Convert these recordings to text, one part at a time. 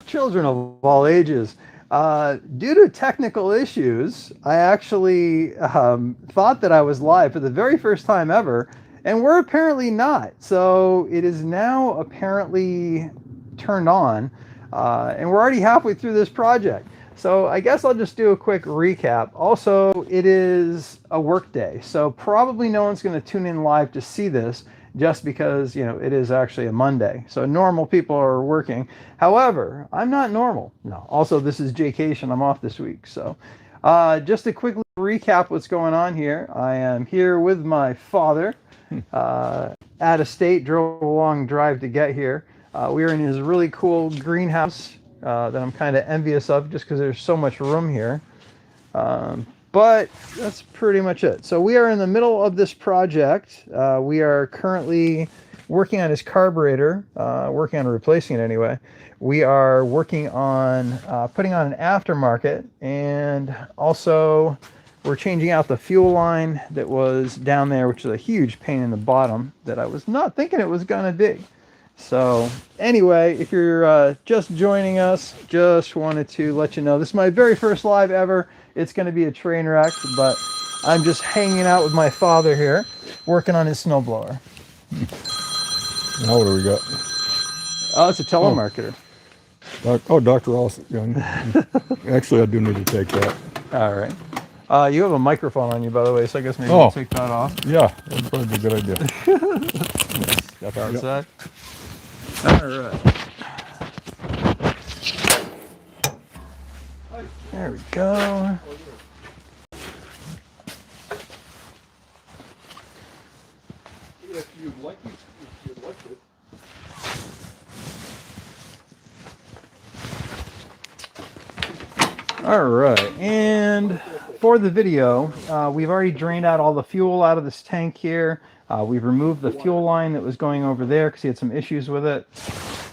children of all ages. Due to technical issues, I actually thought that I was live for the very first time ever, and we're apparently not. So it is now apparently turned on, and we're already halfway through this project. So I guess I'll just do a quick recap. Also, it is a work day, so probably no one's going to tune in live to see this just because, it is actually a Monday. So normal people are working. However, I'm not normal. No. Also, this is Jaycation. I'm off this week. So just to quickly recap what's going on here. I am here with my father. Out of state, drove a long drive to get here. We are in his really cool greenhouse that I'm kind of envious of just because there's so much room here. But that's pretty much it. So we are in the middle of this project. We are currently working on his carburetor, working on replacing it anyway. We are working on putting on an aftermarket, and also we're changing out the fuel line that was down there, which is a huge pain in the bottom that I was not thinking it was gonna be. So anyway, if you're just joining us, just wanted to let you know this is my very first live ever. It's going to be a train wreck, but I'm just hanging out with my father here, working on his snowblower. Now what do we got? Oh, it's a telemarketer. Oh, Dr. Ross. Actually, I do need to take that. All right. You have a microphone on you, by the way, so I guess maybe we'll take that off. Yeah, that'd probably be a good idea. Step outside. Yep. All right. There we go. If you'd like it. All right, and for the video, we've already drained out all the fuel out of this tank here. We've removed the fuel line that was going over there because he had some issues with it.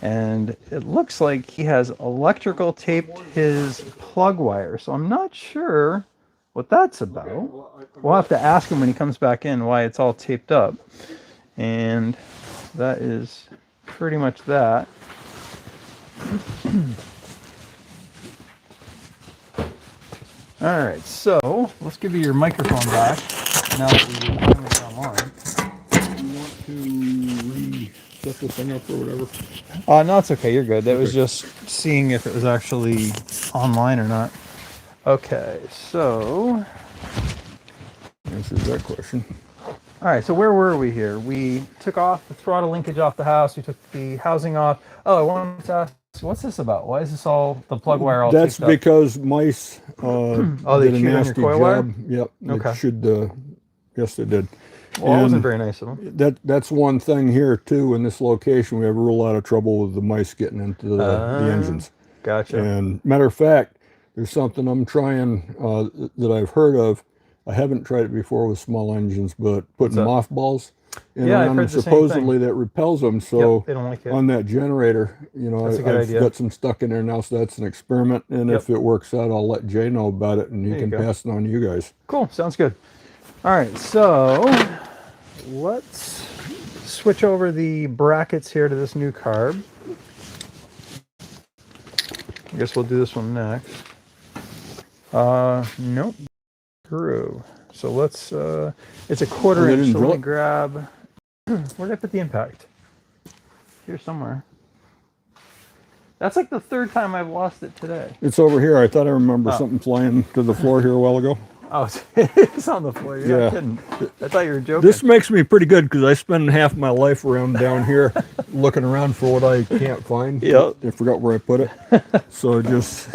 And it looks like he has electrical taped his plug wire. So I'm not sure what that's about. We'll have to ask him when he comes back in why it's all taped up. And that is pretty much that. All right, so let's give you your microphone back now that we've finally online. You want to reset this thing up or whatever? No, it's okay. You're good. That was just seeing if it was actually online or not. Okay, so Answers that question. all right, so where were we here? We took off the throttle linkage off the house. We took the housing off. Oh, I wanted to ask, what's this about? Why is this all, the plug wire all That's taped up? because mice they did a chewed on your nasty coil wire? job. Yep. Okay. It should. Yes, they did. Well, that wasn't very nice of them. That's one thing here too. In this location, we have a real lot of trouble with the mice getting into the engines. Gotcha. And matter of fact, there's something I'm trying that I've heard of. I haven't tried it before with small engines, but putting mothballs in Yeah, I've on heard them, the same supposedly that repels them. So Yep, they don't like it. on that generator, That's a good I've idea. got some stuck in there now, so that's an experiment. And if it works out, I'll let Jay know about it, and he can pass it on to you guys. Cool, sounds good. All right, so let's switch over the brackets here to this new carb. I guess we'll do this one next. Nope. Screw. So let's, it's a 1/4 inch, so let me grab, where did I put the impact? Here somewhere. That's like the 3rd time I've lost it today. It's over here. I thought I remember something flying to the floor here a while ago. Oh, it's on the floor. You're not kidding. I thought you were joking. This makes me pretty good because I spend half my life around down here looking around for what I can't find. Yep. I forgot where I put it. So just...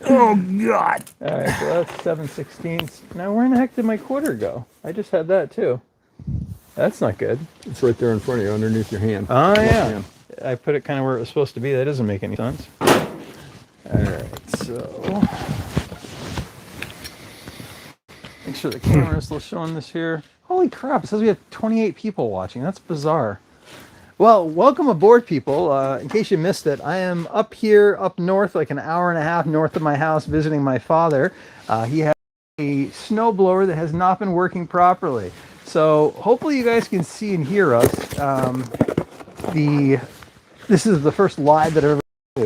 Oh, God. All right, so that's 7/16. Now, where in the heck did my 1/4 go? I just had that, too. That's not good. It's right there in front of you, underneath your hand. Oh, yeah. Hand. I put it kind of where it was supposed to be. That doesn't make any sense. All right, so... Make sure the camera is still showing this here. Holy crap, it says we have 28 people watching. That's bizarre. Well, welcome aboard, people. In case you missed it, I am up here, up north, like an hour and a half north of my house, visiting my father. He has a snowblower that has not been working properly. So hopefully you guys can see and hear us. This is the first live that I've ever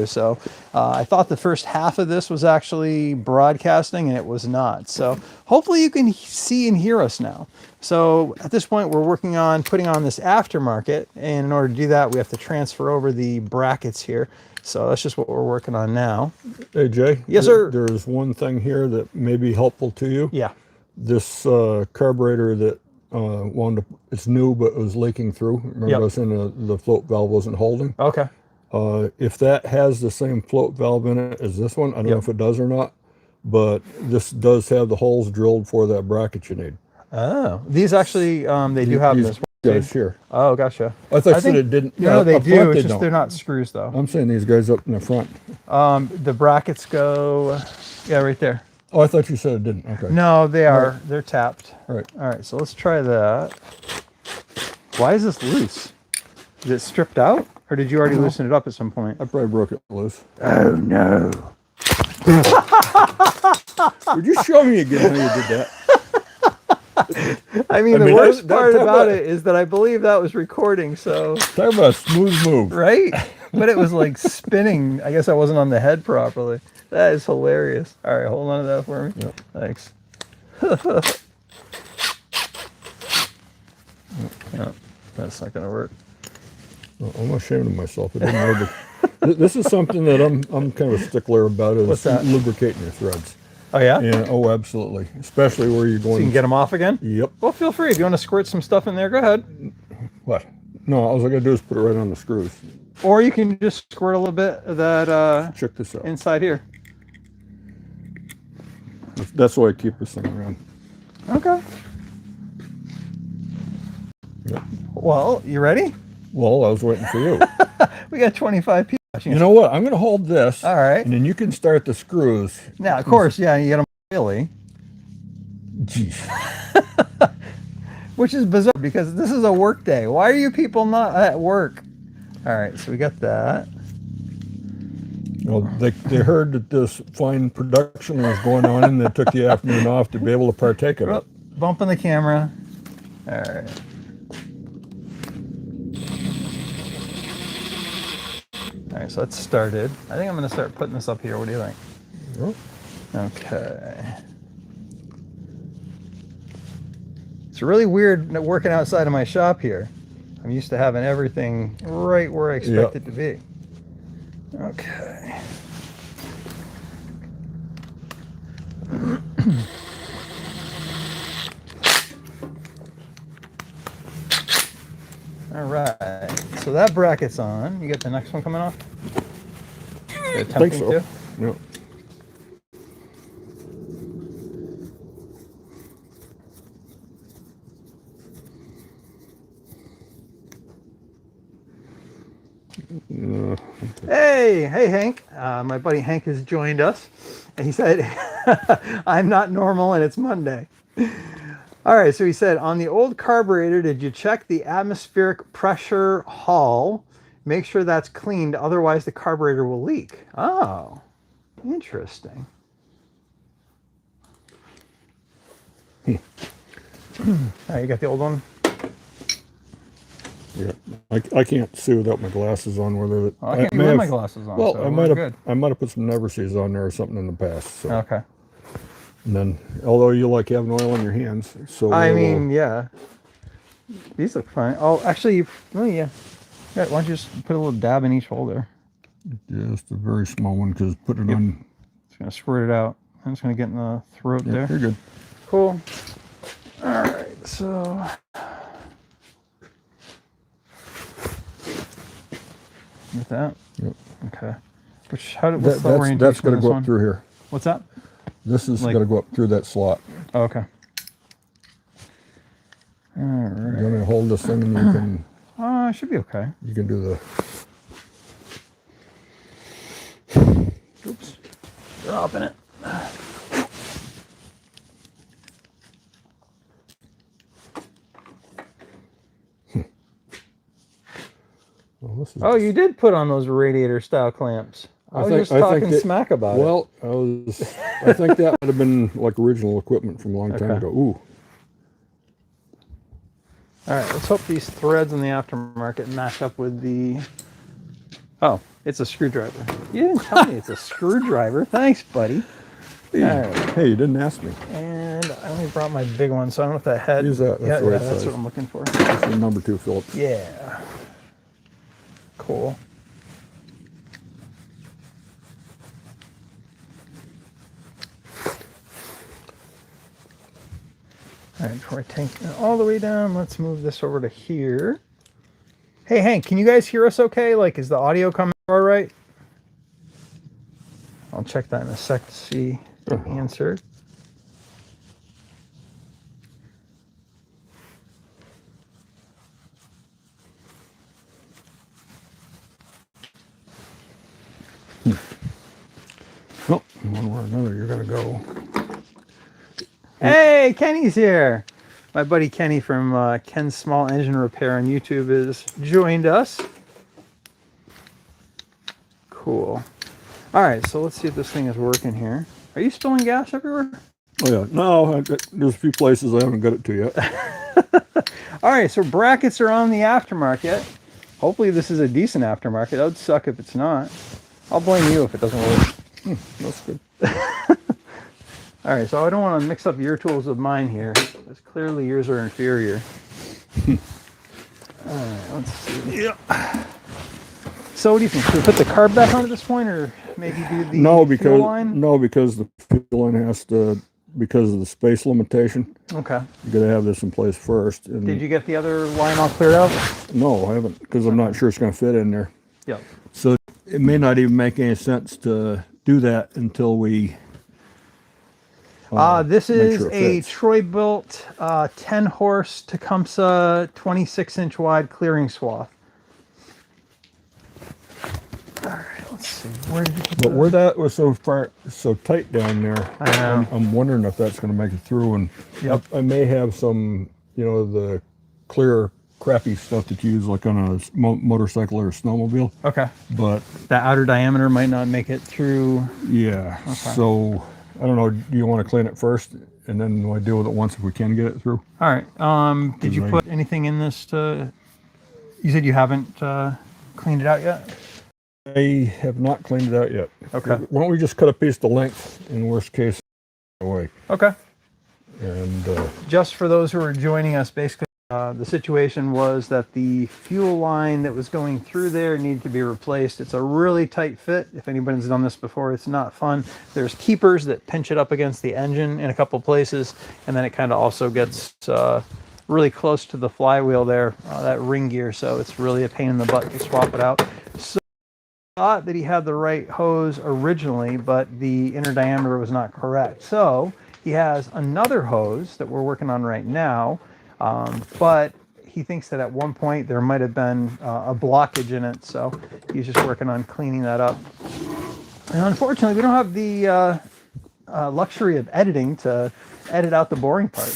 So I thought the first half of this was actually broadcasting, and it was not. So hopefully you can see and hear us now. So at this point, we're working on putting on this aftermarket, and in order to do that, we have to transfer over the brackets here. So that's just what we're working on now. Hey, Jay. Yes, sir. There's one thing here that may be helpful to you. Yeah. This carburetor that wound up, it's new, but it was leaking through. Remember I was saying the float valve wasn't holding? Okay. If that has the same float valve in it as this one, I don't know if it does or not, but this does have the holes drilled for that bracket you need. Oh, these actually, they do have this. Guys here. Oh, gotcha. I thought you said it didn't. No, they do. Front, It's just they're not screws, though. I'm saying these guys up in the front. The brackets go, yeah, right there. Oh, I thought you said it didn't. Okay. No, they are. Right. They're tapped. All right. All right, so let's try that. Why is this loose? Is it stripped out? Or did you already loosen it up at some point? I probably broke it loose. Oh, no. Would you show me again how you did that? I mean, the worst part about it is that I believe that was recording, so... Talk about a smooth move. Right? But it was like spinning. I guess I wasn't on the head properly. That is hilarious. All right, hold on to that for me. Yep. Thanks. No, that's not going to work. Well, I'm ashamed of myself. I didn't know this is something that I'm kind of a stickler about, is What's that? Lubricating your threads. Oh, yeah? Yeah, oh, absolutely. Especially where you're going... So you can get them off again? Yep. Well, feel free. If you want to squirt some stuff in there, go ahead. What? No, all I got to do is put it right on the screws. Or you can just squirt a little bit of that check this out. Inside here. That's why I keep this thing around. Okay. Yep. Well, you ready? Well, I was waiting for you. We got 25 people watching. You know what? I'm going to hold this. All right. And then you can start the screws. Now, of course, yeah, you get them really. Jeez. Which is bizarre because this is a work day. Why are you people not at work? All right, so we got that. Well, they heard that this fine production was going on, and they took the afternoon off to be able to partake of it. Bumping the camera. All right. All right, so that's started. I think I'm going to start putting this up here. What do you think? Yep. Okay. It's really weird working outside of my shop here. I'm used to having everything right where I expect it to be. Okay. All right. So that bracket's on. You got the next one coming off? I think so. To? Yep. Hey Hank, my buddy Hank has joined us, and he said, I'm not normal and it's Monday. All right, so he said, on the old carburetor, did you check the atmospheric pressure hull? Make sure that's cleaned, otherwise the carburetor will leak. Oh, interesting. All right, you got the old one? Yeah, I can't see without my glasses on whether it. I can't even have my glasses on. Well, so I might have put some Neverseas on there or something in the past. So. Okay. And then, although you like having oil on your hands, so I mean, yeah, these look fine. Oh, actually, oh yeah. Why don't you just put a little dab in each hole there? Just a very small one, because put it on. It's gonna squirt it out. I'm just gonna get in the throat there. You're good. Cool. All right, so. With that? Yep. Okay. What's the orientation? That's going to go up one? through here. What's that? This is going to go up through that slot. Oh, okay. All right. You want me to hold this thing and you can... It should be okay. You can do the... Oops. Dropping it. Well, you did put on those radiator style clamps. I was just talking smack about it. Well, I think that would have been like original equipment from a long time ago. Ooh. All right, let's hope these threads in the aftermarket match up with the... Oh, It's a screwdriver. You didn't tell me it's a screwdriver. Thanks, buddy. Hey, All right. hey, you didn't ask me. And I only brought my big one, so I don't know if that head. Use that. That's the right that's size. what I'm looking for. That's the number 2 Phillips. Yeah. Cool. All right, before I tank all the way down, let's move this over to here. Hey, Hank, can you guys hear us okay? Like, is the audio coming all right? I'll check that in a sec to see the answer. Well, one way or another, you're going to go. Hey, Kenny's here. My buddy Kenny from Ken's Small Engine Repair on YouTube has joined us. Cool. All right, so let's see if this thing is working here. Are you spilling gas everywhere? Oh, yeah. No, there's a few places I haven't got it to yet. All right, so brackets are on the aftermarket. Hopefully this is a decent aftermarket. That would suck if it's not. I'll blame you if it doesn't work. That's good. All right, so I don't want to mix up your tools with mine here, because clearly yours are inferior. All right, let's see. Yeah. So what do you think? Should we put the carb back on at this point, or maybe do the fuel line? No, because the fuel line has to, because of the space limitation. Okay. You got to have this in place first. And Did you get the other line all cleared out? No, I haven't, because I'm not sure it's going to fit in there. Yep. So it may not even make any sense to do that until we. This is sure a Troy-built 10-horse Tecumseh 26-inch wide clearing swath. All right, let's see. Where did you put But where that was so tight down there, I know. I'm wondering if that's going to make it through. And Yep. I may have some, the clear, crappy stuff that you use like on a motorcycle or a snowmobile. Okay. But The outer diameter might not make it through. yeah, so I don't know. Do you want to clean it first, and then we'll deal with it once if we can get it through? All right. Did you put anything in this to? You said you haven't cleaned it out yet. I have not cleaned it out yet. Okay. Why don't we just cut a piece to length in worst case away? Okay. And Just for those who are joining us, basically the situation was that the fuel line that was going through there needed to be replaced. It's a really tight fit. If anybody's done this before, it's not fun. There's keepers that pinch it up against the engine in a couple places, and then it kind of also gets really close to the flywheel there, that ring gear, so it's really a pain in the butt to swap it out. So I thought that he had the right hose originally, but the inner diameter was not correct. So he has another hose that we're working on right now, but he thinks that at one point there might have been a blockage in it, so he's just working on cleaning that up. And unfortunately, we don't have the luxury of editing to edit out the boring parts.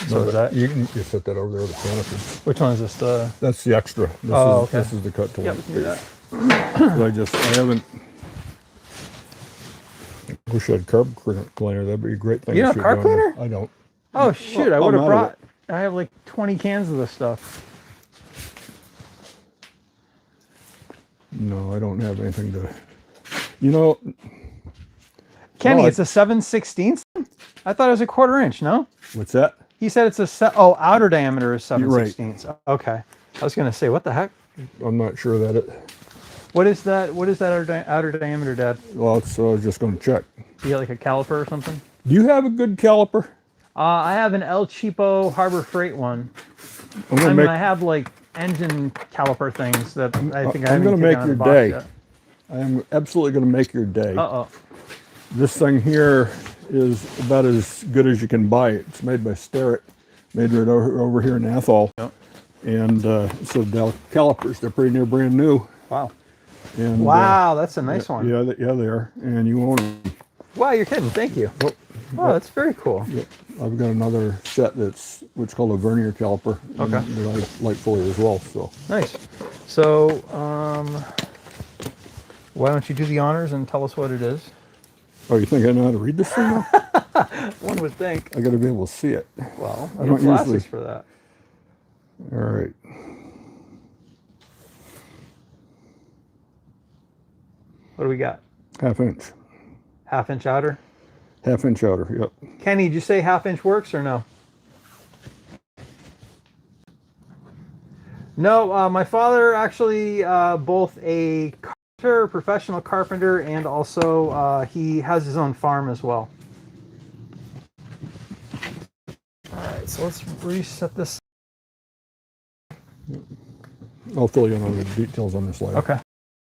So is that? you can just set that over there with the canopy. Which one is this? That's the extra. Okay. This is the cut to Yep, length. we can do that. I haven't. I wish I had carb cleaner. That'd be a great thing. You to have shoot carb down cleaner? there. I don't. Oh shoot! I Well, would have I'm out of brought. I have like 20 cans of this stuff. No, I don't have anything to. Kenny, Well, it's a 7/16. I thought it was a 1/4 inch. No, What's that? he said it's outer diameter is 7/16. Okay, I was gonna say what the heck. I'm not sure that it. What is that? What is that outer diameter, Dad? Well, so I was just going to check. You got like a caliper or something? Do you have a good caliper? I have an El Cheapo Harbor Freight one. I have like engine caliper things that I think I I'm haven't going to taken make out of your the box day. yet. I am absolutely going to make your day. Uh-oh. This thing here is about as good as you can buy it. It's made by Starrett, made right over here in Athol. Yep. And so the calipers, they're pretty near brand new. Wow. And, Wow, that's a nice one. Yeah, they are. And you own them. Wow, you're kidding. Thank you. Oh, Oh, that's very cool. yep. I've got another set that's what's called a vernier caliper. Okay. And that I like fully as well. So Nice. So, why don't you do the honors and tell us what it is? oh, you think I know how to read this thing now? One would think. I got to be able to see it. Well, I I don't need glasses usually- for that. All right. What do we got? 1/2 inch. 1/2 inch outer? 1/2 inch outer, yep. Kenny, did you say 1/2 inch works or no? No, my father actually both a carpenter, professional carpenter, and also he has his own farm as well. All right, so let's reset this. I'll fill you in on the details on this later. Okay.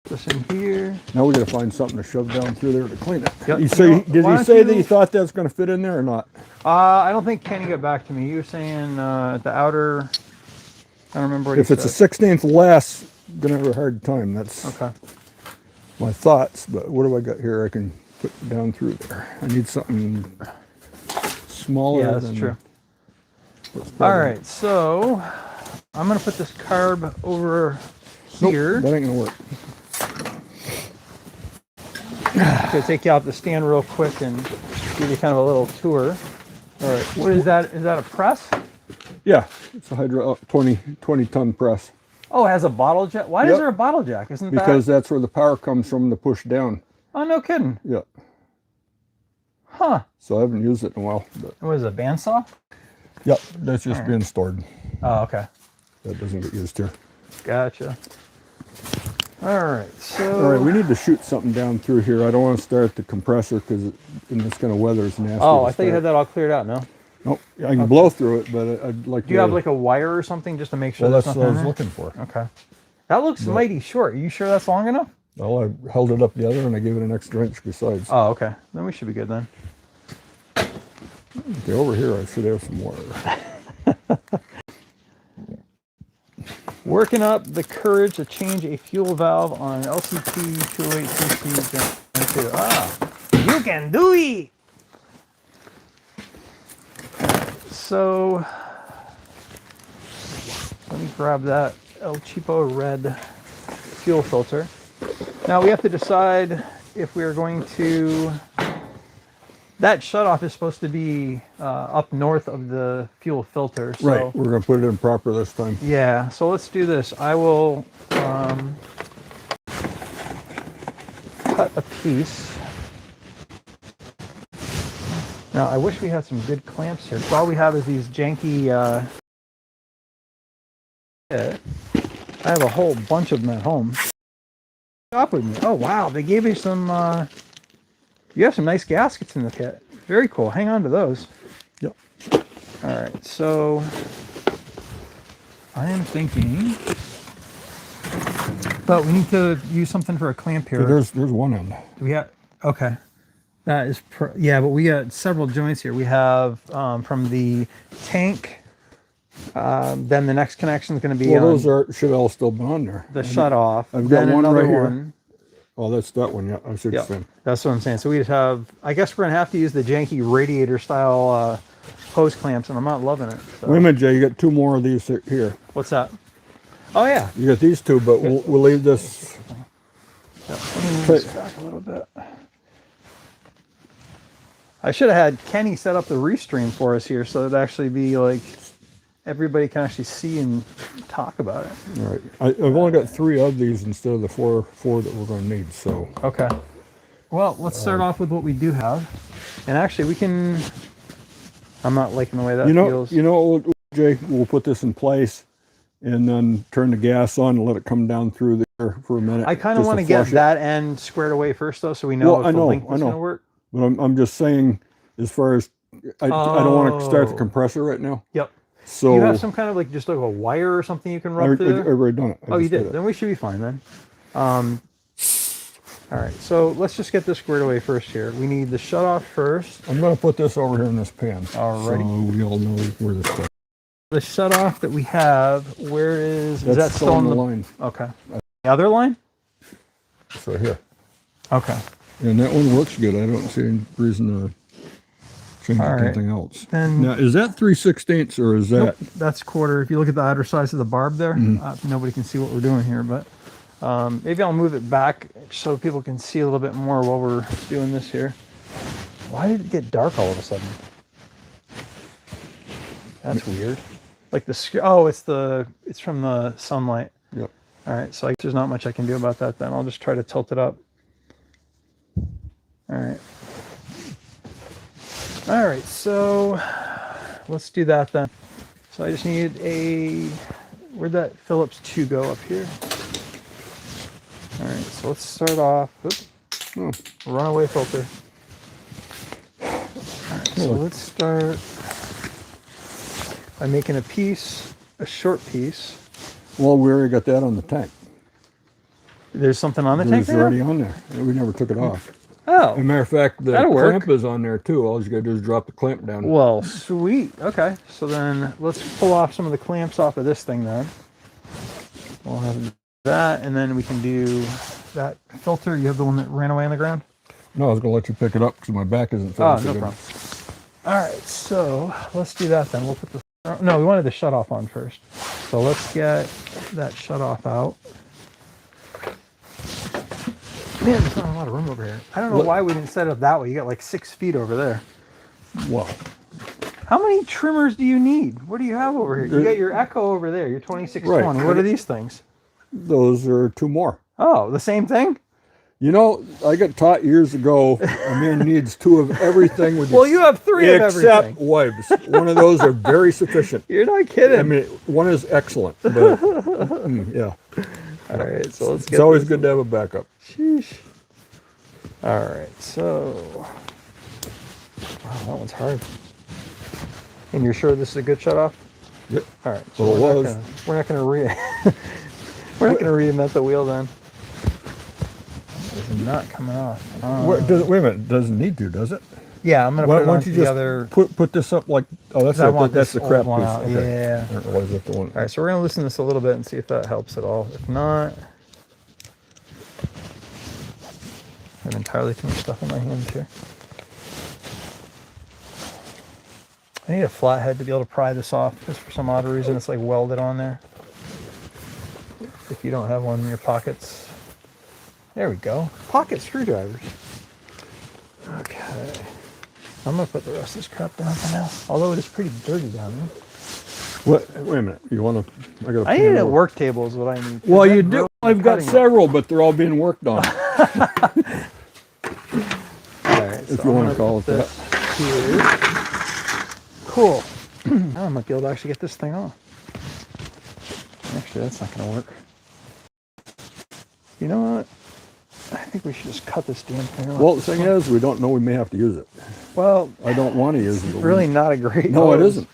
This in here. Now we got to find something to shove down through there to clean it. Yep. You say, did Why he don't say that you- he thought that's going to fit in there or not? I don't think Kenny got back to me. You were saying the outer. I don't remember what If he it's a said. 1/16 less, gonna have a hard time. That's Okay. my thoughts. But what do I got here? I can put down through there. I need something smaller. Yeah, that's than true. what's All probably- right, so I'm gonna put this carb over Nope, here. that ain't gonna work. To take you out the stand real quick and give you kind of a little tour. All right, what is that? Is that a press? Yeah, it's a hydro 20 ton press Oh, it has a bottle jack. Why is Yep. there a bottle jack? Isn't because that? that's where the power comes from to push down. Oh, no kidding. Yeah. Huh? So I haven't used it in a while. But What is it, a bandsaw? yep, that's just All right. being stored. Oh, okay. That doesn't get used here. Gotcha. All right, so. All right, we need to shoot something down through here. I don't want to start the compressor because in this kind of weather it's nasty. Oh, to I thought you start. had that all cleared out. No. Nope, I can blow through it, but I'd like Do to. you have like a wire or something just to make sure Well, there's that's what I nothing was in looking for. there? Okay. That looks mighty short. Are you sure that's long enough? Well, I held it up the other and I gave it an extra inch besides. Oh, okay. Then we should be good then. Okay, over here I should have some water. Working up the courage to change a fuel valve on an LCT 208cc Gen 2. Ah, you can do it! So, let me grab that El Cheapo red fuel filter. Now we have to decide if we are going to. That shutoff is supposed to be up north of the fuel filter. So, Right, we're going to put it in proper this time. yeah, so let's do this. I will cut a piece. Now, I wish we had some good clamps here. So all we have is these janky. I have a whole bunch of them at home. Stop with me. Oh wow, they gave you some. You have some nice gaskets in the kit. Very cool. Hang on to those. Yep. All right, so I am thinking, but we need to use something for a clamp here. Okay, there's one end. Do we have? Okay, that is yeah, but we got several joints here. We have from the tank. Then the next connection is going to be Well, on those should all still be on there. the shut off. I've got then one another right here. one. Oh, that's that one. Yeah, I see what you're Yeah, saying. that's what I'm saying. So we just have. I guess we're gonna have to use the janky radiator style hose clamps, and I'm not loving it. So. Wait a minute, Jay. You got two more of these here. What's that? Oh yeah. You got these two, but we'll leave this. Let me move this back a little bit. I should have had Kenny set up the restream for us here, so it'd actually be like everybody can actually see and talk about it. All right. I've only got 3 of these instead of the four that we're going to need. So. Okay. Well, let's start off with what we do have, and actually we can. I'm not liking the way that feels. You know, Jay. We'll put this in place, and then turn the gas on and let it come down through there for a minute. I kind of just want to get flush it. that end squared away first, though, so we know Well, if the link I is know. going to work. But I'm just saying, as far as I don't want to start the compressor right now. Yep. So You have some kind of like just like a wire or something you can rub through I've there? already done it. I Oh, you just did. Then we should be fine then. All right, so let's just get this squared away first here. We need the shutoff first. I'm going to put this over here in this pan. Alrighty. So we all know where this is. The shutoff that we have, where is That's that still on the the line. Okay. The other line? It's right here. Okay. And that one works good. I don't see any reason to change All right. anything else. Then- Now, is that 3/16 or is that? Nope, that's quarter. If you look at the outer size of the barb there, nobody can see what we're doing here, but maybe I'll move it back so people can see a little bit more while we're doing this here. Why did it get dark all of a sudden? That's weird. Like it's from the sunlight. Yep. All right, so there's not much I can do about that then. I'll just try to tilt it up. All right. All right, so let's do that then. So I just need a, where'd that Phillips 2 go up here? All right, so let's start off, runaway filter. All right, so let's start by making a short piece. Well, we already got that on the tank. There's something on the tank It's now? already on there. We never took it off. Oh. As a matter of fact, the That'll clamp work. is on there too. All you gotta do is drop the clamp down. Well, sweet. Okay, so then let's pull off some of the clamps off of this thing then. We'll have that, and then we can do that filter. You have the one that ran away on the ground? No, I was gonna let you pick it up because my back isn't Oh, feeling so no good. problem. All right, so let's do that then. We'll put the, no, we wanted the shut off on first. So let's get that shut off out. Man, there's not a lot of room over here. I don't know why we didn't set it up that way. You got like 6 feet over there. Well, how many trimmers do you need? What do you have over here? You got your Echo over there, your 2620. Right. What are these things? those are 2 more. Oh, the same thing? You know, I got taught years ago, a man needs 2 of everything. With Well, you have 3 of everything. Except wives. One of those are very sufficient. You're not kidding. I mean, one is excellent, but yeah. All right, so let's get It's always this. good to have a backup. Sheesh. All right, so wow, that one's hard. And you're sure this is a good shut off? Yep. All right. So it was. We're not gonna we're not gonna reinvent the wheel then. It's not coming off. Wait a minute, it doesn't need to, does it? Yeah, I'm gonna Why put it don't onto you the just other. put this up like? Oh, that's I it. want That's this the crap old one piece. out. Okay. Yeah. I don't know, what is it, the one? All right, so we're gonna loosen this a little bit and see if that helps at all. If not, I have entirely too much stuff in my hands here. I need a flathead to be able to pry this off, because for some odd reason it's like welded on there. If you don't have one in your pockets. There we go. Pocket screwdrivers. Okay. I'm gonna put the rest of this crap down for now. Although it is pretty dirty down there. What? Wait a minute. You want to? I got. I need a work table is what I need. Well, you do. I've got several, but they're all being worked on. All right, If you want to call it that. Here. Cool. Now I might be able to actually get this thing off. Actually, that's not going to work. You know what? I think we should just cut this damn thing off. Well, the thing is, we don't know. We may have to use it. Well, I don't want to use it's it. really not a great. No, it hose. isn't.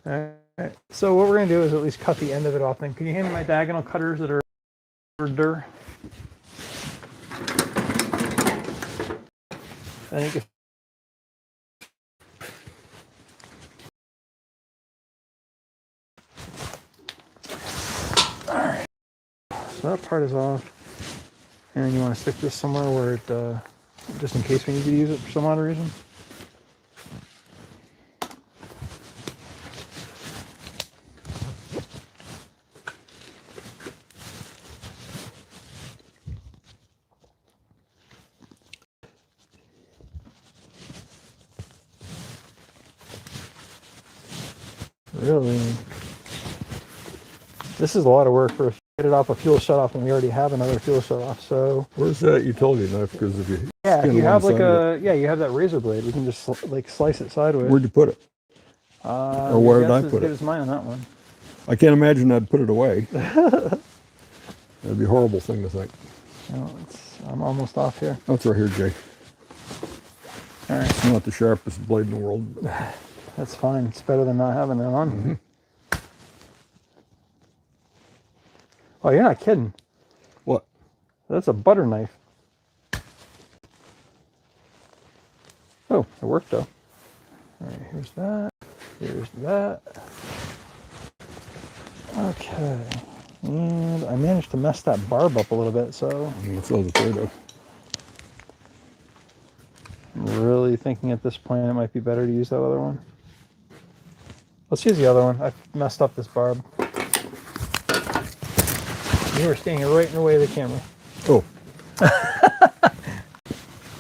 All right. So what we're going to do is at least cut the end of it off. Then can you hand me my diagonal cutters that are order? I think if Alright, so that part is off, and then you want to stick this somewhere where it, just in case we need to use it for some odd reason. Really? This is a lot of work for get it off a fuel shutoff, and we already have another fuel shutoff. So Where's that utility knife? Because if you yeah, if skin you one have like side of you have that razor blade, we can just like slice it sideways. where'd you put it? Or where did I put as it? good as mine on that one. I can't imagine I'd put it away. That'd be a horrible thing to think. No, I'm almost off here. That's right here, Jay. All right, It's not the sharpest blade in the world. that's fine. It's better than not having it on. Mm-hmm. Oh, you're not kidding. What? That's a butter knife. Oh, it worked though. All right, here's that. Here's that. Okay. And I managed to mess that barb up a little bit, so That's what I was afraid of. I'm really thinking at this point it might be better to use that other one. Let's use the other one. I messed up this barb. You were standing right in the way of the camera. Oh.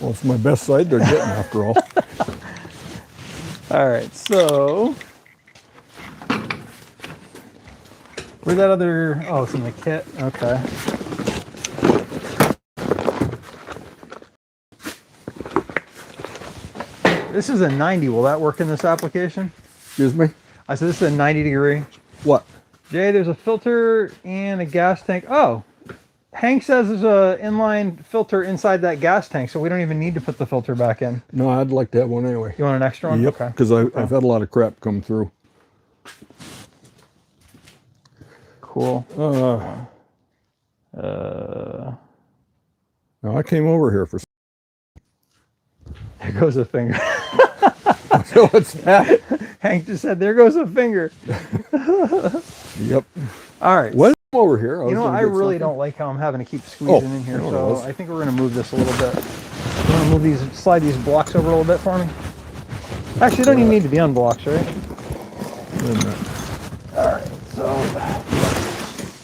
Well, it's my best side they're getting after all. All right, so where's that other? Oh, it's in the kit. Okay. This is a 90. Will that work in this application? Excuse me? I said this is a 90-degree. What? Jay, there's a filter and a gas tank. Oh, Hank says there's a inline filter inside that gas tank, so we don't even need to put the filter back in. No, I'd like to have one anyway. You want an extra one? Yep, Okay. because I've had a lot of crap come through. Cool. Now, I came over here for... There goes a finger. So what's that? Hank just said, there goes a finger. Yep. All right. What? Over here. You know, I really don't like how I'm having to keep squeezing in here, so I think we're going to move this a little bit. You want to move these, slide these blocks over a little bit for me? Actually, you don't even need to be on blocks, right? All right, so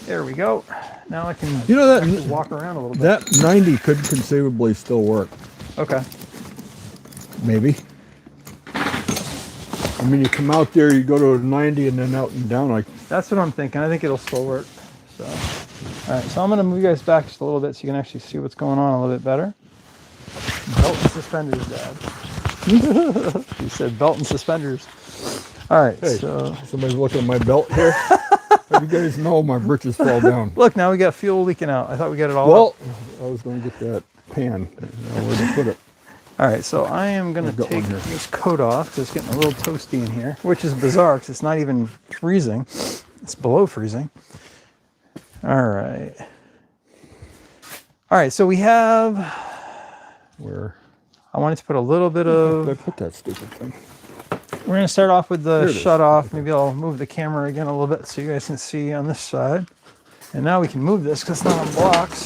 there we go. Now I can actually walk around a little bit. That 90 could conceivably still work. Okay. Maybe. I mean, you come out there, you go to 90 and then out and down like... That's what I'm thinking. I think it'll still work. So, all right, so I'm going to move you guys back just a little bit so you can actually see what's going on a little bit better. Belt and suspenders, Dad. He said belt and suspenders. All right, hey, so... Somebody's looking at my belt here. How do you guys know my britches fall down? Look, now we got fuel leaking out. I thought we got it all Well, I was going to get that pan. Now where to put it? All right, so I am going to take this coat off because it's getting a little toasty in here, which is bizarre because it's not even freezing. It's below freezing. All right. All right, so we have... Where? I wanted to put a little bit of... Where did I put that stupid thing? We're going to start off with the shut off. Maybe I'll move the camera again a little bit so you guys can see on this side. And now we can move this because it's not on blocks.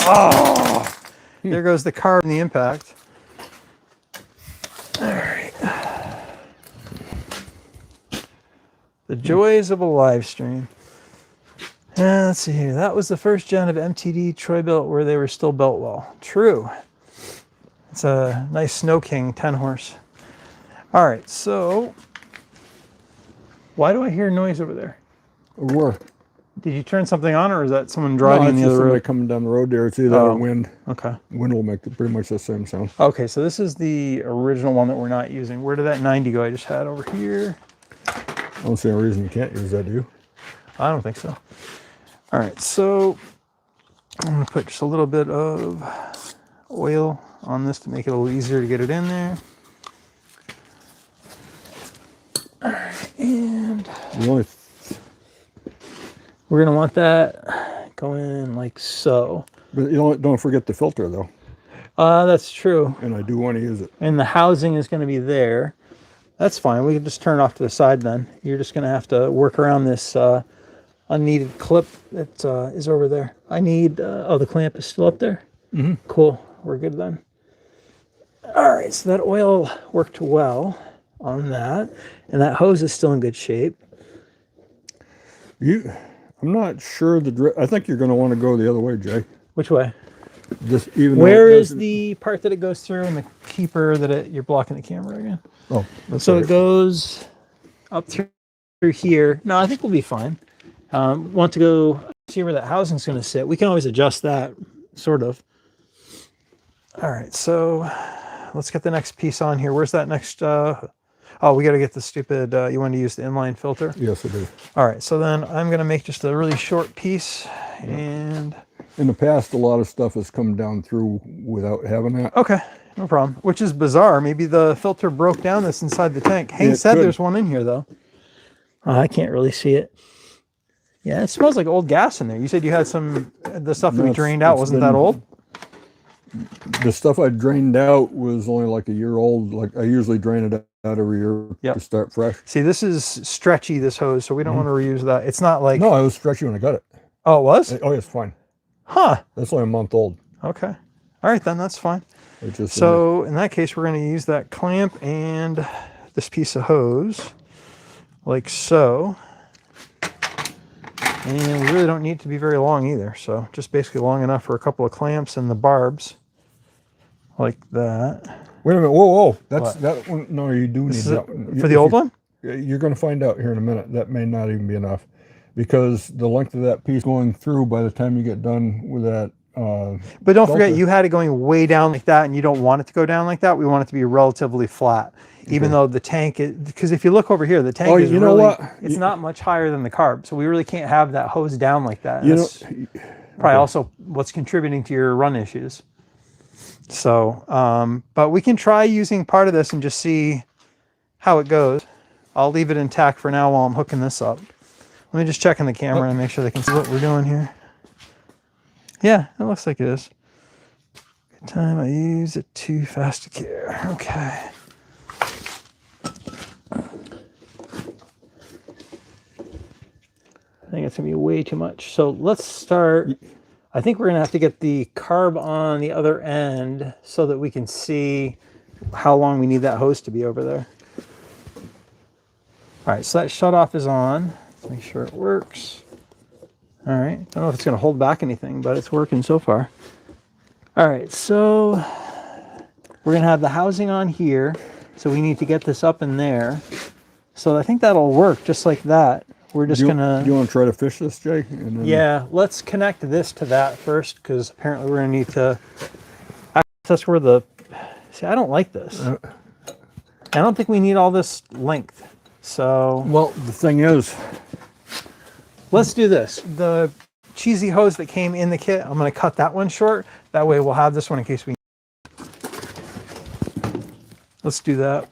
Oh! There goes the carb and the impact. All right. The joys of a live stream. Let's see here. That was the first gen of MTD Troy built where they were still built well. True. It's a nice Snow King 10 horse. All right, so why do I hear noise over there? Where? Did you turn something on, or is that someone driving in the other road? Coming down the road there. It's either a wind. Okay. Wind will make pretty much the same sound. Okay, so this is the original one that we're not using. Where did that 90 go I just had over here? I don't see any reason you can't use that, do you? I don't think so. All right, so I'm going to put just a little bit of oil on this to make it a little easier to get it in there. All right, and we're going to want that going like so. But you don't forget the filter, though. That's true. And I do want to use it. And the housing is going to be there. That's fine. We can just turn it off to the side then. You're just going to have to work around this unneeded clip that is over there. I need... oh, the clamp is still up there? Mm-hmm. Cool. We're good then. All right, so that oil worked well on that. And that hose is still in good shape. I'm not sure I think you're going to want to go the other way, Jay. Which way? Just even. Where is the part that it goes through and the keeper that you're blocking the camera again? Oh, so it goes up through here. No, I think we'll be fine. Want to go see where that housing's going to sit? We can always adjust that, sort of. All right, so let's get the next piece on here. Where's that next? Oh, we got to get the stupid. You want to use the inline filter? Yes, I do. All right, so then I'm going to make just a really short piece, and in the past, a lot of stuff has come down through without having that. Okay, no problem. Which is bizarre. Maybe the filter broke down that's inside the tank. Hank said there's one in here, though. I can't really see it. Yeah, it smells like old gas in there. You said you had the stuff that we drained out wasn't that old? The stuff I drained out was only like a year old. Like I usually drain it out every year to start fresh. See, this is stretchy, this hose, so we don't want to reuse that. It's not like... No, I was stretchy when I got it. Oh, it was? Oh, it's fine. Huh. That's only a month old. Okay. All right, then that's fine. So in that case, we're going to use that clamp and this piece of hose like so. And we really don't need it to be very long either. So just basically long enough for a couple of clamps and the barbs like that. Wait a minute. Whoa. That's that one. No, you do need that one. For the old one? You're going to find out here in a minute. That may not even be enough because the length of that piece going through by the time you get done with that. But don't forget, you had it going way down like that, and you don't want it to go down like that. We want it to be relatively flat. even though the tank is, because if you look over here, the tank Oh, is you know really, what? it's not much higher than the carb. So we really can't have that hose down like that. You That's know, probably also what's contributing to your run issues. So, but we can try using part of this and just see how it goes. I'll leave it intact for now while I'm hooking this up. Let me just check in the camera and make sure they can see what we're doing here. Yeah, it looks like it is. Good time I use it too fast to care. Okay. I think it's gonna be way too much. So let's start. I think we're gonna have to get the carb on the other end so that we can see how long we need that hose to be over there. All right, so that shutoff is on. Make sure it works. All right, I don't know if it's gonna hold back anything, but it's working so far. All right, so we're gonna have the housing on here. So we need to get this up in there. So I think that'll work just like that. We're just gonna... Do you want to try to fish this, Jay? And then... Yeah, let's connect this to that first, because apparently we're gonna need to... That's where the... See, I don't like this. I don't think we need all this length. So... Well, the thing is... Let's do this. The cheesy hose that came in the kit, I'm gonna cut that one short. That way we'll have this one in case we... Let's do that.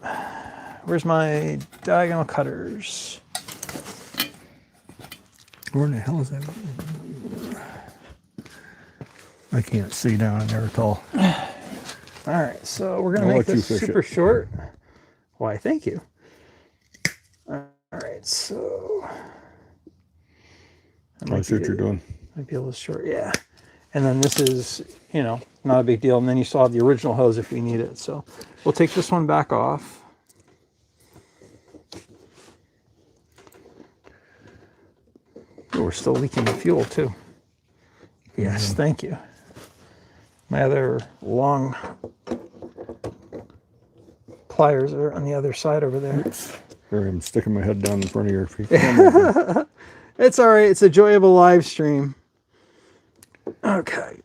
Where's my diagonal cutters? Where in the hell is that? I can't see down in there at all. All right, so we're gonna make this super short. Why, thank you. All right, so I see what you're doing. Might be a little short, yeah. And then this is, you know, not a big deal. And then you still have the original hose if we need it. So we'll take this one back off. Oh, we're still leaking the fuel too. Yes, thank you. My other long pliers are on the other side over there. Oops. Sorry, I'm sticking my head down in front of your feet. It's all right. It's a enjoyable live stream. Okay.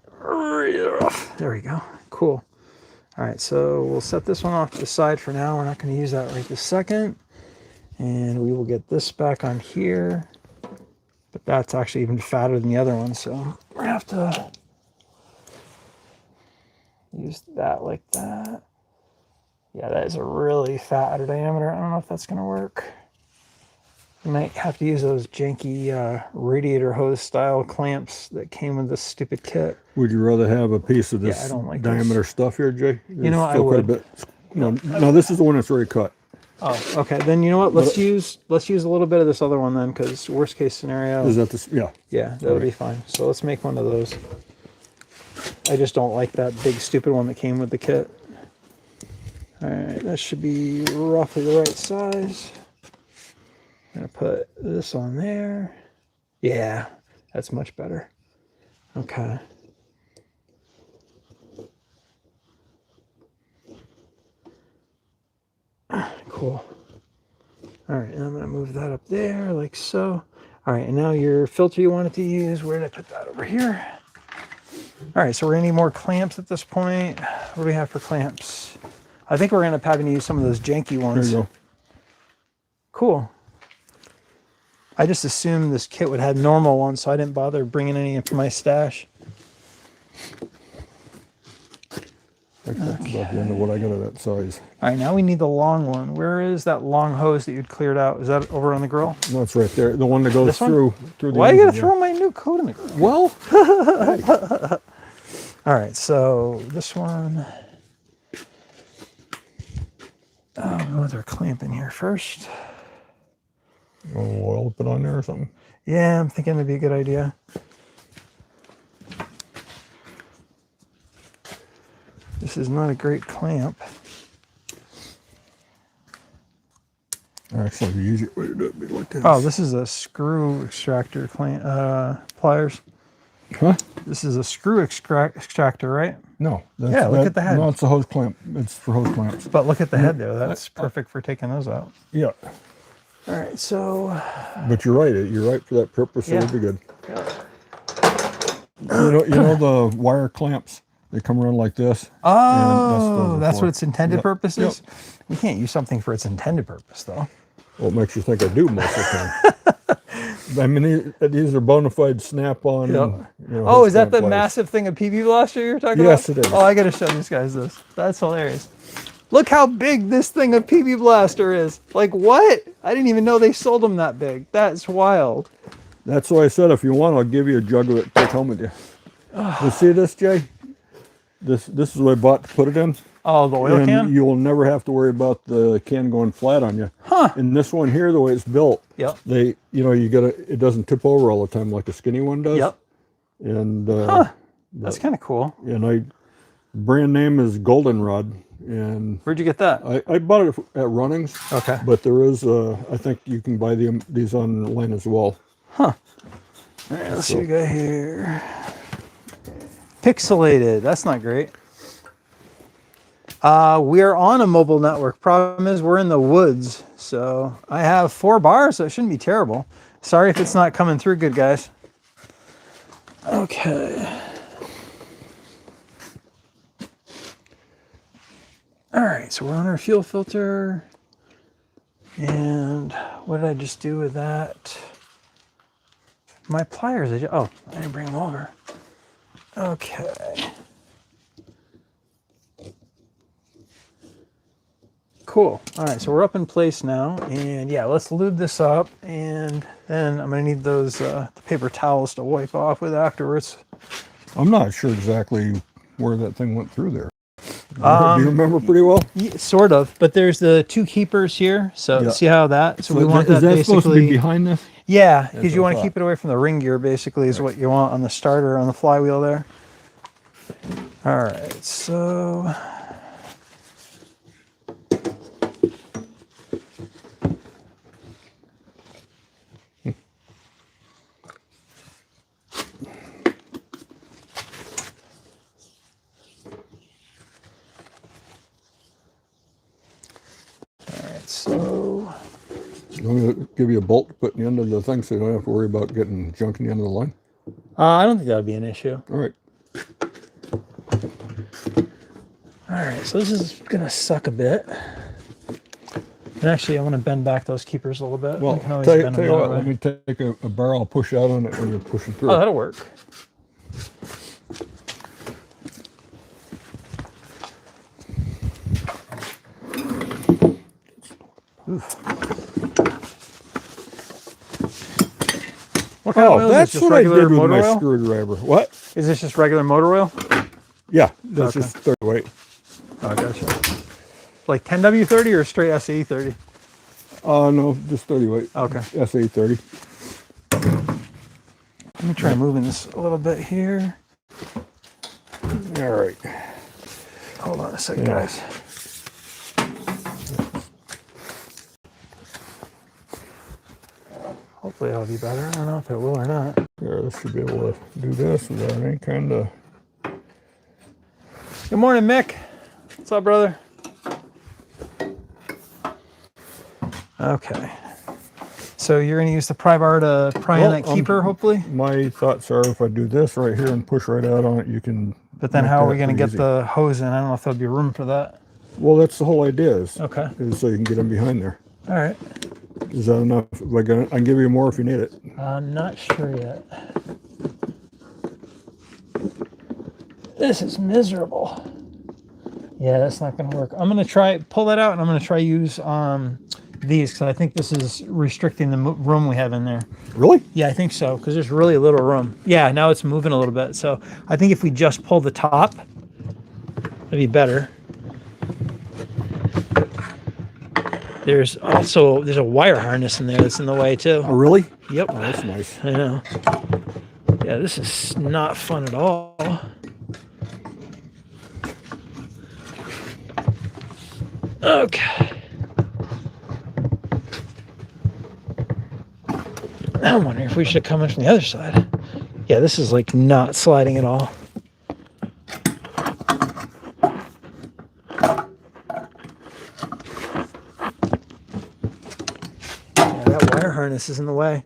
There we go. Cool. All right, so we'll set this one off to the side for now. We're not going to use that right this second. And we will get this back on here. But that's actually even fatter than the other one, so we're going to have to use that like that. Yeah, that is a really fat diameter. I don't know if that's going to work. You might have to use those janky radiator hose style clamps that came with this stupid kit. Would you rather have a piece of this I don't like diameter this stuff here, Jay? You know, I would. No, this is the one that's already cut. Oh, okay. Then you know what? Let's use a little bit of this other one then, because worst case scenario. Is that this? Yeah. Yeah, that would be fine. So let's make one of those. I just don't like that big stupid one that came with the kit. All right, that should be roughly the right size. I'm gonna put this on there. Yeah, that's much better. Okay. Cool. All right, and I'm gonna move that up there like so. All right, and now your filter you wanted to use, where did I put that? Over here. All right, so we're gonna need more clamps at this point. What do we have for clamps? I think we're gonna end up having to use some of those janky ones. There you go. Cool. I just assumed this kit would have normal ones, so I didn't bother bringing any in for my stash. That's about the end of what I got of that size. All right, now we need the long one. Where is that long hose that you'd cleared out? Is that over on the grill? No, it's right there. The one that goes through the Why are you going to throw my new coat in the grill? Well. All right, so this one. Oh, we'll throw a clamp in here first. Oil put on there or something? Yeah, I'm thinking it'd be a good idea. This is not a great clamp. Actually, the easier way to do it would be like this. Oh, this is a screw extractor clamp, pliers. Huh? This is a screw extractor, right? No. Yeah, look at the head. No, it's a hose clamp. It's for hose clamps. But look at the head there. That's perfect for taking those out. Yeah. All right, so. But you're right. You're right for that purpose. Yeah. It would be good. You know the wire clamps. They come around like this. Oh, that's what its intended Yep. purpose is? Yep. We can't use something for its intended purpose, though. Well, it makes you think I do most of the time. I mean, these are bona fide snap-on. Yep. You know, Oh, is that the pliers. massive thing of PB blaster you're talking Yes, about? it is. Oh, I gotta show these guys this. That's hilarious. Look how big this thing of PB blaster is. Like, what? I didn't even know they sold them that big. That's wild. That's why I said if you want, I'll give you a jug of it. Take home with you. You see this, Jay? This is what I bought to put it in. Oh, the oil And can? you will never have to worry about the can going flat on you. Huh. And this one here, the way it's built, Yep. it doesn't tip over all the time like a skinny one does. Yep. And That's kind of cool. and brand name is Goldenrod. And Where'd you get that? I bought it at Runnings. Okay. But there is, I think you can buy these online as well. Huh. All right, let's see what we got here. Pixelated. That's not great. We are on a mobile network. Problem is we're in the woods. So I have 4 bars, so it shouldn't be terrible. Sorry if it's not coming through good, guys. Okay. All right, so we're on our fuel filter. And what did I just do with that? My pliers, I didn't bring them over. Okay. Cool. All right, so we're up in place now. And yeah, let's lube this up. And then I'm gonna need those the paper towels to wipe off with afterwards. I'm not sure exactly where that thing went through there. Do you remember pretty well? Yeah, sort of, but there's the 2 keepers here. So Yeah. see how that? So we want is that that supposed to be basically behind this? Yeah, because you what I want to keep it away from the ring gear, basically, is what you want on the starter, on the flywheel there. All right, so... All right, so... I'm going to give you a bolt to put in the end of the thing so you don't have to worry about getting junk in the end of the line. I don't think that would be an issue. All right. All right, so this is going to suck a bit. And actually, I want to bend back those keepers a little bit. Well, We can always tell you bend them what, that way. let me take a barrel, push out on it when you're pushing through. Oh, that'll work. Oof. What kind of oil is this? That's Just what I regular did with motor my oil? screwdriver. What? Is this just regular motor oil? Yeah, that's Okay. just 30 weight. Oh, gotcha. Like 10W30 or straight SE30? No, just 30 weight. Okay. SA 30. Let me try moving this a little bit here. All right. Hold on a second, Yeah. guys. Hopefully that'll be better. I don't know if it will or not. There, this should be able to do this without any kind of... Good morning, Mick. What's up, brother? Okay. So you're going to use the pry bar to pry in that keeper, hopefully? My thoughts are if I do this right here and push right out on it, you can... But then make how are that we going to pretty get easy. the hose in? I don't know if there'll be room for that. Well, that's the whole idea is Okay. so you can get them behind there. All right. Is that enough? Like, I can give you more if you need it. I'm not sure yet. This is miserable. Yeah, that's not going to work. I'm going to try, pull that out, and I'm going to try use these, because I think this is restricting the room we have in there. Really? Yeah, I think so, because there's really little room. Yeah, now it's moving a little bit. So I think if we just pull the top, it'd be better. There's a wire harness in there that's in the way too. Oh, really? Yep. Oh, that's nice. I know. Yeah, this is not fun at all. Okay. I'm wondering if we should come in from the other side. Yeah, this is like not sliding at all. Yeah, that wire harness is in the way.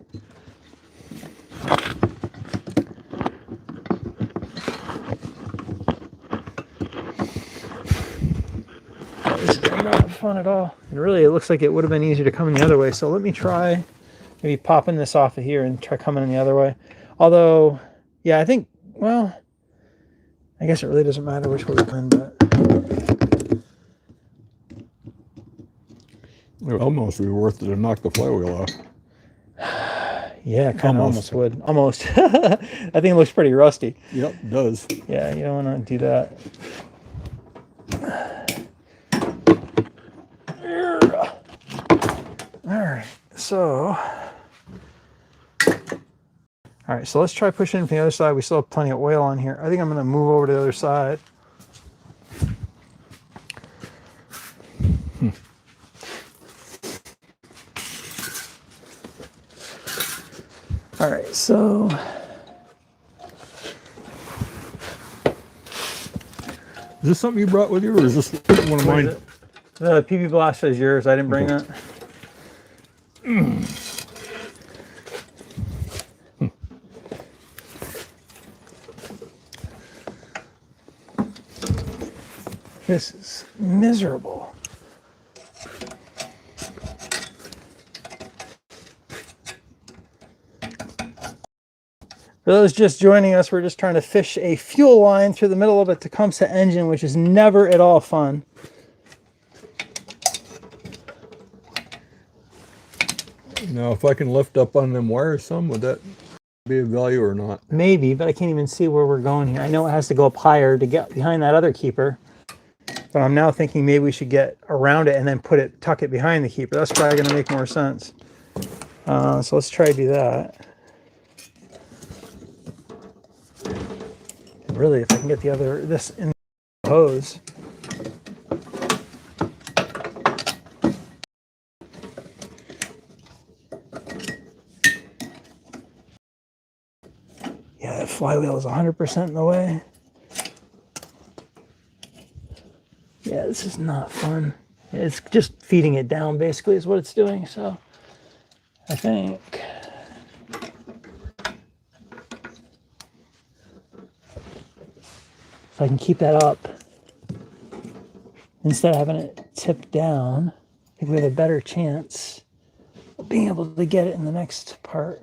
not fun at all. And really, it looks like it would have been easier to come in the other way. So let me try maybe popping this off of here and try coming in the other way. Although, yeah, I think, well, I guess it really doesn't matter which way we come in, but. It would almost be worth it to knock the flywheel off. Yeah, kind of almost would. Almost. That thing looks pretty rusty. Yep, it does. Yeah, you don't want to do that. Alright, so let's try pushing from the other side. We still have plenty of oil on here. I think I'm going to move over to the other side. Alright, so is this something you brought with you, or is this one of mine? The PB Blast is yours. I didn't bring that. This is miserable. For those just joining us, we're just trying to fish a fuel line through the middle of a Tecumseh engine, which is never at all fun. Now, if I can lift up on them wires some, would that be of value or not? Maybe, but I can't even see where we're going here. I know it has to go up higher to get behind that other keeper, but I'm now thinking maybe we should get around it and then tuck it behind the keeper. That's probably going to make more sense. So let's try to do that. Really, if I can get this in the hose. Yeah, that flywheel is 100% in the way. Yeah, this is not fun. It's just feeding it down, basically, is what it's doing. So I think if I can keep that up, instead of having it tip down, I think we have a better chance of being able to get it in the next part.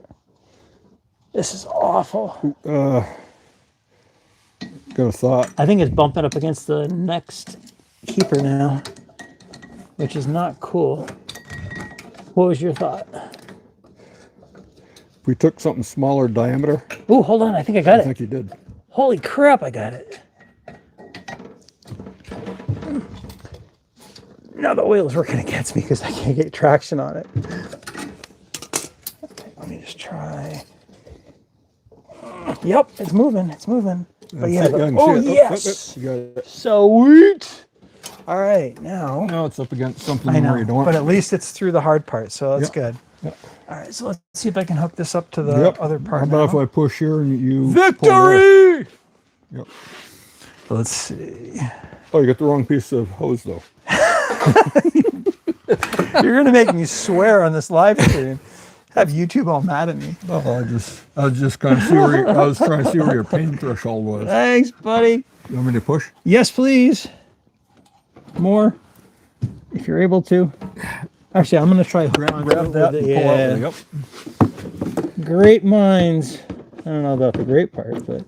This is awful. Got a thought. I think it's bumping up against the next keeper now, which is not cool. What was your thought? If we took something smaller diameter. Oh, hold on. I think I got it. I think you did. Holy crap, I got it. Now the oil is working against me because I can't get traction on it. Okay, let me just try. Yep, it's moving. It's moving. But yeah, oh yes, you got it. Sweet. All right, now it's up against something I know, where you don't. but at least it's through the hard part, so that's good. Yep. All right, so let's see if I can hook this up to the other part. How about if I push here and you Victory! Yep. Let's see. Oh, you got the wrong piece of hose though. You're gonna make me swear on this live stream. Have YouTube all mad at me. Oh, I was just trying to see where I was trying to see where your pain threshold was. Thanks, buddy. You want me to push? Yes, please. More, if you're able to. Actually, I'm gonna try grab that and pull out. Yep. Great minds. I don't know about the great part, but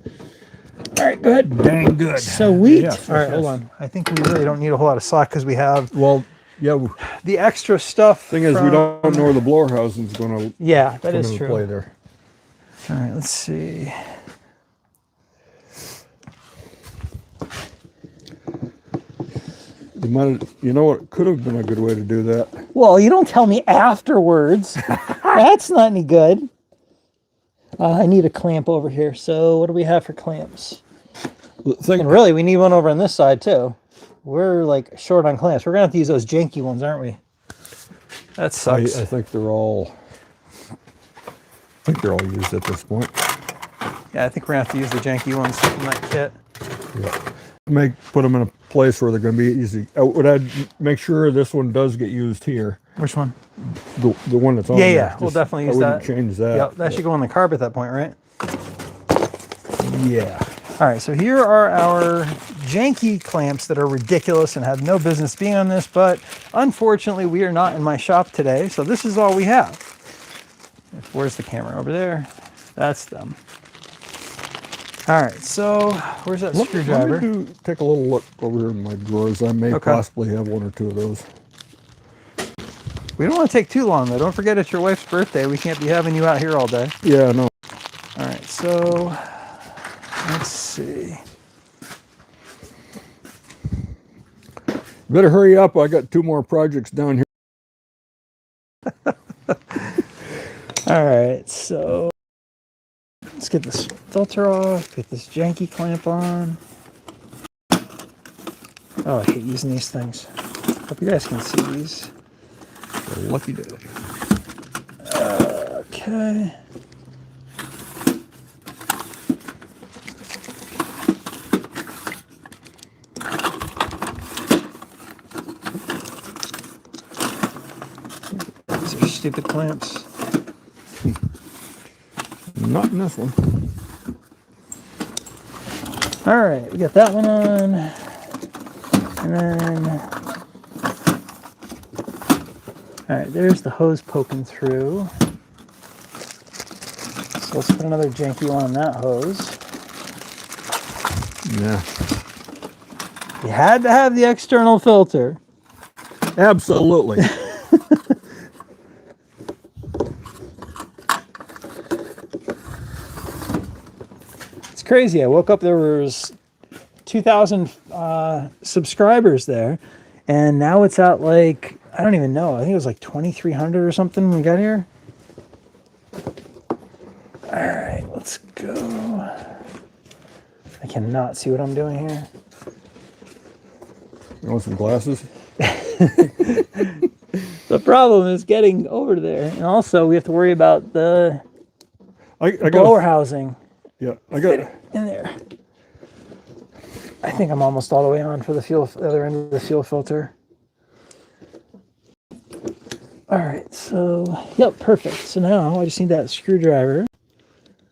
all right, go ahead. Dang good. Sweet. Yes, all right, hold on. I think we really don't need a whole lot of slack because we have the extra stuff. Thing is, we don't know where the blower housing is going to. Yeah, that is true. Play there. All right, let's see. You know what could have been a good way to do that? Well, you don't tell me afterwards. That's not any good. I need a clamp over here. So what do we have for clamps? And really, we need one over on this side too. We're like short on clamps. We're gonna have to use those janky ones, aren't we? That sucks. I think they're all. Used at this point. Yeah, I think we're gonna have to use the janky ones from that kit. Yeah. Put them in a place where they're going to be easy. Would I make sure this one does get used here? Which one? The one that's on there. Yeah, we'll definitely use that. Change that. Yeah, that should go on the carb at that point, right? Yeah. All right, so here are our janky clamps that are ridiculous and have no business being on this, but unfortunately we are not in my shop today, so this is all we have. Where's the camera? Over there. That's them. All right, so where's that screwdriver? Let me take a little look over here in my drawers. I may possibly have one or two of those. We don't want to take too long, though. Don't forget it's your wife's birthday. We can't be having you out here all day. Yeah, no. All right, so let's see. Better hurry up. I got 2 more projects down here. All right, so let's get this filter off, get this janky clamp on. Oh, I hate using these things. Hope you guys can see these. Lucky day. Okay. These are stupid clamps. Not in this one. All right, we got that one on. And then, all right, there's the hose poking through. So let's put another janky one on that hose. Yeah. You had to have the external filter. Absolutely. It's crazy. I woke up, there was 2,000 subscribers there, and now it's at like, I don't even know. I think it was like 2,300 or something when we got here. All right, let's go. I cannot see what I'm doing here. You want some glasses? The problem is getting over there, and also we have to worry about the blower housing. Yeah, I got it in there. I think I'm almost all the way on for the fuel, the other end of the fuel filter. All right, so, yep, perfect. So now I just need that screwdriver,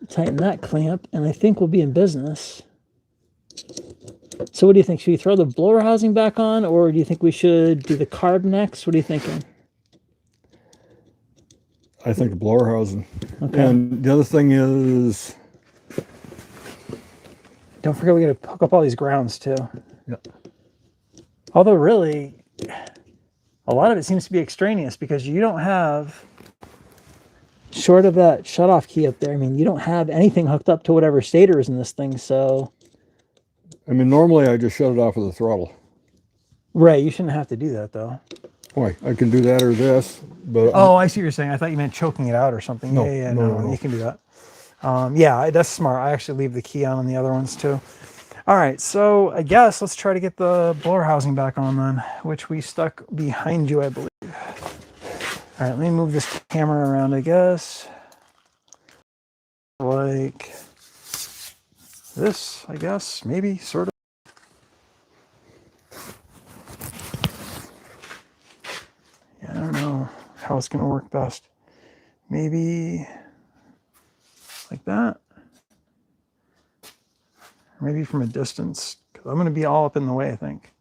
tighten that clamp, and I think we'll be in business. So what do you think? Should we throw the blower housing back on, or do you think we should do the carb next? What are you thinking? I think the blower housing. Okay. And the other thing is, don't forget we got to hook up all these grounds too. Yeah. Although really, a lot of it seems to be extraneous because you don't have, short of that shutoff key up there, I mean, you don't have anything hooked up to whatever stator is in this thing, so. I mean, normally I just shut it off with the throttle. Right, you shouldn't have to do that though. Why? I can do that or this, but... Oh, I see what you're saying. I thought you meant choking it out or something. No, yeah, no. You can do that. Yeah, that's smart. I actually leave the key on the other ones too. All right, so I guess let's try to get the blower housing back on then, which we stuck behind you, I believe. All right, let me move this camera around, I guess. Like this, I guess, maybe, sort of. Yeah, I don't know how it's going to work best. Maybe like that. Or maybe from a distance, because I'm going to be all up in the way, I think.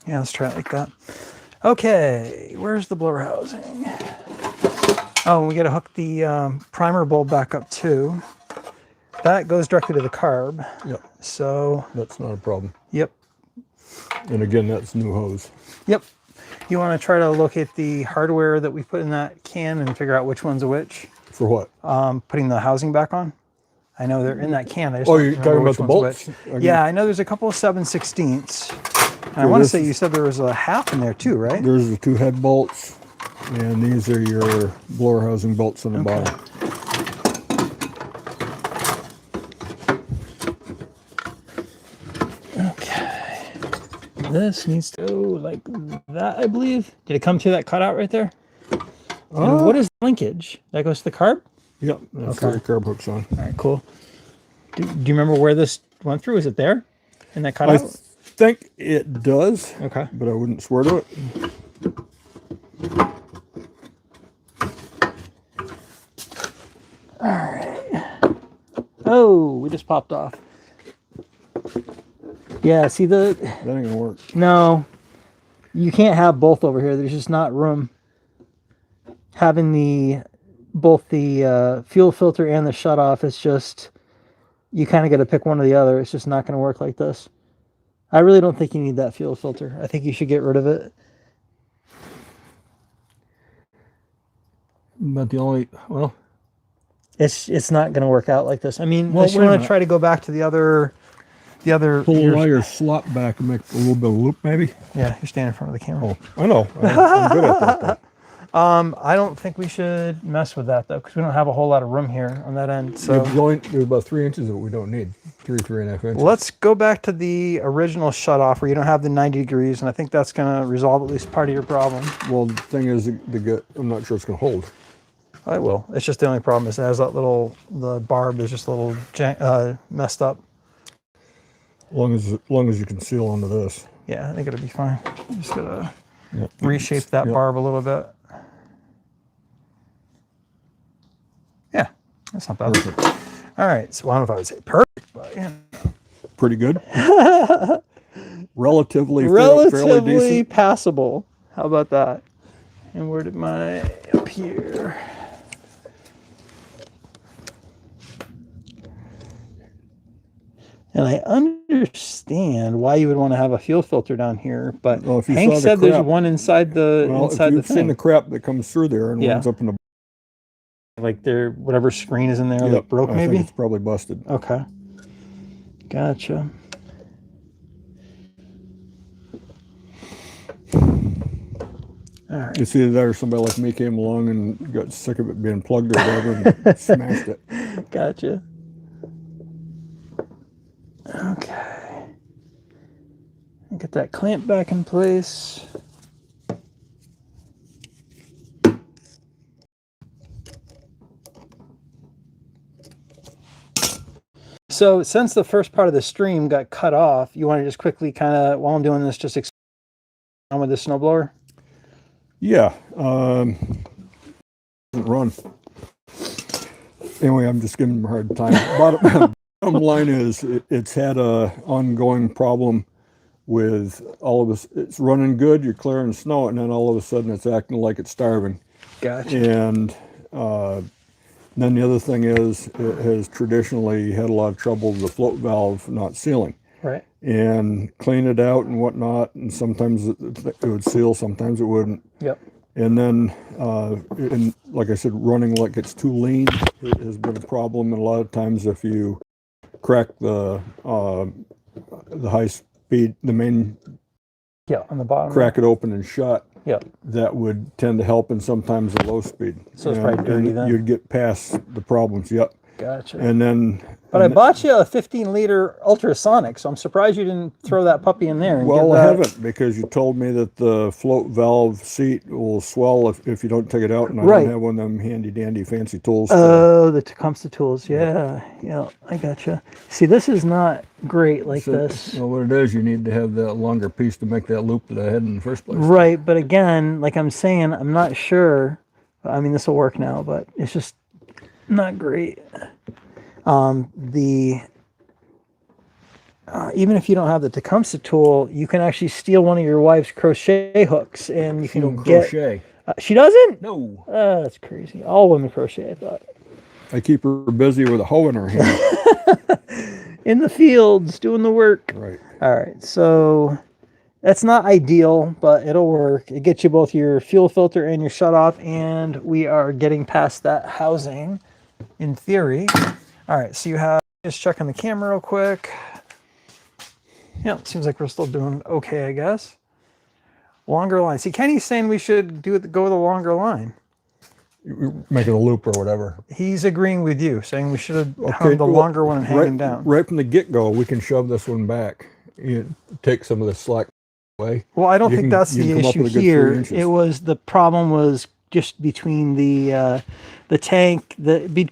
Yeah, let's try it like that. Okay, where's the blower housing? Oh, we got to hook the primer bulb back up too. That goes directly to the carb. Yep. So that's not a problem. Yep. And again, that's new hose. Yep. You want to try to locate the hardware that we put in that can and figure out which one's a which. For what? Putting the housing back on. I know they're in that can. I just you're talking about the bolts? Yeah, I know there's a couple of 7/16. And I want to say you said there was a half in there too, right? There's the 2 head bolts, and these are your blower housing bolts on the bottom. Okay. This needs to go like that, I believe. Did it come through that cutout right there? And what is the linkage? That goes to the carb? Yep, that's where the carb hook's on. All right, cool. Do you remember where this went through? Is it there in that cutout? I think it does. Okay. But I wouldn't swear to it. All right. just popped off. Yeah, see That ain't gonna work. no, you can't have both over here. There's just not room. Having both the fuel filter and the shut off, it's just, you kind of got to pick one or the other. It's just not going to work like this. I really don't think you need that fuel filter. I think you should get rid of it. But the only, well, It's not going to work out like this. I mean, Well, unless you wait a want to minute. try to go back to the other pull the wire slot back and make a little bit of loop, maybe. Yeah, you're standing in front of the camera. Oh, I know. I'm good at that. Though. I don't think we should mess with that though, because we don't have a whole lot of room here on that end. So There's about 3 inches that we don't need. 3.5 inches. let's go back to the original shut off where you don't have the 90 degrees, and I think that's going to resolve at least part of your problem. Well, the thing is, I'm not sure it's going to hold. I will. It's just the only problem is it has that the barb is just a little messed up. As long as you can seal onto this. Yeah, I think it'll be fine. I'm just gonna Yep. reshape that barb a little bit. Yeah, that's not bad. Perfect. All right, so I don't know if I would say perfect, but yeah. Pretty good. Relatively fairly decent. passable. How about that? And where did my up here? And I understand why you would want to have a fuel filter down here, but Well, if you Hank saw the said there's crap- one inside the Well, inside if the you've seen thing. the crap that comes through there and Yeah. winds up in the Like whatever screen is in there, like broke I maybe. think it's probably busted. Okay, gotcha. All right. It's either that or somebody like me came along and got sick of it being plugged or whatever and smashed it. Gotcha. Okay. Get that clamp back in place. So since the first part of the stream got cut off, you want to just quickly kind of, while I'm doing this, just explain on with the snowblower? Yeah. Run. Anyway, I'm just giving them a hard time. Bottom line is it's had a ongoing problem with all of us. It's running good, you're clearing snow, and then all of a sudden it's acting like it's starving. Gotcha. And then the other thing is it has traditionally had a lot of trouble with the float valve not sealing. Right. And clean it out and whatnot, and sometimes it would seal, sometimes it wouldn't. Yep. And then, and like I said, running like it's too lean has been a problem. And a lot of times, if you crack the high speed, the main, Yeah, on the bottom. crack it open and shut, Yep. that would tend to help. And sometimes the low speed. So it's probably dirty then. You'd get past the problems. Yep. Gotcha. And then. But I bought you a 15-liter ultrasonic, so I'm surprised you didn't throw that puppy in there. And Well, give I that... haven't, because you told me that the float valve seat will swell if you don't take it out, and I Right. don't have one of them handy-dandy fancy tools. Oh, the Tecumseh tools. Yeah, yeah, I gotcha. See, this is not great like this. Well, what it is, you need to have that longer piece to make that loop that I had in the first place. Right, but again, like I'm saying, I'm not sure. I mean, this will work now, but it's just not great. Even if you don't have the Tecumseh tool, you can actually steal one of your wife's crochet hooks, and you She can don't get. crochet. She doesn't? No. That's crazy. All women crochet, I thought. I keep her busy with a hoe in her hand. In the fields, doing the work. Right. All right, so that's not ideal, but it'll work. It gets you both your fuel filter and your shutoff, and we are getting past that housing, in theory. All right, so you have, just checking the camera real quick. Yeah, it seems like we're still doing okay, I guess. Longer line. See, Kenny's saying we should go with the longer line. Making a loop or whatever. He's agreeing with you, saying we should have hung the longer one and hanging down. Right from the get-go, we can shove this one back. You take some of the slack away. Well, I don't think that's you the can come up issue with a good 3 here. inches. It was, the problem was just between the tank,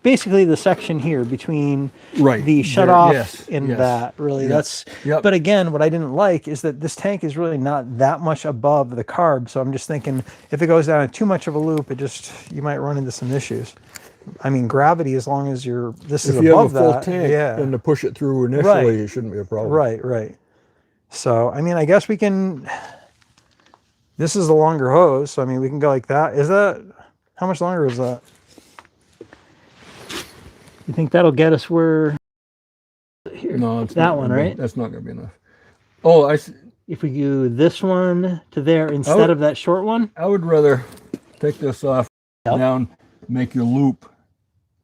basically the section here between Right. the shut There, off yes, and yes. that. Really, Yep. that's. Yep. But again, what I didn't like is that this tank is really not that much above the carb. So I'm just thinking if it goes down in too much of a loop, you might run into some issues. I mean, gravity, as long as this is If you have a above full that. tank Yeah. and to push it through initially, Right. it shouldn't be a problem. Right. So, I mean, I guess we can, this is the longer hose. So, I mean, we can go like that. How much longer is that? You think that'll get us where? Here. No, it's that one, right? That's not going to be enough. Oh, if we do this one to there instead of that short one? I would rather take this off down, make your loop,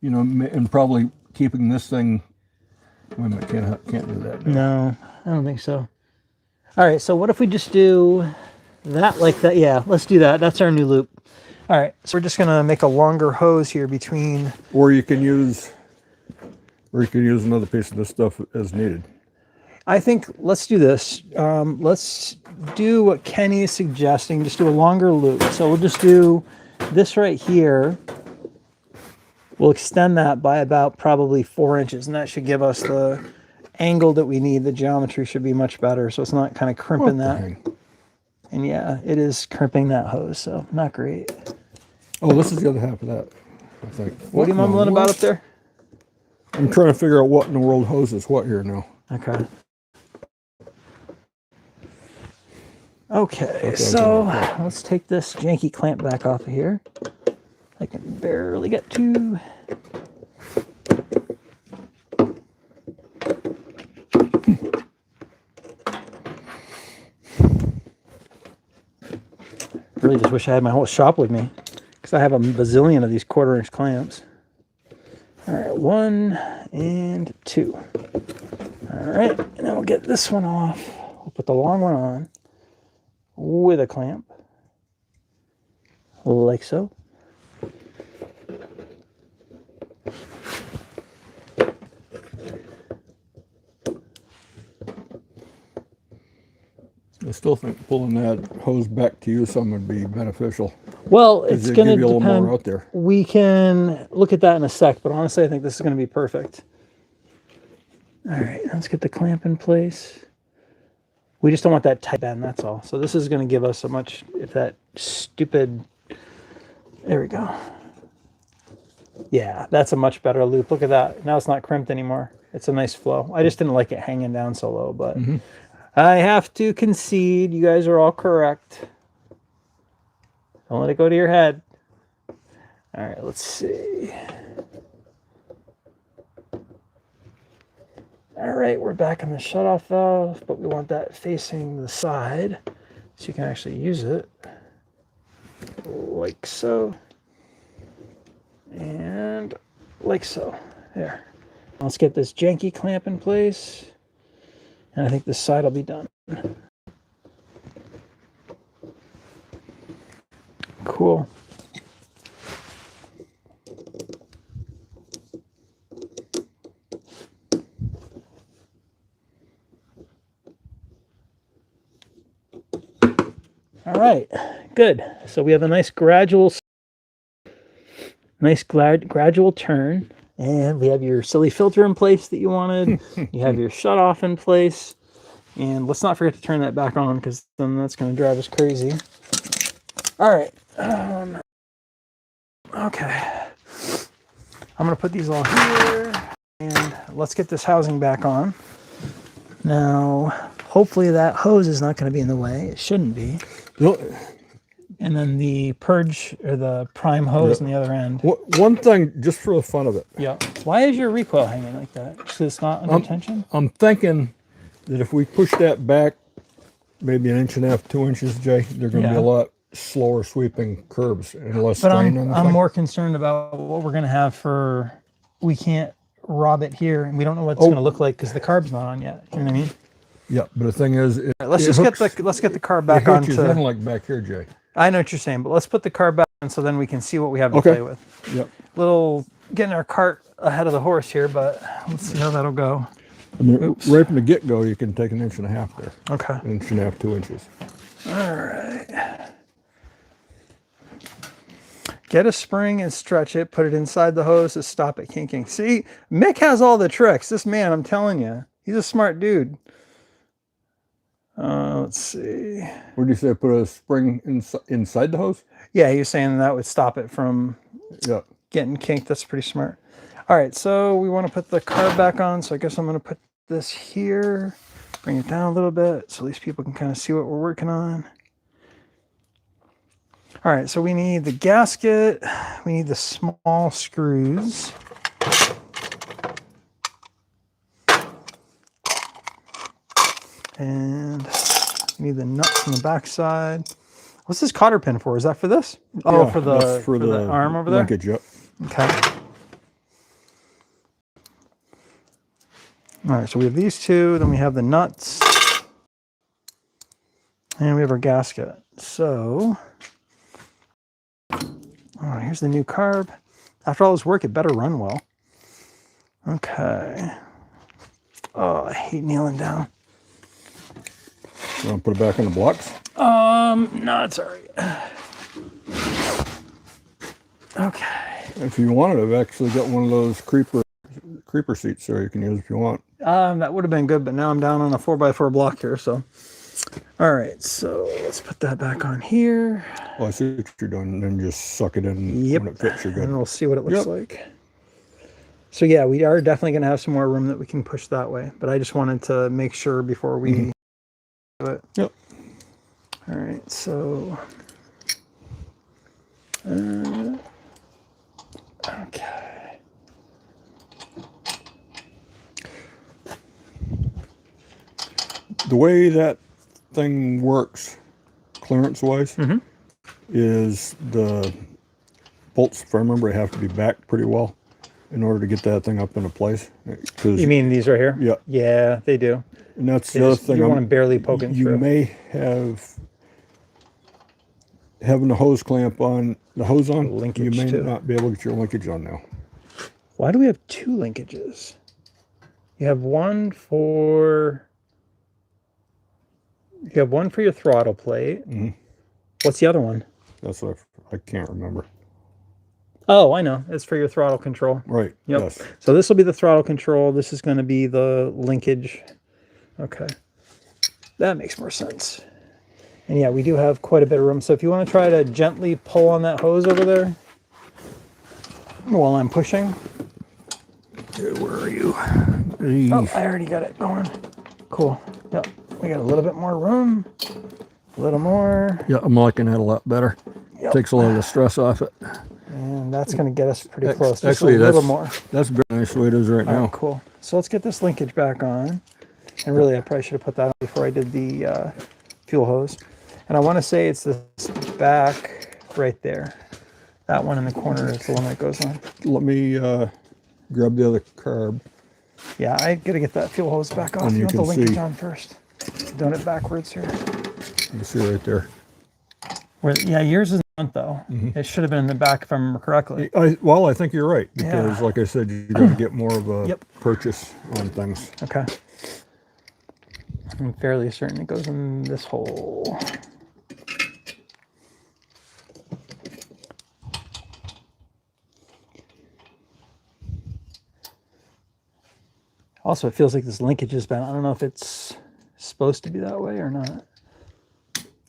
and probably keeping this thing. Wait a minute, can't do that. No, I don't think so. All right, so what if we just do that like that? Yeah, let's do that. That's our new loop. All right, so we're just gonna make a longer hose here between. Or you can use another piece of this stuff as needed. I think let's do this. Let's do what Kenny is suggesting. Just do a longer loop. So we'll just do this right here. We'll extend that by about probably 4 inches, and that should give us the angle that we need. The geometry should be much better, so it's not kind of crimping that. And yeah, it is crimping that hose, so not great. Oh, this is the other half of that, I think. What are you mumbling about up there? I'm trying to figure out what in the world hose is what here now. Okay. Okay, so let's take this janky clamp back off of here. I can barely get to. Really just wish I had my whole shop with me, because I have a bazillion of these 1/4 inch clamps. All right, 1 and 2. All right, and then we'll get this one off. We'll put the long one on with a clamp, like so. I still think pulling that hose back to you some would be beneficial. Well, it's going to give you a little depend. more out there. We can look at that in a sec, but honestly, I think this is going to be perfect. All right, let's get the clamp in place. We just don't want that tight bend, that's all. So this is going to give us a much, if that stupid, there we go. Yeah, that's a much better loop. Look at that. Now it's not crimped anymore. It's a nice flow. I just didn't like it hanging down so low, but I have to concede. You guys are all correct. Don't let it go to your head. All right, let's see. All right, we're back on the shutoff valve, but we want that facing the side so you can actually use it like so and like so. There. Let's get this janky clamp in place, and I think this side will be done. Cool. All right, good. So we have a nice gradual turn, and we have your silly filter in place that you wanted. You have your shutoff in place, and let's not forget to turn that back on, because then that's going to drive us crazy. All right. Okay. I'm going to put these all here, and let's get this housing back on. Now, hopefully that hose is not going to be in the way. It shouldn't be. And then the purge or the prime hose on the other end. One thing, just for the fun of it. Yeah. Why is your recoil hanging like that? Because it's not under tension? I'm thinking that if we push that back maybe 1.5 inches, 2 inches, Jay, they're going to be a lot slower sweeping curbs and less strain on the I'm thing. more concerned about what we're going to have for. We can't rob it here, and we don't know what it's going to look like because the carb's not on yet. You know what I mean? Yeah, but the thing is, let's get the carb back on. It in like back here, Jay. I know what you're saying, but let's put the carb back on so then we can see what we have to play with. Yep. Little getting our cart ahead of the horse here, but let's see how that'll go. I mean, right from the get-go, you can take 1.5 inches there. Okay. 1.5 inches, 2 inches. All right. Get a spring and stretch it. Put it inside the hose to stop it kinking. See, Mick has all the tricks. This man, I'm telling you, he's a smart dude. Let's see. What did you say? Put a spring inside the hose? Yeah, he was saying that would stop it from. Yeah. getting kinked. That's pretty smart. All right, so we want to put the carb back on. So I guess I'm going to put this here, bring it down a little bit so at least people can kind of see what we're working on. All right, so we need the gasket. We need the small screws. And we need the nuts on the back side. What's this cotter pin for? Is that for this? Oh, Yeah, for that's the arm over there? linkage, yep. Okay. All right, so we have these two, then we have the nuts, and we have our gasket. So, oh, here's the new carb. After all this work, it better run well. Okay. Oh, I hate kneeling down. You want to put it back in the blocks? No, it's all right. Okay. If you wanted, I've actually got one of those creeper seats there you can use if you want. That would have been good, but now I'm down on a 4x4 block here, so. All right, so let's put that back on here. Well, I see what you're doing, then just suck it in Yep. when it fits, you're good. And we'll see what it looks like. So yeah, we are definitely going to have some more room that we can push that way, but I just wanted to make sure before we do it. Yep. All right, so. Okay. The way that thing works, clearance-wise, is the bolts, if I remember, have to be back pretty well in order to get that thing up into place. You mean these right here? Yeah. Yeah, they do. And that's the other thing. You want them barely poking you through. may having the hose clamp on, the hose on, Linkage you may too. not be able to get your linkage on now. Why do we have two linkages? You have one for your throttle plate. What's the other one? That's what I can't remember. Oh, I know. It's for your throttle control. Right. Yep. Yes. So this will be the throttle control. This is going to be the linkage. Okay. That makes more sense. And yeah, we do have quite a bit of room. So if you want to try to gently pull on that hose over there while I'm pushing. Where are you? Oh, I already got it going. Cool. Yep. We got a little bit more room. A little more. Yeah, I'm liking that a lot better. Yep. Takes a lot of the stress off it. And that's going to get us pretty close. Just Actually, a little more. That's very nice the way it is right All now. right, cool. So let's get this linkage back on. And really, I probably should have put that on before I did the fuel hose. And I want to say it's this back right there. That one in the corner is the one that goes on. Let me grab the other carb. Yeah, I got to get that fuel hose back off. And You you want the can linkage see- on first. Doing it backwards here. You see right there. Yeah, yours is not though. It should have been in the back if I remember correctly. Well, I think you're right because, Yeah. like I said, you got to get more of a Yep. purchase on things. Okay. I'm fairly certain it goes in this hole. Also, it feels like this linkage has been, I don't know if it's supposed to be that way or not.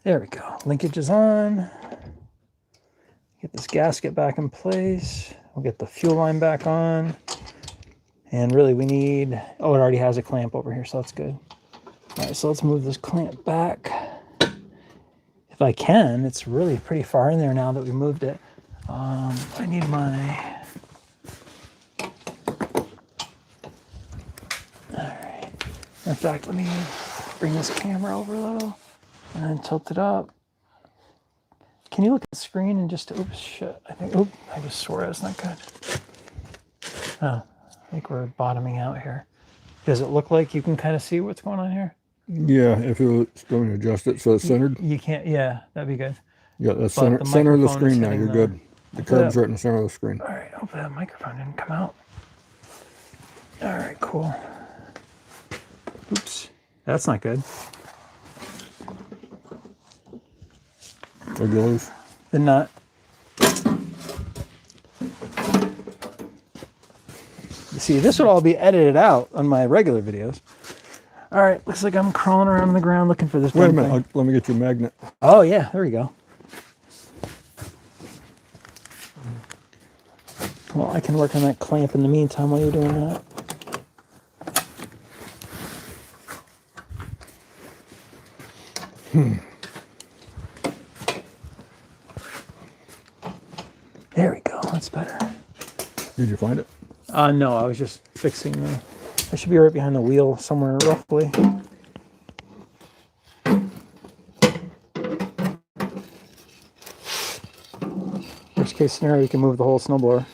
There we go. Linkage is on. Get this gasket back in place. We'll get the fuel line back on. And really we need, oh, it already has a clamp over here, so that's good. All right, so let's move this clamp back. If I can, it's really pretty far in there now that we moved it. I need my, all right. In fact, let me bring this camera over a little and then tilt it up. Can you look at the screen and just, oops, shit. I just swore that's not good. Oh, I think we're bottoming out here. Does it look like you can kind of see what's going on here? Yeah, if it's going to adjust it so it's centered. You can't, yeah, that'd be good. Yeah, that's But the center of the microphone is screen now. hitting You're the- good. The carb's right in the center of the screen. All right, hopefully that microphone didn't come out. All right, cool. Oops, that's not good. What'd you lose? The nut. You see, this would all be edited out on my regular videos. All right, looks like I'm crawling around on the ground looking for this Wait a damn minute. thing. Let me get your magnet. Oh, yeah, there we go. Well, I can work on that clamp in the meantime while you're doing that. There we go. That's better. Did you find it? No, I was just fixing the... I should be right behind the wheel somewhere, roughly. Worst case scenario, you can move the whole snowblower.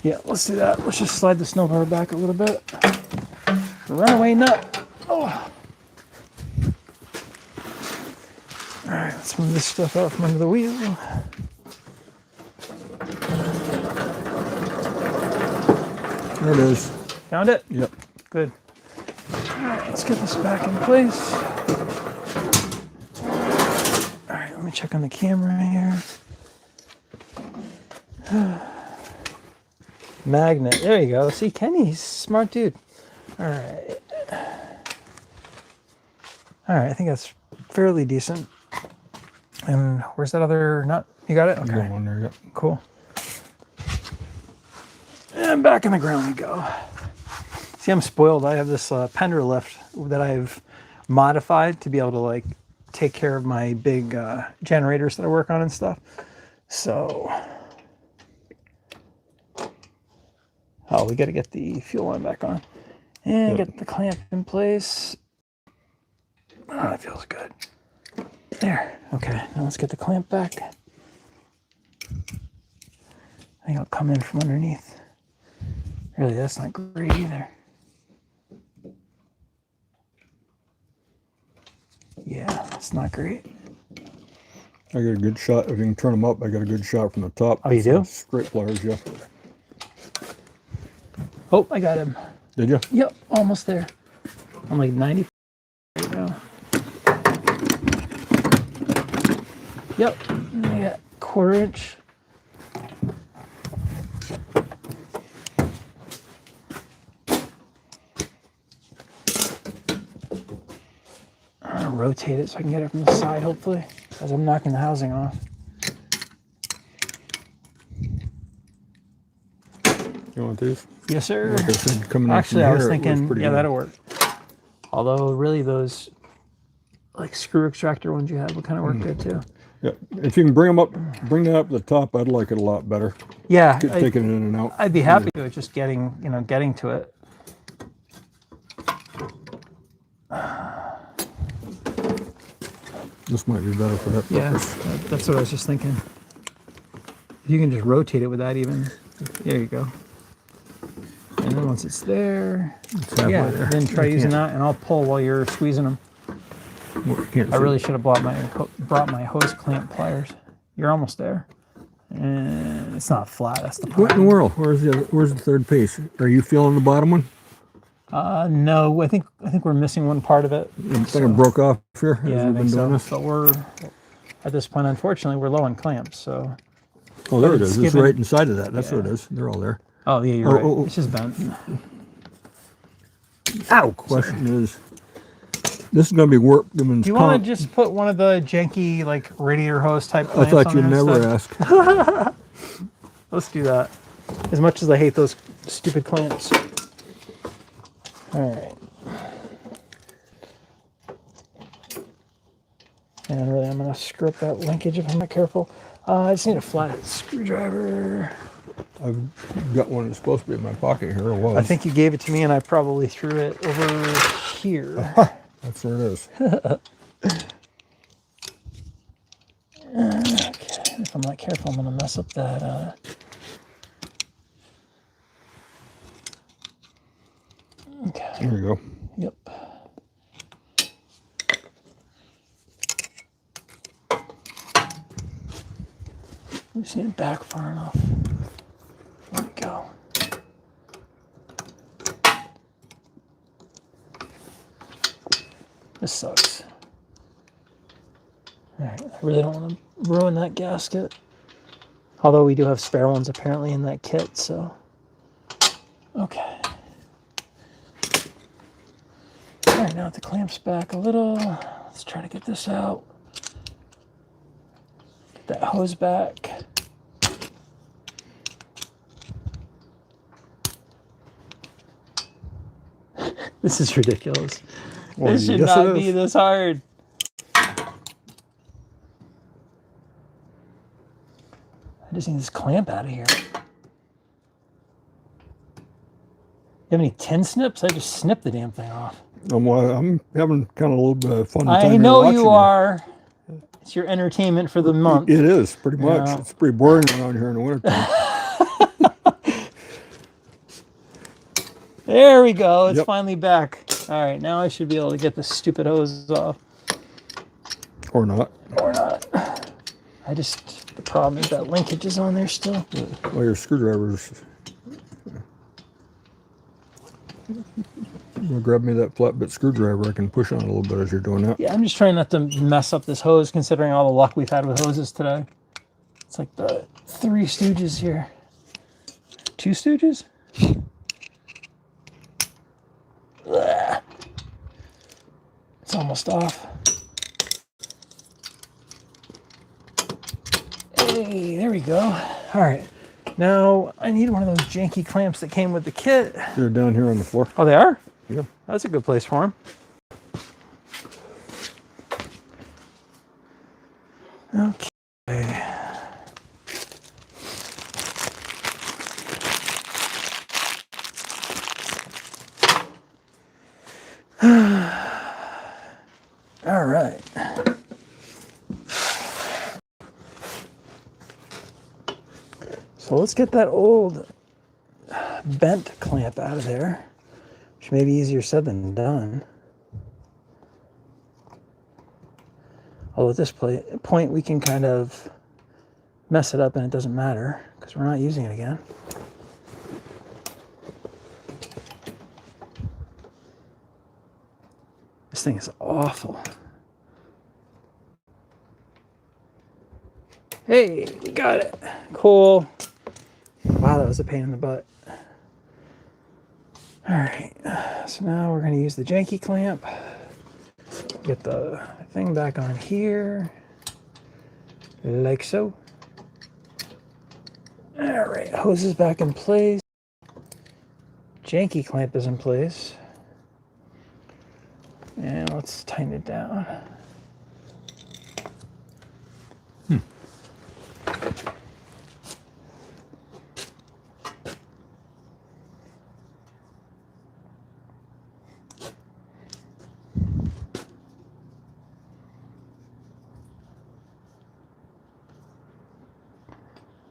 Yeah, let's do that. Let's just slide the snowblower back a little bit. Runaway nut. Oh. All right, let's move this stuff out from under the wheel. There it is. Found it? Yep. Good. All right, let's get this back in place. All right, let me check on the camera here. Magnet. There you go. See, Kenny's a smart dude. All right. All right, I think that's fairly decent. And where's that other nut? You got it? Okay. Got one there, yep. Cool. And back in the ground we go. See, I'm spoiled. I have this Pender lift that I've modified to be able to like take care of my big generators that I work on and stuff. So, oh, we got to get the fuel line back on and get the clamp in place. Oh, that feels good. There. Okay, now let's get the clamp back. I think I'll come in from underneath. Really, that's not great either. Yeah, that's not great. I got a good shot. If you can turn them up, I got a good shot from the top. Oh, you do? Straight pliers, yeah. Oh, I got him. Did you? Yep, almost there. I'm like 90 right now. Yep, I got 1/4 inch. I'm gonna rotate it so I can get it from the side, hopefully, as I'm knocking the housing off. You want these? Yes, sir. Like I said, coming in Actually, from I was here, it thinking, pretty yeah, good. that'll work. Although, really, those like screw extractor ones you have will kind of work good too. Yeah, if you can bring them up, bring that up to the top, I'd like it a lot better. Yeah, Taking it in and out. I'd be happy with just getting, getting to it. This might be better for that Yeah, purpose. that's what I was just thinking. You can just rotate it with that even. There you go. And then once it's there, halfway yeah, there. then try You using can't- that, and I'll pull while you're squeezing them. Well, you can't I see. really should have brought my hose clamp pliers. You're almost there. And it's not flat. That's the What in the problem. world? Where's the third piece? Are you feeling the bottom one? No, I think we're missing one part of it. I think it broke off here as Yeah, I we've think been doing so. this. But we're at this point, unfortunately, we're low on clamps. So, Oh, there it it's is. It's given- right inside of that. That's what Yeah. it is. They're all there. oh yeah, you're Oh, right. oh, oh. It's just bent. Ow! Question is, this is going to be work. Do you want to just put one of the janky like radiator hose type I clamps thought on you'd there never instead? ask. Let's do that. As much as I hate those stupid clamps. All right. And really, I'm going to screw up that linkage if I'm not careful. I just need a flathead screwdriver. I've got one that's supposed to be in my pocket here. It was. I think you gave it to me, and I probably threw it over here. That's where it is. Okay. If I'm not careful, I'm going to mess up that. Okay. There you go. Yep. We just need it back far enough. There we go. This sucks. Alright, I really don't want to ruin that gasket. Although we do have spare ones apparently in that kit, so. Okay. Alright, now the clamp's back a little. Let's try to get this out. Get that hose back. This is ridiculous. Well, This should yes, not it be is. this hard. I just need this clamp out of here. You have any tin snips? I just snipped the damn thing off. I'm having kind of a little bit of fun time I here know watching you are. It's your entertainment for the month. It is, pretty much. Yeah. It's pretty boring around here in the wintertime. There we go. It's Yep. finally back. All right, now I should be able to get this stupid hose off. Or not. Or not. The problem is that linkage is on there still. Well, your screwdrivers. You'll grab me that flat bit screwdriver. I can push on it a little bit as you're doing that. Yeah, I'm just trying not to mess up this hose, considering all the luck we've had with hoses today. It's like the Three Stooges here. Two Stooges? Blah. It's almost off. Hey, there we go. All right. Now, I need one of those janky clamps that came with the kit. They're down here on the floor. Oh, they are? Yeah. That's a good place for them. Okay. All right. So let's get that old bent clamp out of there, which may be easier said than done. Although at this point we can kind of mess it up and it doesn't matter because we're not using it again. This thing is awful. Hey, we got it. Cool. Wow, that was a pain in the butt. All right, so now we're going to use the janky clamp. Get the thing back on here, like so. All right, hose is back in place. Janky clamp is in place. And let's tighten it down.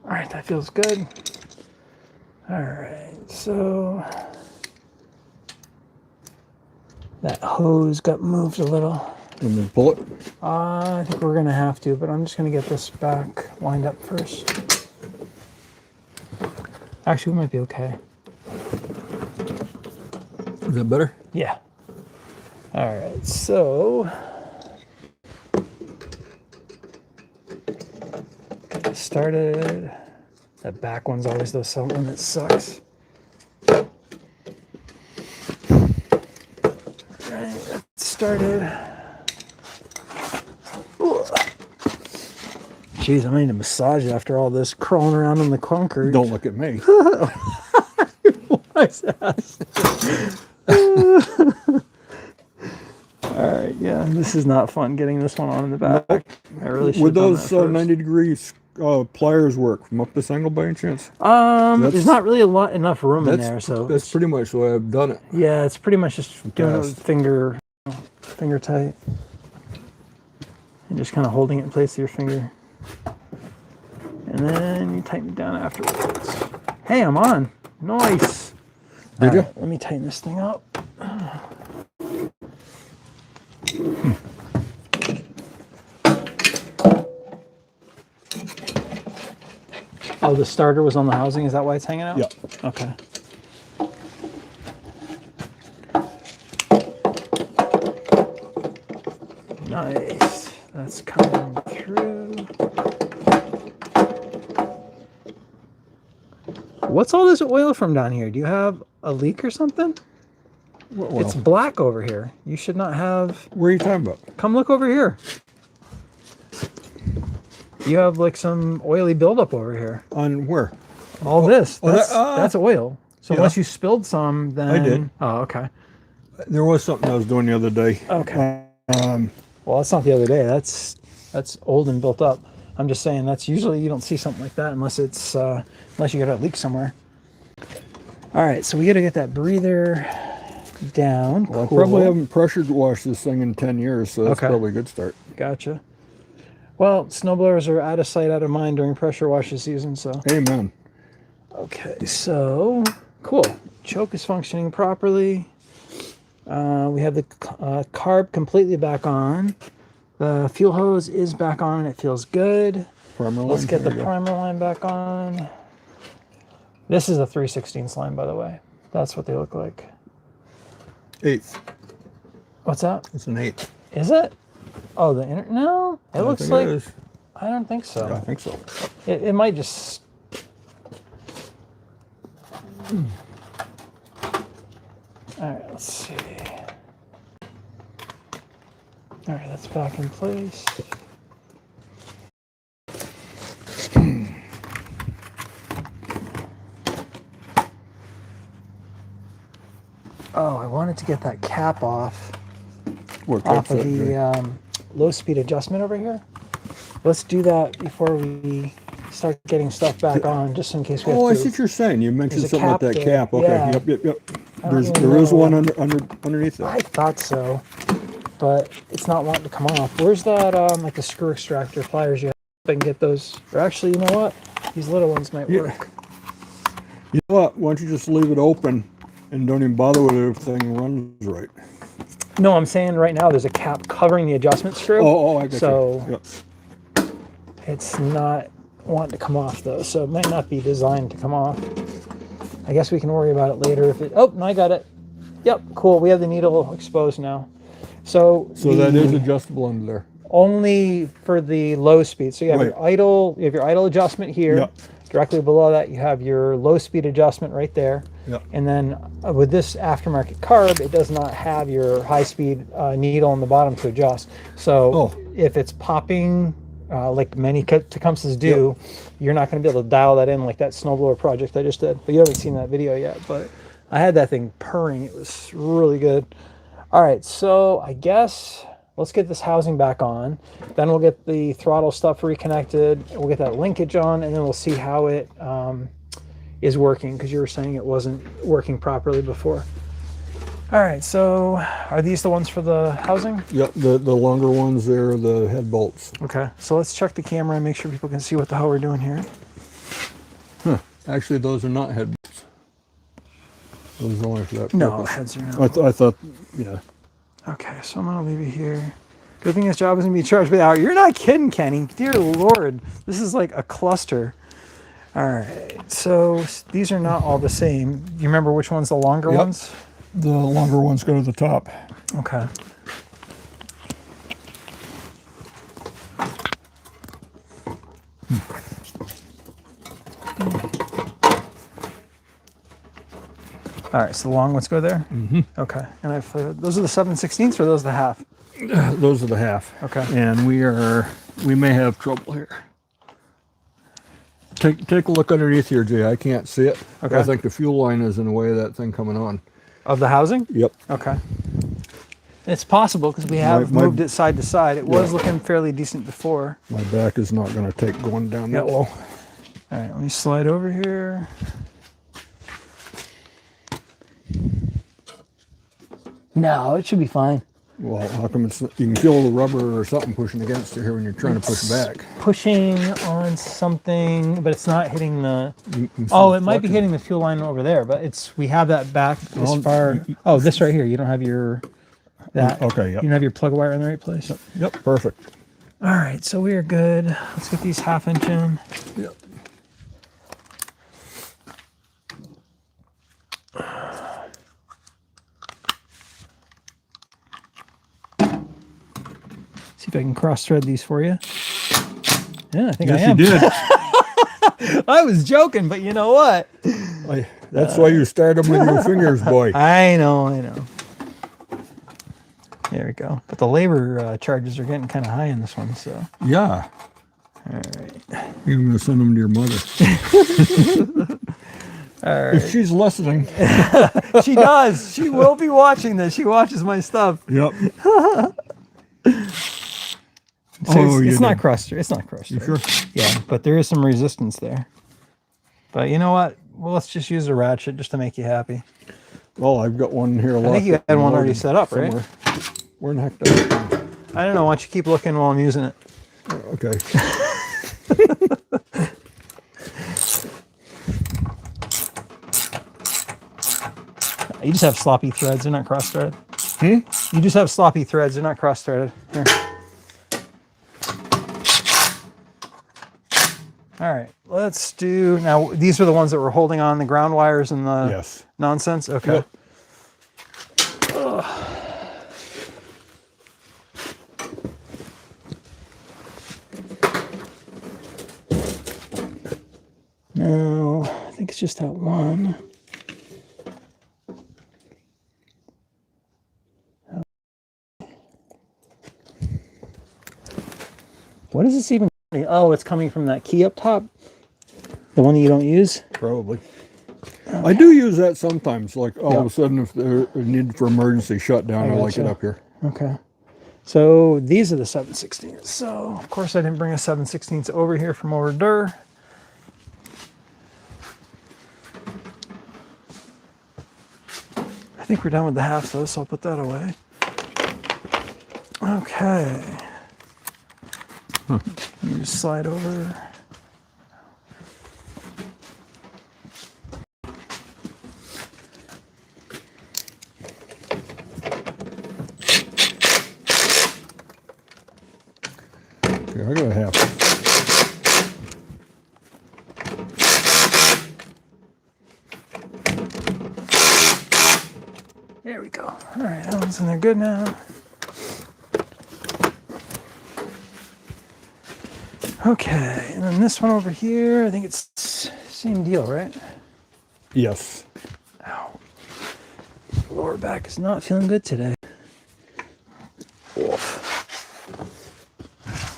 All right, that feels good. All right, so that hose got moved a little. And then pull it. I think we're gonna have to, but I'm just gonna get this back lined up first. Actually, we might be okay. Is that better? Yeah. All right, so get this started. That back one's always the something that sucks. All right, that's started. Ooh. Jeez, I need a massage after all this crawling around in the concrete. Don't look at me. Nice ass. All right, yeah, this is not fun getting this one on in the back. I really should. Would those have done that 90 degrees pliers work from up this angle by any chance? There's not really enough room in there, so that's pretty much the way I've done it. yeah, it's pretty much just doing it with Fast. finger tight, and just kind of holding it in place with your finger, and then you tighten it down afterwards. Hey, I'm on. Nice. Did you? Let me tighten this thing up. Oh, the starter was on the housing. Is that why it's hanging out? Yeah. Okay. Nice. That's coming through. What's all this oil from down here? Do you have a leak or something? Well, It's black over here. You should not have. what are you talking about? Come look over here. You have like some oily buildup over here. On where? All this. oh, That's, that- that's oil. So yeah. unless you spilled some, then I did. Oh, okay. There was something I was doing the other day. Okay. Well, that's not the other day. That's old and built up. I'm just saying that's usually you don't see something like that unless it's unless you got a leak somewhere. All right, so we got to get that breather down. Well, I Cool. probably haven't pressure washed this thing in 10 years, so that's Okay. probably a good start. Gotcha. Well, snowblowers are out of sight, out of mind during pressure washer season. So Amen. okay, so cool. Choke is functioning properly. We have the carb completely back on. The fuel hose is back on and it feels good. Primer line. Let's get the There you go. primer line back on. This is a 3/16 line, by the way. That's what they look like. 8th. What's that? It's an 8th. Is it? Oh, the inner? No, it looks think like. it is. I don't think so. Yeah, I think so. It might just. All right, let's see. All right, that's back in place. Oh, I wanted to get that cap off What of type's that, the Jay? low speed adjustment over here. Let's do that before we start getting stuff back on, just in case we have Oh, I to. see what you're saying. You mentioned There's a something about cap that there. cap. Okay. Yeah. Yep. I don't even There is know. one underneath I it. thought so, but it's not wanting to come off. Where's that, like the screw extractor pliers you have? I can get those. Or actually, you know what? These little ones might Yeah. work. You know what? Why don't you just leave it open and don't even bother with it if the thing runs right? No, I'm saying right now there's a cap covering the adjustment screw. Oh, I got So you. Yep. it's not wanting to come off though, so it might not be designed to come off. I guess we can worry about it later if it. Oh, no, I got it. Yep, cool. We have the needle exposed now. So That is adjustable under there. only for the low speed. So you have Right. your idle. You have your idle adjustment here. Yep. Directly below that, you have your low speed adjustment right there. Yep. And then with this aftermarket carb, it does not have your high speed needle on the bottom to adjust. So Oh. if it's popping, like many Tecumsehs do, you're not going to be able to dial that in like that snowblower project I just did. But you haven't seen that video yet. But I had that thing purring. It was really good. All right, so I guess let's get this housing back on. Then we'll get the throttle stuff reconnected. We'll get that linkage on, and then we'll see how it is working, because you were saying it wasn't working properly before. All right, so are these the ones for the housing? Yep. The longer ones there are the head bolts. Okay, so let's check the camera and make sure people can see what the hell we're doing here. Huh. Actually, those are not head bolts. Those are only for that No, purpose. heads are I thought, yeah. Okay, so I'm gonna leave it here. Good thing this job isn't gonna be charged by the hour. You're not kidding, Kenny. Dear Lord, this is like a cluster. All right, so these are not all the same. You remember which one's the longer Yep. ones? The longer ones go to the top. Okay. All right, so the long ones go there? Mm-hmm. Okay, and those are the 7/16ths or those the half? Those are the half. Okay. And we may have trouble here. Take a look underneath here, Jay. I can't see it. Okay. I think the fuel line is in the way of that thing coming on. Of the housing? Yep. Okay. It's possible because we have My- moved it side to side. It was looking fairly decent before. My back is not going to take going down that Yep. low. All right, let me slide over here. No, it should be fine. Well, how come you can feel the rubber or something pushing against it here when you're trying to push back? Pushing on something, but it's not hitting the. You can Oh, feel it might be flexion. hitting the fuel line over there, but we have that back as Well, far. Oh, this right here. You don't have your that. Okay, yep. You don't have your plug wire in the right place. Yep, perfect. All right, so we are good. Let's get these 1/2 inch in. Yep. See if I can cross thread these for you. Yeah, I think I Yes, am. you did. I was joking, but you know what? That's why you start them with your fingers, boy. I know. There we go. But the labor charges are getting kind of high in this one, so. Yeah. All right. You're going to send them to your mother. All right. If she's listening. She does. She will be watching this. She watches my stuff. Yep. So you it's not did. crushed. It's not crushed. You sure? Yeah, but there is some resistance there. But you know what? Well, let's just use a ratchet just to make you happy. Well, I've got one here. I think you had one already set up, right? Where in the heck did I go? I don't know. Why don't you keep looking while I'm using it? Okay. You just have sloppy threads. They're not cross-threaded. Hmm? You just have sloppy threads. They're not cross-threaded. Here. All right. Let's do... Now, these are the ones that were holding on the ground wires and the Yes. nonsense? Okay. Yep. No, I think it's just that one. What is this even? Oh, it's coming from that key up top. The one that you don't use? Probably. I do use that sometimes. Like all Yeah. of a sudden, if there's a need for emergency shutdown, I like it gotcha. up here. Okay. So these are the 7/16. So, of course, I didn't bring a 7/16 over here from over there. I think we're done with the halves, though, so I'll put that away. Okay. Let me just slide over. Okay, I got a half. There we go. All right, that one's in there good now. Okay, and then this one over here, I think it's same deal, right? Yes. Ow. Lower back is not feeling good today.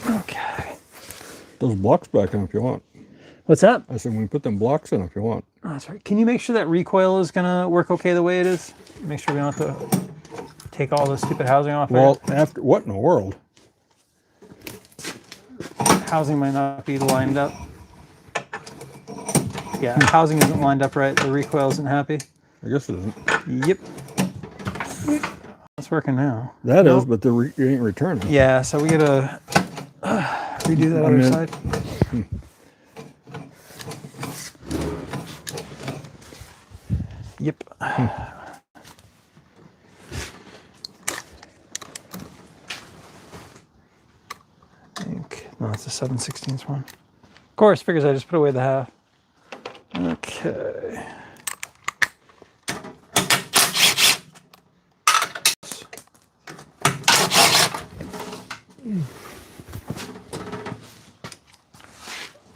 Okay. Those blocks back in if you want. What's that? I said, we can put them blocks in if you want. Oh, that's right. Can you make sure that recoil is gonna work okay the way it is? Make sure we don't have to take all the stupid housing off Well, there. after what in the world? Housing might not be lined up. Yeah, housing isn't lined up right. The recoil isn't happy. I guess it isn't. Yep. It's working now. That is, Nope. but it ain't returning. Yeah, so we gotta redo that other side. Yep. I think, no, it's the 7/16 one. Of course, figures I just put away the half. Okay.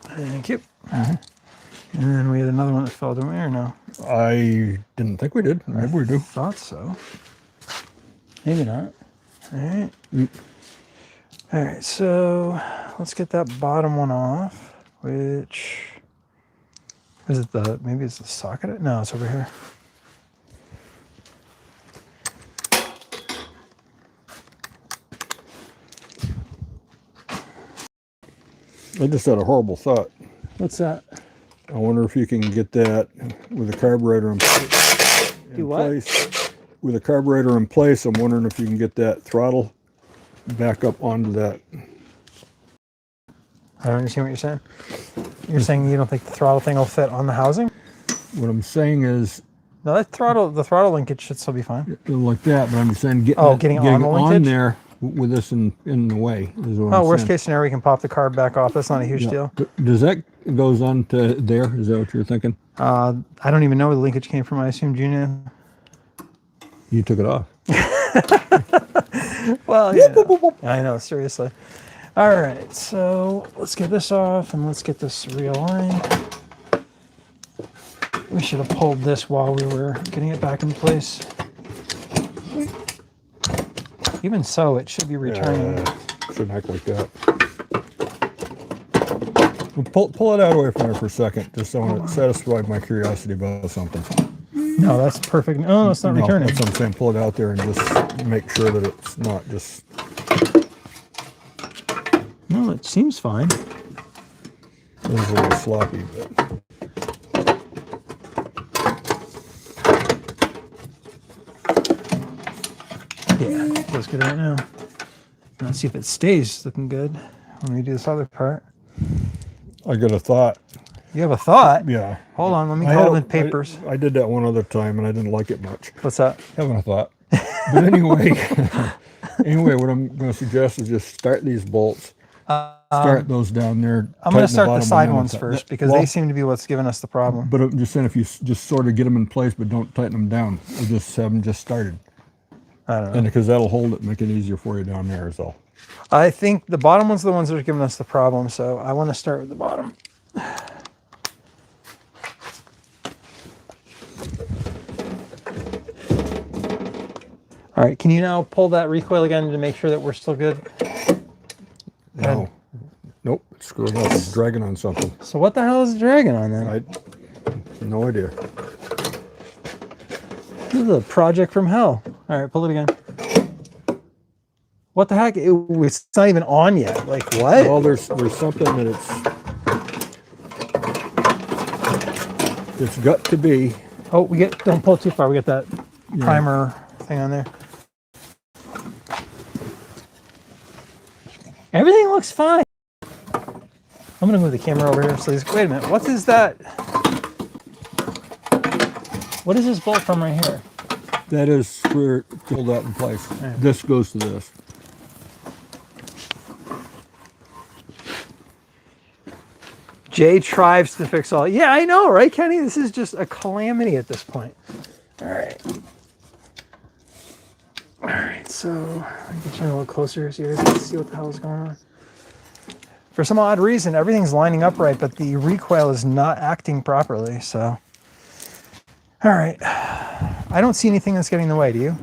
Thank you. And then we had another one that fell, didn't we, or no? I didn't think we did. Maybe we do. Thought so. Maybe not. All right. Mm. All right, so let's get that bottom one off, which is it the, maybe it's the socket? No, it's over here. I just had a horrible thought. What's that? I wonder if you can get that with the carburetor in Do what? place. With the carburetor in place, I'm wondering if you can get that throttle back up onto that. I don't understand what you're saying. You're saying you don't think the throttle thing will fit on the housing? What I'm saying is No, the throttle linkage should still be fine. like that, but I'm just saying getting, Oh, getting on the linkage? there with this in the way. Is what Oh, I'm worst saying. case scenario, we can pop the carb back off. That's not a huge Yeah. deal. Does that goes on to there? Is that what you're thinking? I don't even know where the linkage came from. I assumed you knew. You took it off. Well, yeah. I know, seriously. All right, so let's get this off and let's get this realigned. We should have pulled this while we were getting it back in place. Even so, it should be returning. Shouldn't act like that. Well, pull it out away from there for a second. Just I want to satisfy my curiosity about something. No, that's perfect. Oh, it's not No, returning. that's what I'm saying. Pull it out there and just make sure that it's not just. No, it seems fine. It was a little sloppy, but. Yeah, it feels good right now. Let's see if it stays looking good when we do this other part. I got a thought. You have a thought? Yeah. Hold on, let me I call had the papers. I did that one other time and I didn't like it much. What's that? Having a thought. But anyway, what I'm going to suggest is just start these bolts. Start those down there. I'm going to start the bottom side one ones first because they seem to be what's giving us the problem. But I'm just saying, if you just sort of get them in place, but don't tighten them down, or just have them just started. I don't know. And because that'll hold it, make it easier for you down there is all. I think the bottom ones are the ones that are giving us the problem, so I want to start with the bottom. All right, can you now pull that recoil again to make sure that we're still good? No. Nope, it's screwed up. It's dragging on something. So what the hell is it dragging on then? I no idea. This is a project from hell. All right, pull it again. What the heck? It's not even on yet. Like what? Well, there's something that it's got to be. Oh, don't pull it too far. We get that primer thing on there. Everything looks fine. I'm gonna move the camera over here. So wait a minute. What is that? What is this bolt from right here? That is where it pulled out in place. Right. This goes to this. Jay tries to fix all. Yeah, I know, right, Kenny? This is just a calamity at this point. All right. All right, so I can turn a little closer so you guys can see what the hell is going on. For some odd reason, everything's lining up right, but the recoil is not acting properly, so. All right. I don't see anything that's getting in the way, do you?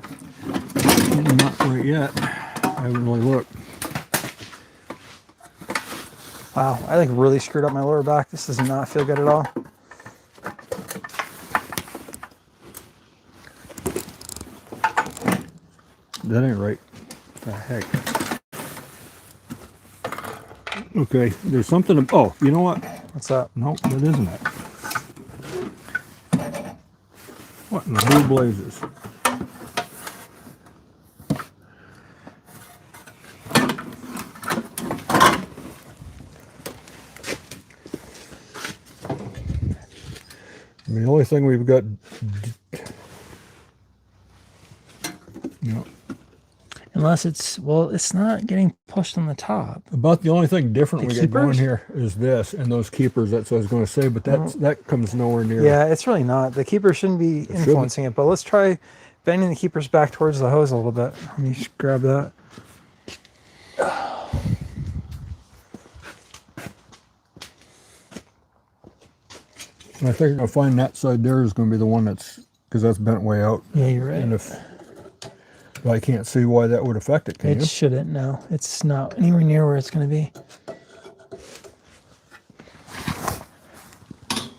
Not right yet. I haven't really looked. Wow, I like really screwed up my lower back. This does not feel good at all. That ain't right. The heck? Okay, there's something. Oh, you know what? What's up? No, that isn't it. What in the blue blazes? I mean, the only thing we've got. Unless it's not getting pushed on the top. About the only thing different we got going keepers? here is this and those keepers. That's what I was going to say, but that comes nowhere near. Yeah, it's really not. The keeper shouldn't be influencing it, but let's try bending the keepers back towards the hose a little bit. Let me just grab that. And I think I'll find that side there is going to be the one because that's bent way out. Yeah, you're right. And I can't see why that would affect it, can It you? shouldn't, no. It's not anywhere near where it's going to be.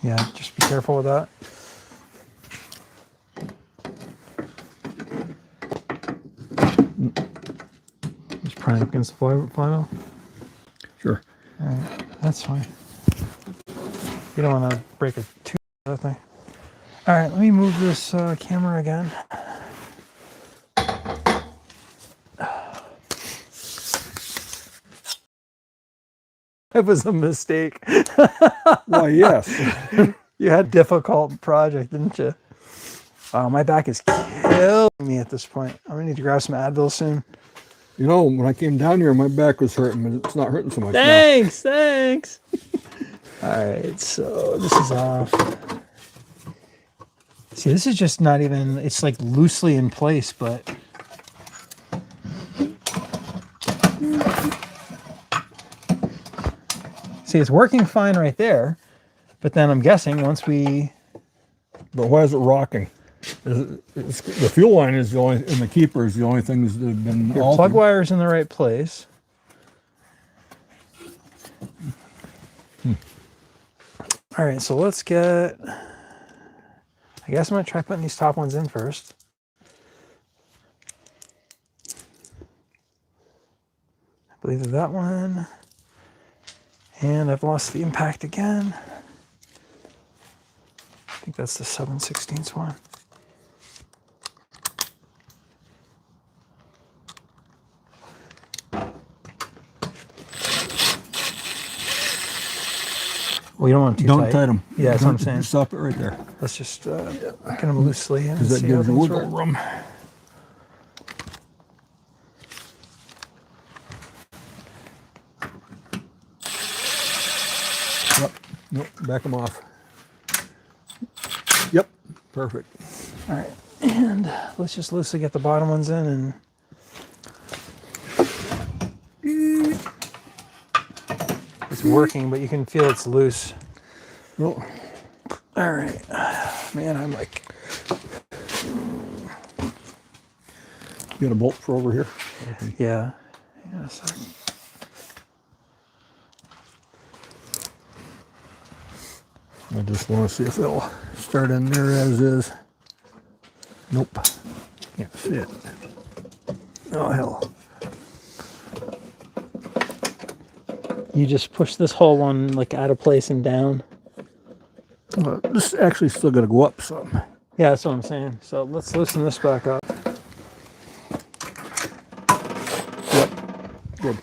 Yeah, just be careful with that. Just prying up against the flywheel. Sure. All right, that's fine. You don't want to break a tooth or anything. All right, let me move this camera again. It was a mistake. Why, yes. You had a difficult project, didn't you? Wow, my back is killing me at this point. I'm gonna need to grab some Advil soon. You know, when I came down here, my back was hurting, but it's not hurting so much now. Thanks. All right, so this is off. See, this is just not even, it's like loosely in place, but. See, it's working fine right there, but then I'm guessing once we. But why is it rocking? The fuel line is the only, and the keeper is the only things that have been Your altered. plug wire's in the right place. All right, so let's get, I guess I'm going to try putting these top ones in first. I believe that one. And I've lost the impact again. I think that's the 7/16 one. Well, you don't want them too tight. Don't tight them. Yeah, that's what I'm saying. Stop it right there. Let's just get them loosely in. Because that gives you wiggle work. room. Yep. Nope. Back them off. Yep. Perfect. All right, and let's just loosely get the bottom ones in and. It's working, but you can feel it's loose. Well, All right, man, I'm like, you got a bolt for over here? yeah. Hang on a second. I just want to see if it'll start in there as is. Nope. Can't fit. Oh, hell. You just push this whole one like out of place and down. This actually still got to go up some. Yeah, that's what I'm saying. So let's loosen this back up. Yep. Good.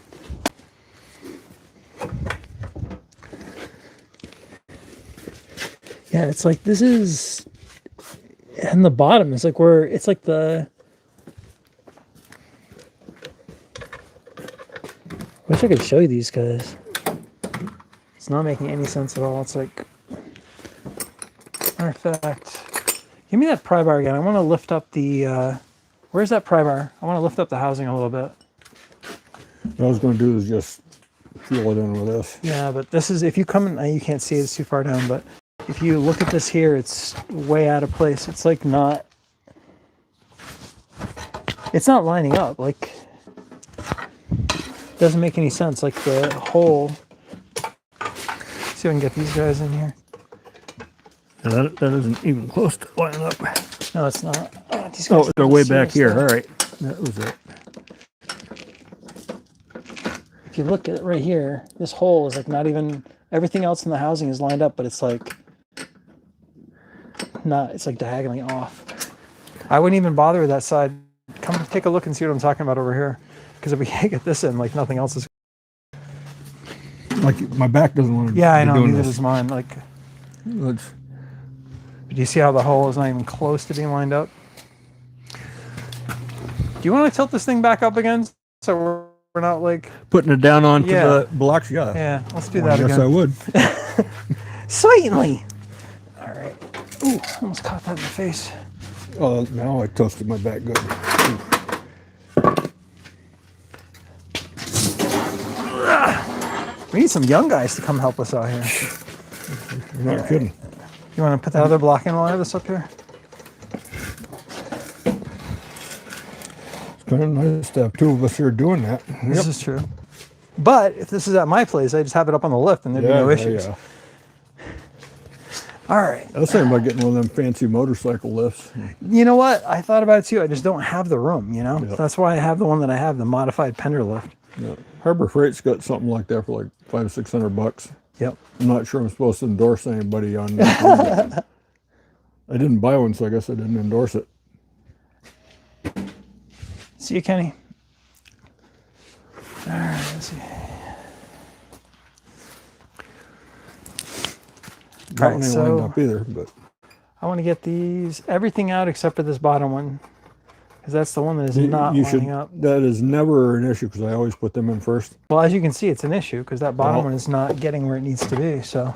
Yeah, it's like this is, and the bottom is like where it's like the. Wish I could show you these guys. It's not making any sense at all. It's like, matter of fact, give me that pry bar again. I want to lift up the. Where's that pry bar? I want to lift up the housing a little bit. What I was going to do is just feel it in with this. Yeah, but this is if you come in, you can't see it, it's too far down. But if you look at this here, it's way out of place. It's like not. It's not lining up. Like. Doesn't make any sense. Like the hole. See if I can get these guys in here. Yeah, that isn't even close to lining up. No, it's not. Oh, these Oh, guys they're are way serious back here. stuff. All right. That was it. If you look at it right here, this hole is like not even. Everything else in the housing is lined up, but it's like not. It's like diagonally off. I wouldn't even bother with that side. Come take a look and see what I'm talking about over here. Because if we can't get this in, like nothing else is. Like my back doesn't want to. Yeah, I know. Doing Neither this. does mine. Like, Let's, do you see how the hole is not even close to being lined up? Do you want to tilt this thing back up again so we're not like putting it down onto Yeah. the blocks. Yeah. Yeah, let's do Well, that I guess again. I would. Certainly. All right. Ooh, almost caught that in the face. Oh, now I toasted my back good. Ooh. We need some young guys to come help us out here. You're not kidding. You want to put that other block in while I have this up here? It's kind of nice to have two of us here doing that. This is true. But if this is at my place, I just have it up on the lift and there'd be no issues. Yeah. All right. I was thinking about getting one of them fancy motorcycle lifts. You know what? I thought about it too. I just don't have the room, you know? Yeah. That's why I have the one that I have, the modified Pender lift. Yeah. Harbor Freight's got something like that for like $500-600. Yep. I'm not sure I'm supposed to endorse anybody on that. I didn't buy one, so I guess I didn't endorse it. See you, Kenny. All right, let's see. That All one right, ain't so lined up either, but I want to get these, everything out except for this bottom one, because that's the one that is not you lining should. up. That is never an issue because I always put them in first. Well, as you can see, it's an issue because that bottom Well- one is not getting where it needs to be. So,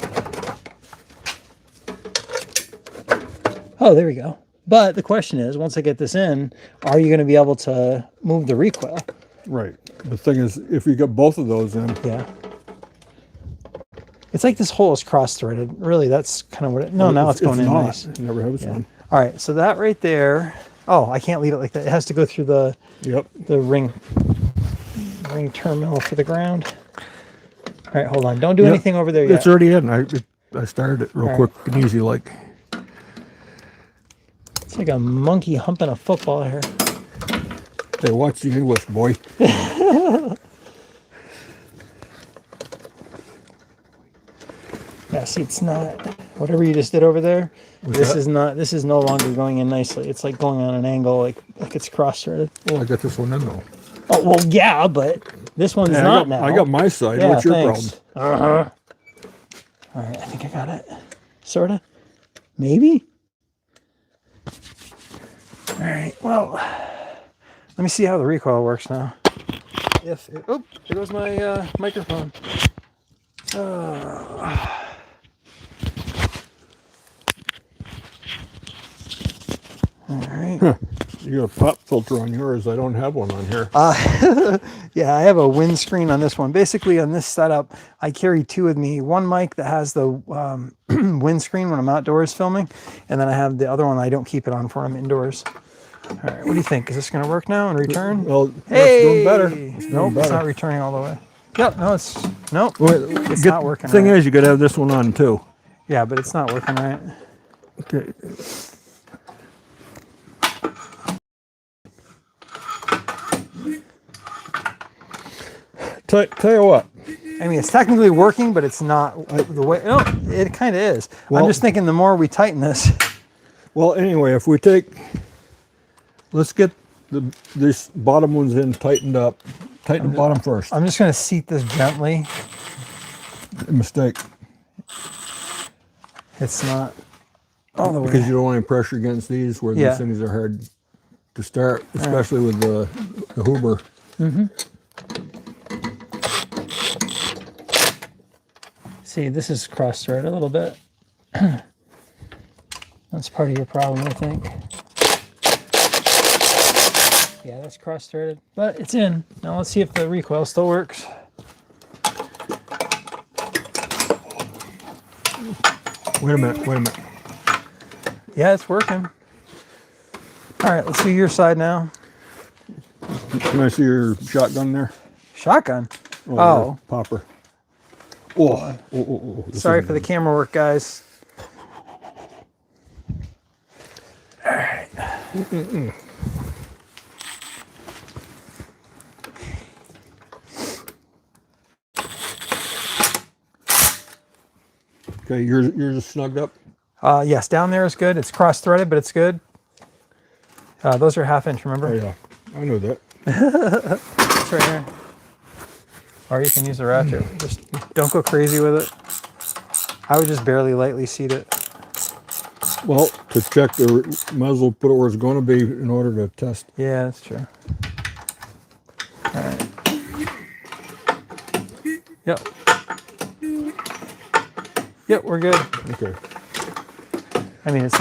oh, there we go. But the question is, once I get this in, are you going to be able to move the recoil? Right. The thing is, if you get both of those in, Yeah. It's like this hole is cross-threaded. Really, that's kind of what it... No, now it's going in not. nice. It never has one. All right, so that right there... Oh, I can't leave it like that. It has to go through Yep. the ring terminal for the ground. All right, hold on. Don't do Yeah, anything over there yet. It's already in. I started it real All quick and easy like. It's like a monkey humping a football here. Hey, watch the English, boy. Yeah, see, it's not whatever you just did over there. This that? is not. This is no longer going in nicely. It's like going on an angle, like it's cross-threaded. Well, I got this one in though. Oh well, yeah, but this one's Yeah, not now. I got my side. Yeah, What's your thanks. problem? All right, I think I got it. Sorta. Maybe. All right. Well, let me see how the recoil works now. If it, oh, there goes my microphone. All right. You got a pop filter on yours. I don't have one on here. Yeah, I have a windscreen on this one. Basically, on this setup, I carry two with me. One mic that has the windscreen when I'm outdoors filming, and then I have the other one I don't keep it on for when I'm indoors. All right, what do you think? Is this going to work now and return? Well, Hey, it's doing better. It's doing nope, it's better. not returning all the way. Yep, no, it's nope. It's Get- not working. Thing right. is, you got to have this one on too. Yeah, but it's not working right. Okay. Tell you what. I mean, it's technically working, but it's not the way. No, it kind of is. Well- I'm just thinking the more we tighten this. Well, anyway, if we let's get this bottom ones in tightened up. Tighten the bottom first. I'm just going to seat this gently. Mistake. It's not all the way. Because you don't want any pressure against these where Yeah. these things are hard to start, especially with the Huber. See, this is cross-thread a little bit. That's part of your problem, I think. Yeah, that's cross-threaded, but it's in. Now let's see if the recoil still works. Wait a minute. Yeah, it's working. All right, let's see your side now. Can I see your shotgun there? Shotgun. Oh, Oh. there, popper. Oh. This Sorry is- for the camera work, guys. Okay, yours is snugged up. Yes, down there is good. It's cross-threaded, but it's good. Those are 1/2 inch, remember? Oh yeah, I know that. It's right here. Or you can use a ratchet. Just don't go crazy with it. I would just barely lightly seat it. Well, to check might as well put it where it's going to be in order to test. Yeah, that's true. All right. Yep. Yep, we're good. Okay. I mean, it's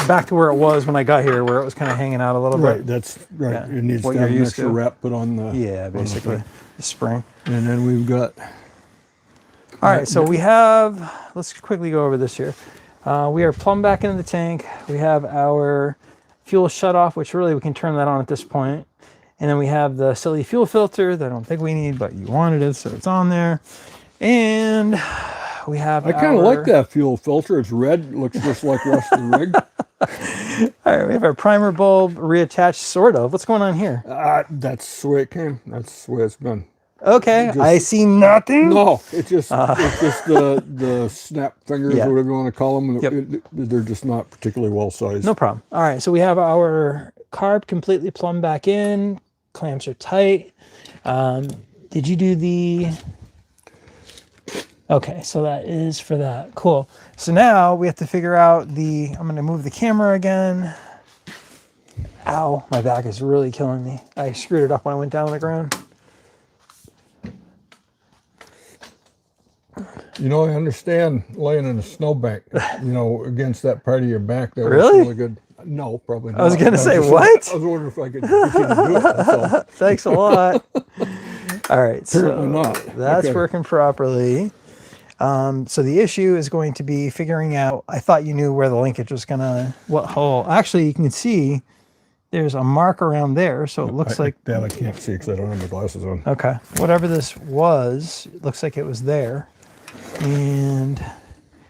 back to where it was when I got here, where it was kind of hanging out a little Right, bit. that's right. Yeah, It needs what to have you're an used extra to. wrap put on the. Yeah, on the basically. thing. The spring. And then we've got. All right, so we have, let's quickly go over this here. We are plumbed back into the tank. We have our fuel shut off, which really we can turn that on at this point. And then we have the silly fuel filter that I don't think we need, but you wanted it, so it's on there. And we have I kind of like that fuel filter. It's red. It looks just like the rest of the rig. All right, we have our primer bulb reattached, sort of. What's going on here? That's the way it came. That's the way it's been. Okay, Just- I see nothing. No, it's just the snap fingers, Yeah. or whatever you want to call them. Yep. They're just not particularly well sized. No problem. All right, so we have our carb completely plumbed back in. Clamps are tight. Did you do the... Okay, so that is for that. Cool. So now we have to figure out I'm going to move the camera again. Ow, my back is really killing me. I screwed it up when I went down on the ground. You know, I understand laying in a snowbank, against that part of your back. That Really? was really good. No, probably not. I was going to say, just- what? I was wondering if I could get you to do it. That's all. Thanks a lot. All right, so Apparently not. that's Okay. working properly. So the issue is going to be figuring out, I thought you knew where the linkage was going to, what hole. Actually, you can see there's a mark around there, so it looks like that I can't see because I don't have my glasses on. okay. Whatever this was, it looks like it was there, and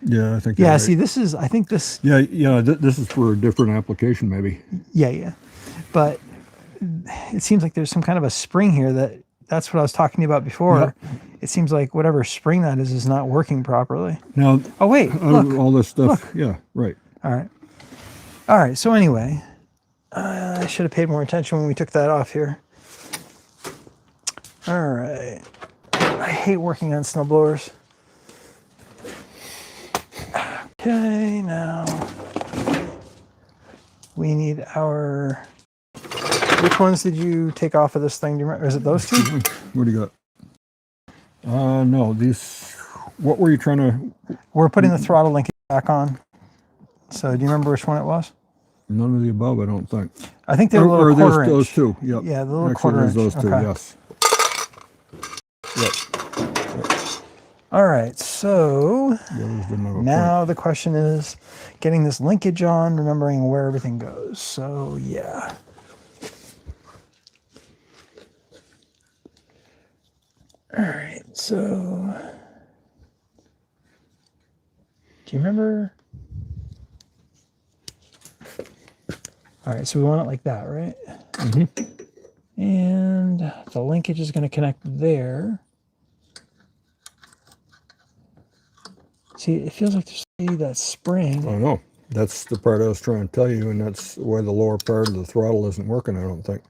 Yeah, I think. yeah. you're See, right. this is. I think this. Yeah, yeah. This is for a different application, maybe. Yeah. But it seems like there's some kind of a spring here that's what I was talking to you about before. Yeah. It seems like whatever spring that is not working properly. Now, Oh wait, look. all this stuff. Yeah, right. All right. So anyway, I should have paid more attention when we took that off here. All right. I hate working on snowblowers. Okay, now we need our. Which ones did you take off of this thing? Do you remember? Is it those two? What do you got? No, these. What were you trying to? We're putting the throttle linkage back on. So do you remember which one it was? None of the above, I don't think. I think they're a little quarter those inch. two. Yep. Yeah, the little Actually, quarter there's inch. those two. Okay. Yes. Yep. All right, so The others didn't have a now the question is getting this linkage on, remembering where everything goes. So yeah. All right, so do you remember? All right, so we want it like that, right? Mm-hmm. And the linkage is going to connect there. See, it feels like there's that spring. I know. That's the part I was trying to tell you, and that's why the lower part of the throttle isn't working, I don't think.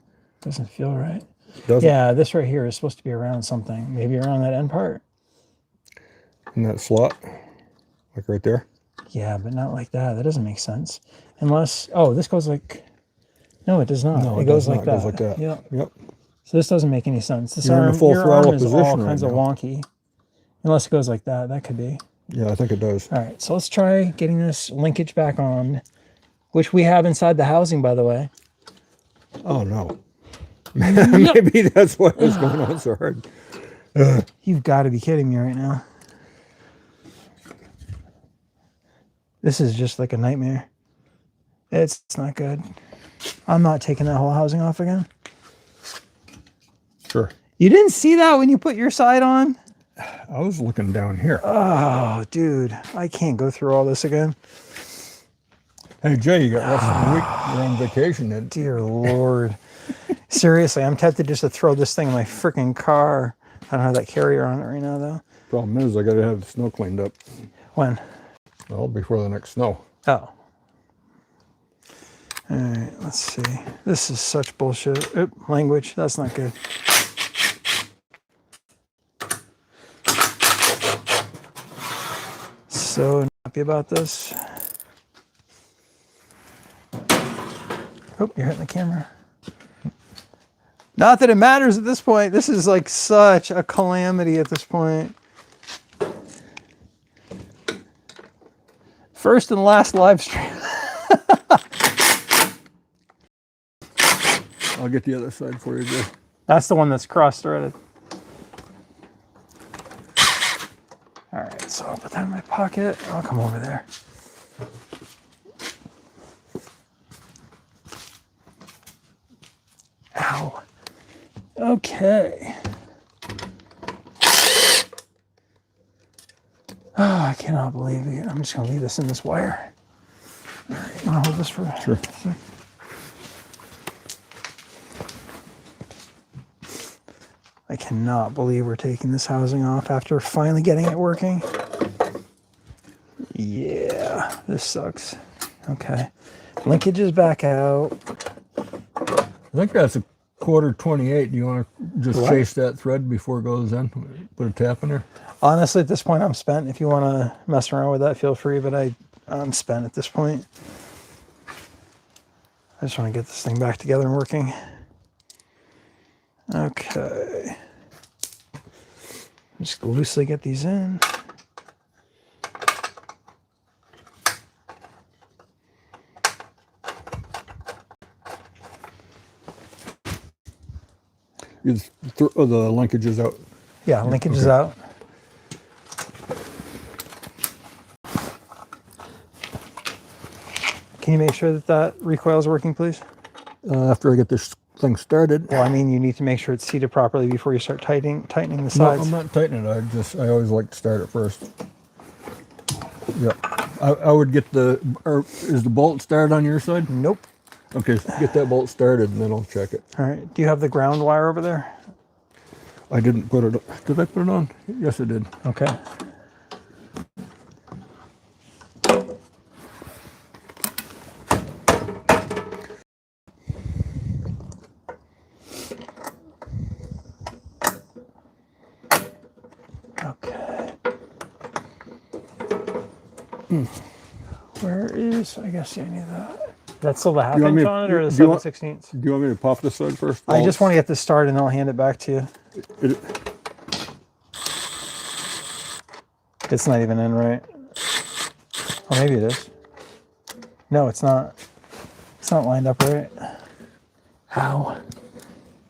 Doesn't feel right. Doesn't. Yeah, this right here is supposed to be around something. Maybe around that end part. In that slot, like right there. Yeah, but not like that. That doesn't make sense. Unless, oh, this goes like, no, it does not. No, it goes does like not. that. It goes like that. Yep. Yep. So this doesn't make any sense. This You're in arm, a full your throttle arm is all position right kinds of now. wonky. Unless it goes like that. That could be. Yeah, I think it does. All right, so let's try getting this linkage back on, which we have inside the housing, by the way. Oh, no. Maybe that's why it's going on so hard. You've got to be kidding me right now. This is just like a nightmare. It's not good. I'm not taking that whole housing off again. Sure. You didn't see that when you put your side on? I was looking down here. Oh, dude. I can't go through all this again. Hey, Jay, you got less than a week. You're on vacation. Then. Dear Lord. Seriously, I'm tempted just to throw this thing in my freaking car. I don't have that carrier on it right now, though. Problem is, I got to have the snow cleaned up. When? Well, before the next snow. Oh. All right, let's see. This is such bullshit. Oop, language. That's not good. So happy about this. Oh, you're hitting the camera. Not that it matters at this point. This is like such a calamity at this point. First and last live stream. I'll get the other side for you, Jay. That's the one that's cross-threaded. All right, so I'll put that in my pocket. I'll come over there. Ow. Okay. Oh, I cannot believe it. I'm just going to leave this in this wire. All right, you want to hold this for Sure. a sec? I cannot believe we're taking this housing off after finally getting it working. Yeah, this sucks. Okay. Linkage is back out. I think that's a quarter 28. Do you want to just What? chase that thread before it goes in? Put a tap in there? Honestly, at this point, I'm spent. If you want to mess around with that, feel free, but I'm spent at this point. I just want to get this thing back together and working. Okay. Just loosely get these in. The linkage is out. Yeah, linkage is okay. out. Can you make sure that that recoil is working, please? after I get this thing started. Well, I mean, you need to make sure it's seated properly before you start tightening the No, sides. I'm not tightening it. I always like to start it first. Yep. I would get is the bolt started on your side? Nope. Okay, get that bolt started and then I'll check it. All right. Do you have the ground wire over there? I didn't put it. Did I put it on? Yes, I did. Okay. Okay. Where is, I guess you need that. That's still the half you want inch me- on it or the do you want- 7/16? Do you want me to pop this side first? I just want to get this started and I'll hand it back to you. It, It's not even in right. Oh, maybe it is. No, it's not. It's not lined up right. How?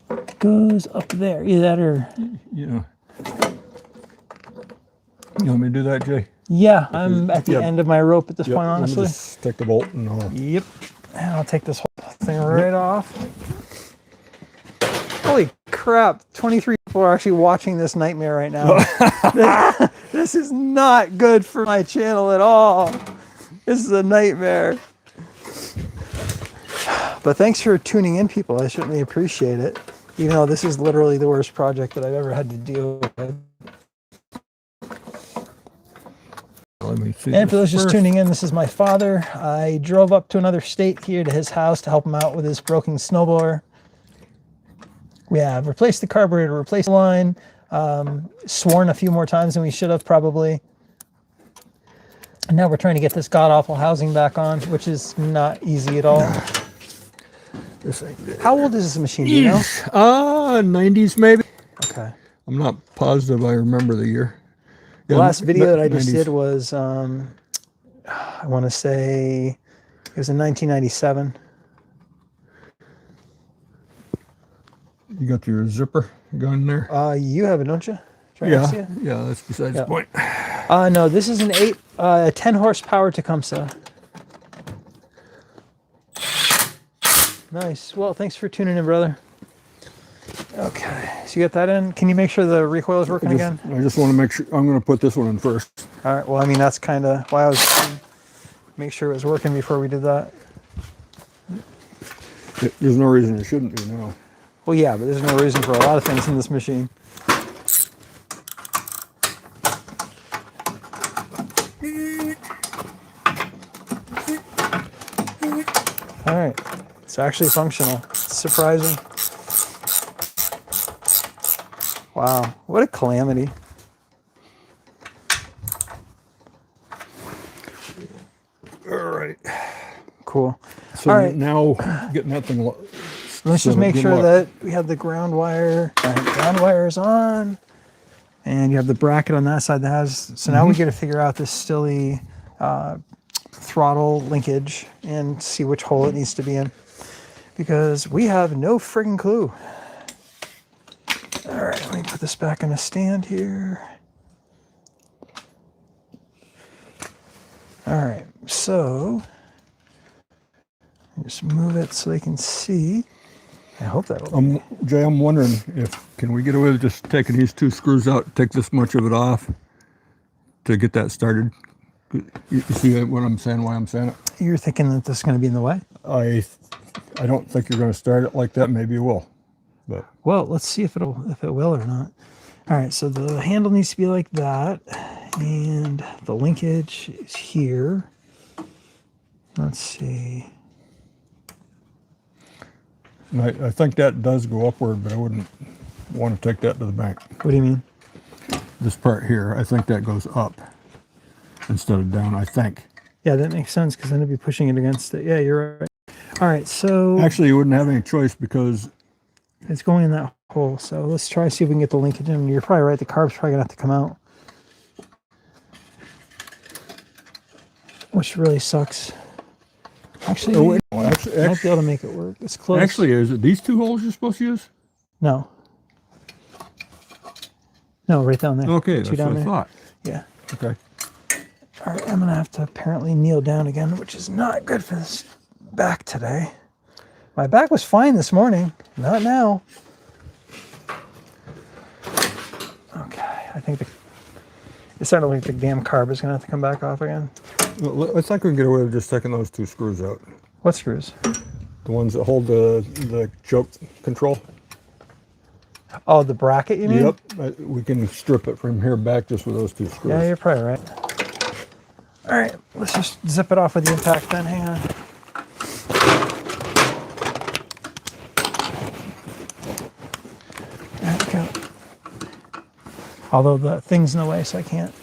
It goes up there. Either that or... yeah. You want me to do that, Jay? Yeah, I'm at the Yep. end of my rope at this Yep, point, let me honestly. just take the bolt and I'll... Yep. And I'll take this whole thing right off. Holy crap. 23 people are actually watching this nightmare right now. This is not good for my channel at all. This is a nightmare. But thanks for tuning in, people. I certainly appreciate it. Even though this is literally the worst project that I've ever had to deal with. Let me see. And for this those just first. tuning in, this is my father. I drove up to another state here to his house to help him out with his broken snowblower. We have replaced the carburetor, replaced the line, sworn a few more times than we should have probably. And now we're trying to get this god-awful housing back on, which is not easy at all. This ain't good. How old is this machine, do you know? 90s maybe. Okay. I'm not positive I remember the year. The Yeah, last video that I just 90s. did was, I want to say, it was in 1997. You got your zipper gun there? You have it, don't you? It's right next to Yeah, you. yeah, that's besides Yeah. the point. No, this is an 10 horsepower Tecumseh. Nice. Well, thanks for tuning in, brother. Okay, so you got that in. Can you make sure the recoil is working again? I just want to make sure. I'm going to put this one in first. All right. Well, I mean, that's kind of why I was trying to make sure it was working before we did that. There's no reason it shouldn't be now. Well, yeah, but there's no reason for a lot of things in this machine. All right, it's actually functional. It's surprising. Wow, what a calamity. All right. Cool. So All right. now getting that thing. Let's just so make good sure luck. that we have the ground wire. Ground wire is on, and you have the bracket on that side that has. So now we got to figure out this silly throttle linkage and see which hole it needs to be in, because we have no friggin' clue. All right, let me put this back in a stand here. All right, so just move it so they can see. I hope that'll. Jay, I'm wondering can we get away with just taking these two screws out, take this much of it off to get that started? You see what I'm saying? Why I'm saying it? You're thinking that this is going to be in the way? I don't think you're going to start it like that. Maybe you will, but Well, let's see if it will or not. All right, so the handle needs to be like that, and the linkage is here. Let's see. I think that does go upward, but I wouldn't want to take that to the bank. What do you mean? This part here, I think that goes up instead of down, I think. Yeah, that makes sense because then it'd be pushing it against it. Yeah, you're right. All right, so Actually, you wouldn't have any choice because it's going in that hole. So let's try see if we can get the linkage in. You're probably right. The carb's probably gonna have to come out, which really sucks. Actually, Oh, wait, I might be able to make it work. It's close. actually, is it these two holes you're supposed to use? No. No, right down there. Okay, Two that's down what I there. thought. Yeah. Okay. All right, I'm gonna have to apparently kneel down again, which is not good for this back today. My back was fine this morning. Not now. Okay, I think it's starting to look like the damn carb is going to have to come back off again. Well, I think we can get away with just taking those 2 screws out. What screws? The ones that hold the choke control. Oh, the bracket, you mean? Yep. We can strip it from here back just with those 2 screws. Yeah, you're probably right. All right, let's just zip it off with the impact then. Hang on. There we go. Although the thing's in the way, so I can't.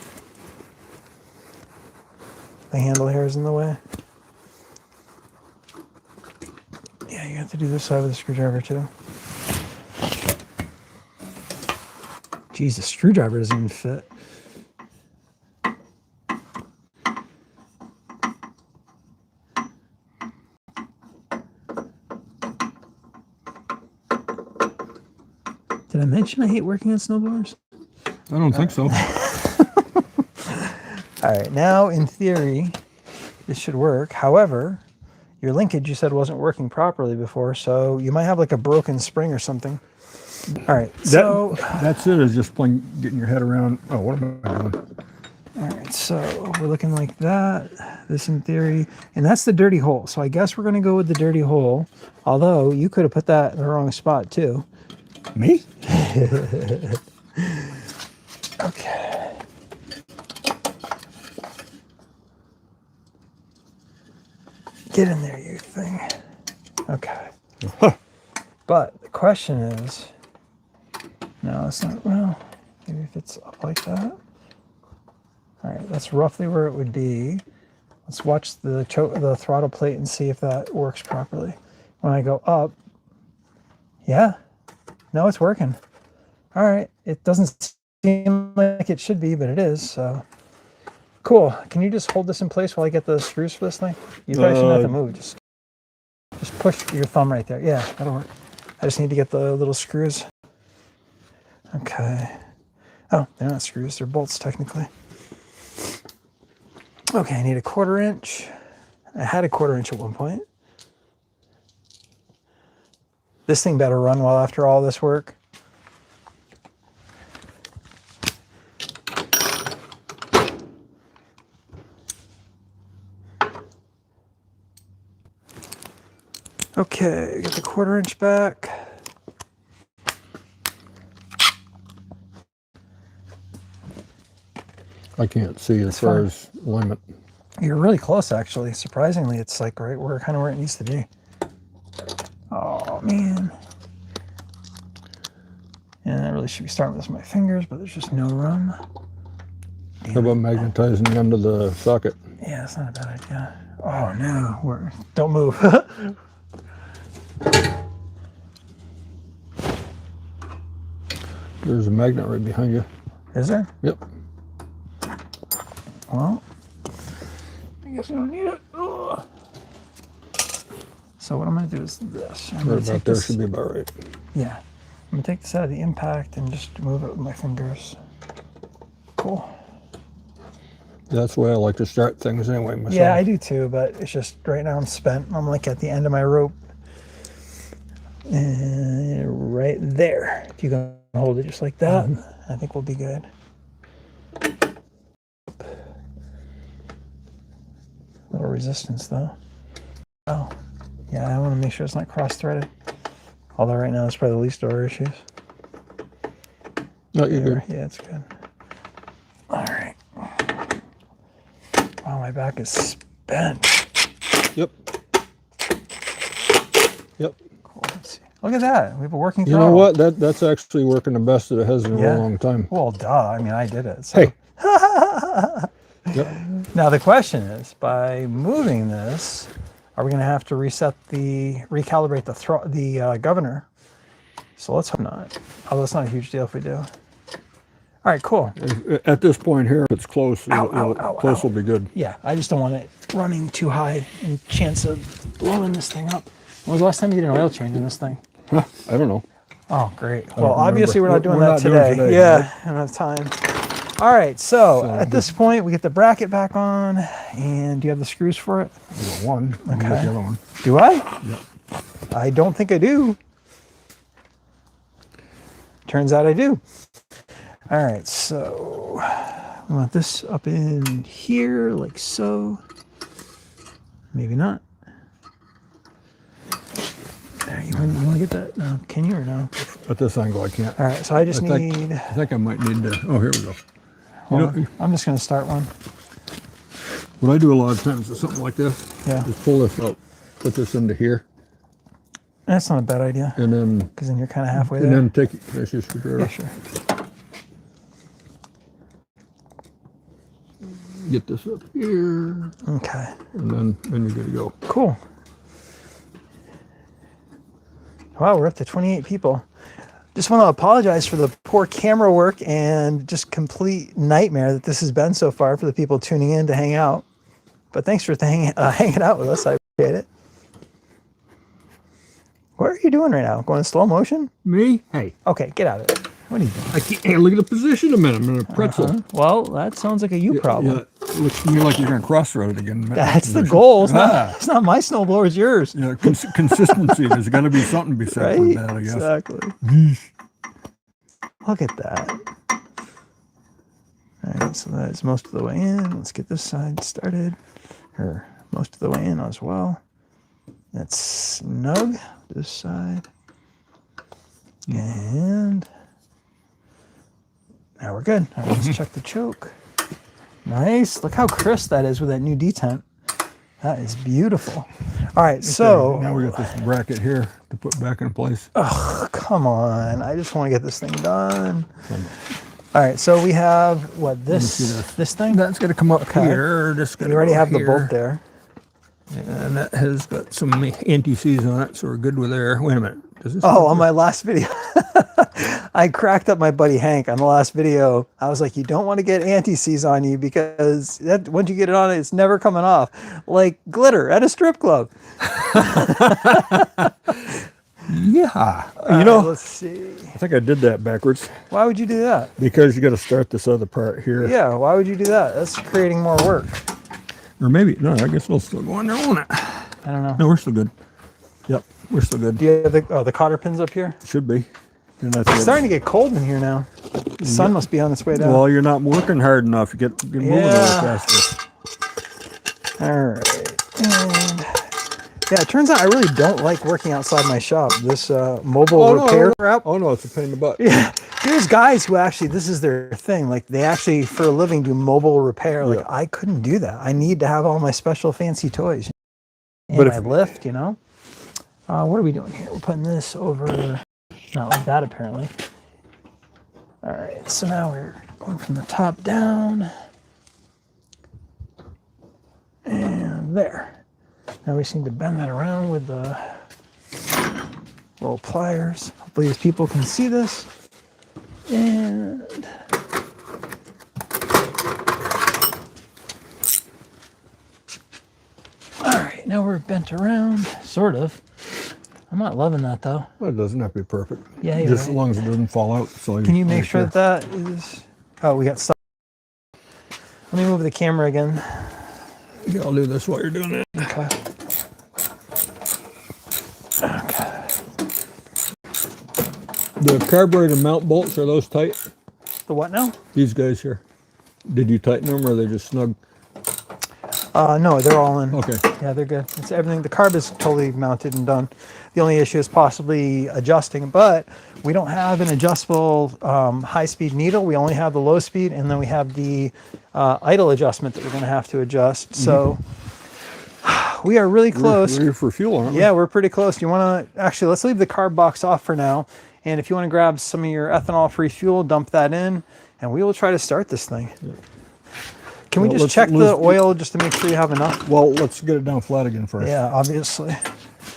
The handle here is in the way. Yeah, you have to do this side with a screwdriver too. Jeez, the screwdriver doesn't even fit. Did I mention I hate working on snowblowers? I don't think so. All right, now in theory, this should work. However, your linkage you said wasn't working properly before, so you might have like a broken spring or something. All right, so That's it, is just plain getting your head around. Oh, what am I doing? all right, so we're looking like that. This in theory, and that's the dirty hole. So I guess we're gonna go with the dirty hole. Although you could have put that in the wrong spot too. Me? Okay. Get in there, you thing. Okay. But the question is, no, it's not. Well, maybe if it's up like that. All right, that's roughly where it would be. Let's watch the throttle plate and see if that works properly. When I go up, yeah, no, it's working. All right, it doesn't seem like it should be, but it is. So cool. Can you just hold this in place while I get the screws for this thing? You probably shouldn't have to move. Just push your thumb right there. Yeah, that'll work. I just need to get the little screws. Okay. Oh, they're not screws. They're bolts technically. Okay, I need a 1/4 inch. I had a 1/4 inch at one point. This thing better run well after all this work. Okay, get the 1/4 inch back. I can't see as far as alignment. You're really close, actually. Surprisingly, it's like right where kind of where it needs to be. Oh man. And I really should be starting with my fingers, but there's just no room. Damn. How about magnetizing the end of the socket? Yeah, it's not a bad idea. Oh no, don't move. There's a magnet right behind you. Is there? Yep. Well, I guess I don't need it. Ugh. So what I'm going to do is this. I'm Right gonna take about there this, should be about right. yeah. I'm going to take this out of the impact and just move it with my fingers. Cool. That's the way I like to start things anyway myself. Yeah, I do too, but it's just right now I'm spent. I'm like at the end of my rope. And right there. If you can hold it just like that, I think we'll be good. Little resistance though. Oh, yeah, I want to make sure it's not cross-threaded. Although right now it's probably the least of our issues. No, you're good. Yeah, it's good. All right. Wow, my back is spent. Yep. Yep. Cool. Let's see. Look at that. We have a working You know throttle. what? That's actually working the best that it has in a Yeah. long time. Well, duh. I mean, I did it. So. Hey. Yep. Now the question is, by moving this, are we going to have to recalibrate the governor? So let's hope not. Although it's not a huge deal if we do. All right, cool. At this point here, if it's close, Ow, close ow. will be good. Yeah, I just don't want it running too high and chance of blowing this thing up. When was the last time you did an oil change in this thing? Huh, I don't know. Oh, great. don't Well, obviously we're not doing remember. that We're not doing today. today, Yeah, I don't have time. All right, so at this point, we get the bracket back on, and do you have the screws for it? I got one. I'll Okay. get the other one. Do I? Yep. I don't think I do. Turns out I do. All right, so I want this up in here like so. Maybe not. There, you want to get that? No, can you or no? At this angle, I can't. All right, so I just need. I think I might need to. Oh, here we go. Well, I'm just going to start one. What I do a lot of times is something like this. Yeah. Just pull this out, put this into here, That's not a bad idea. and then Because then you're kind of halfway there. then take it. That's your screwdriver. Yeah, sure. Get this up here, Okay. and then you're good to go. Cool. Wow, we're up to 28 people. Just want to apologize for the poor camera work and just complete nightmare that this has been so far for the people tuning in to hang out. But thanks for hanging out with us. I appreciate it. What are you doing right now? Going in slow motion? Me? Hey, Okay, get out of it. What are you doing? I can't. Hey, look at the position a minute. I'm in a pretzel. Well, that sounds like a you problem. Yeah, it looks to me like you're going to crossroad it again. That's the goal. Ah. It's not my snowblower, it's yours. Yeah, consistency. There's got to be something to be said for Right? that, I guess. Exactly. Look at that. All right, so that's most of the way in. Let's get this side started. Or most of the way in as well. That's snug. This side. And now we're good. All right, let's check the choke. Nice. Look how crisp that is with that new detent. That is beautiful. All right, so now we got this bracket here to put back in place. oh, come on. I just want to get this thing done. All right, so we have what this thing? That's got to come up here. This You already have the bolt there. and that has got some anti-seize on it, so we're good with there. Wait a minute. Does this Oh, on my last video, I cracked up my buddy Hank on the last video. I was like, you don't want to get anti-seize on you because that once you get it on, it's never coming off. Like glitter at a strip club. Yeah. You know, let's see. I think I did that backwards Why would you do that? because you got to start this other part here. Yeah, why would you do that? That's creating more work. Or maybe, no, I guess we'll still go in there, won't it? I don't know. No, we're still good. Yep, we're still good. Do you have the cotter pins up here? Should be. And that's It's it. starting to get cold in here now. The sun must be on its way down. Well, you're not working hard enough. You get moving a little Yeah. faster. All right. And yeah, it turns out I really don't like working outside my shop. This mobile repair app. Oh no, it's a pain in the butt. Yeah, there's guys who actually, this is their thing. Like they actually, for a living, do mobile repair. Like Yeah. I couldn't do that. I need to have all my special fancy toys. And But if- my lift, you know. What are we doing here? We're putting this over, not like that apparently. All right, so now we're going from the top down. And there. Now we just need to bend that around with the little pliers. Hopefully these people can see this. And all right, now we're bent around, sort of. I'm not loving that though. Well, it doesn't have to be perfect. Yeah, you're just right. as long as it doesn't fall out. So Can you make sure that that is? Oh, we got stuff. Let me move the camera again. Yeah, I'll do this while you're doing it. Okay. Okay. The carburetor mount bolts, are those tight? The what now? These guys here. Did you tighten them or are they just snug? No, they're all in. Okay. Yeah, they're good. It's everything. The carb is totally mounted and done. The only issue is possibly adjusting, but we don't have an adjustable high-speed needle. We only have the low speed, and then we have the idle adjustment that we're going to have to adjust. So we are really close. We're for fuel, aren't we? Yeah, we're pretty close. You want to actually, let's leave the carb box off for now. And if you want to grab some of your ethanol-free fuel, dump that in, and we will try to start this thing. Yeah. Can we Well, just check the oil just to make sure you have enough? Well, let's get it down flat again first. Yeah, obviously.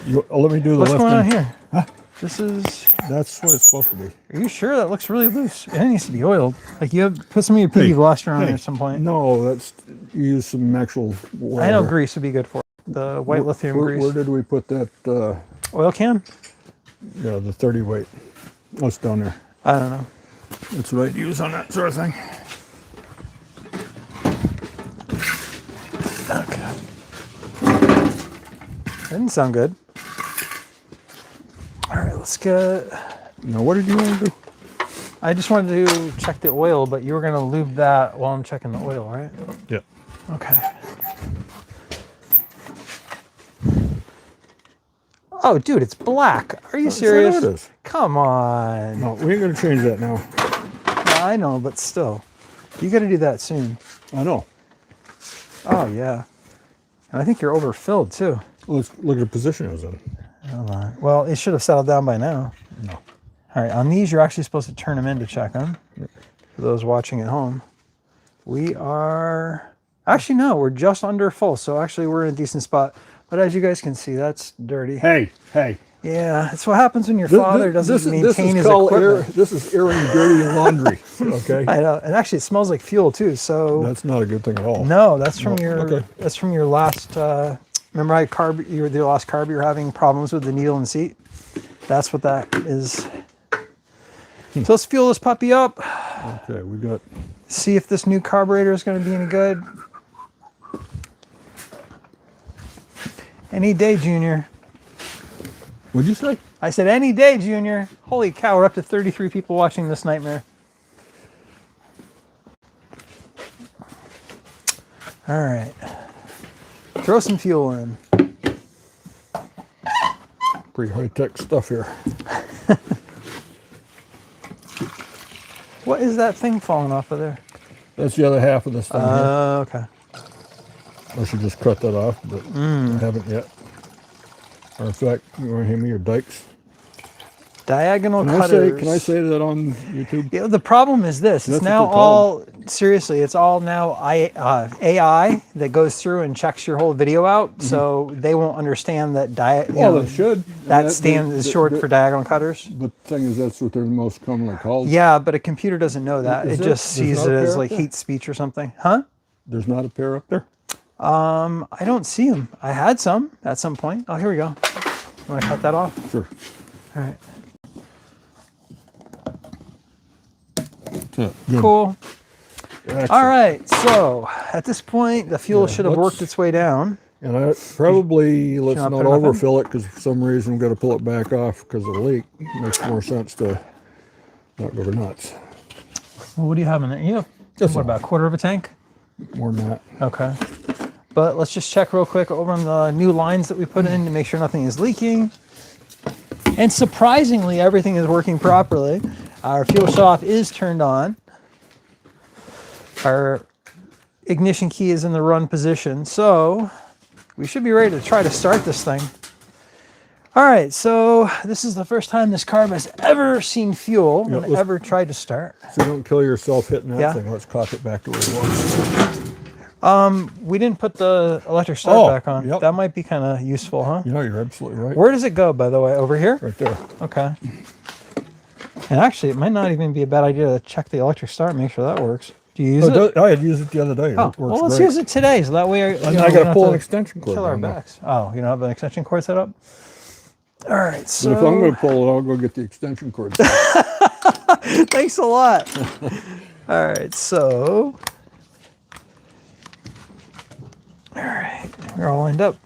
Let me do the What's lifting. going on here? Huh? This is. That's what it's supposed to be. Are you sure that looks really loose? It needs to be oiled. Like you have put some of your PV Veloster on it at some point. No, that's you use some actual. Water. I know grease would be good for it. The white lithium grease. Where did we put that? Oil can? Yeah, the 30 weight. What's down there? I don't know. That's what I'd use on that sort of thing. Okay. That didn't sound good. let's get. Now, what did you want to do? I just wanted to check the oil, but you were going to lube that while I'm checking the oil, right? Yeah. Okay. Oh, dude, it's black. Are you serious? It is. Come on. No, we ain't gonna change that now. I know, but still. You got to do that soon. I know. Oh, yeah. And I think you're overfilled, too. Let's look at the position it was in. Hold on. Well, it should have settled down by now. No. All right, on these, you're actually supposed to turn them in to check them. For those watching at home. We are... Actually, no, we're just under full, so actually we're in a decent spot. But as you guys can see, that's dirty. Hey. Yeah, that's what happens when your father doesn't maintain his equipment. This is airing dirty laundry, okay? I know, and actually it smells like fuel too. So That's not a good thing at all. no, that's from okay. That's from your last. Remember, the last carb you were having problems with the needle and seat. That's what that is. So let's fuel this puppy up. Okay, we got. See if this new carburetor is going to be any good. Any day, Junior. What'd you say? I said any day, Junior. Holy cow, we're up to 33 people watching this nightmare. All right. Throw some fuel in. Pretty high-tech stuff here. What is that thing falling off of there? That's the other half of this thing here. Okay. I should just cut that off, but I haven't yet. Or in fact, you want to hand me your dikes? Diagonal Can cutters. I say that on YouTube? Yeah, the problem is this. It's That's now a good problem. all, seriously, it's all now AI that goes through and checks your whole video out. So they won't understand that Well, it should. that stand is short for diagonal cutters. But the thing is, that's what they're most commonly called. Yeah, but a computer doesn't know that. Is It there? just There's sees not it a as pair like up there? hate speech or something. Huh? There's not a pair up there? I don't see them. I had some at some point. Oh, here we go. You want to cut that off? Sure. All right. That's it. Good. Cool. Excellent. All right. So at this point, the fuel should have let's- worked its way down. And I probably, let's wanna not put enough in? overfill it, because for some reason we've got to pull it back off because of the leak. It makes more sense to not go to nuts. Well, what do you have in there? You have Just what, enough. about a quarter of a tank? More than that. Okay. But let's just check real quick over on the new lines that we put in to make sure nothing is leaking. And surprisingly, everything is working properly. Our fuel shut-off is turned on. Our ignition key is in the run position. So we should be ready to try to start this thing. All right, so this is the first time this carb has ever seen fuel Yeah, and ever tried to start. So don't kill yourself hitting that Yeah. thing. Let's cock it back to where it was. We didn't put the electric start back on. yep. That might be kind of useful, huh? You know, you're absolutely right. Where does it go, by the way? Over here? Right there. Okay. And actually, it might not even be a bad idea to check the electric start, make sure that works. Do you use it? I had used it the other day. Oh, It works well, let's great. use it today, so that way I got to pull an extension cord. kill our on there. backs. Oh, you don't have an extension cord set up? All right, so But if I'm going to pull it, I'll go get the extension cord. thanks a lot. All right, so all right, we're all lined up.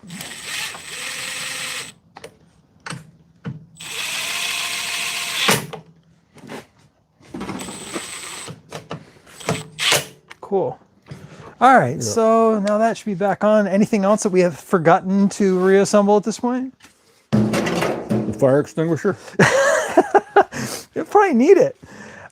Cool. All right, so now that should be back on. Anything else that we have forgotten to reassemble at this point? The fire extinguisher? You'll probably need it.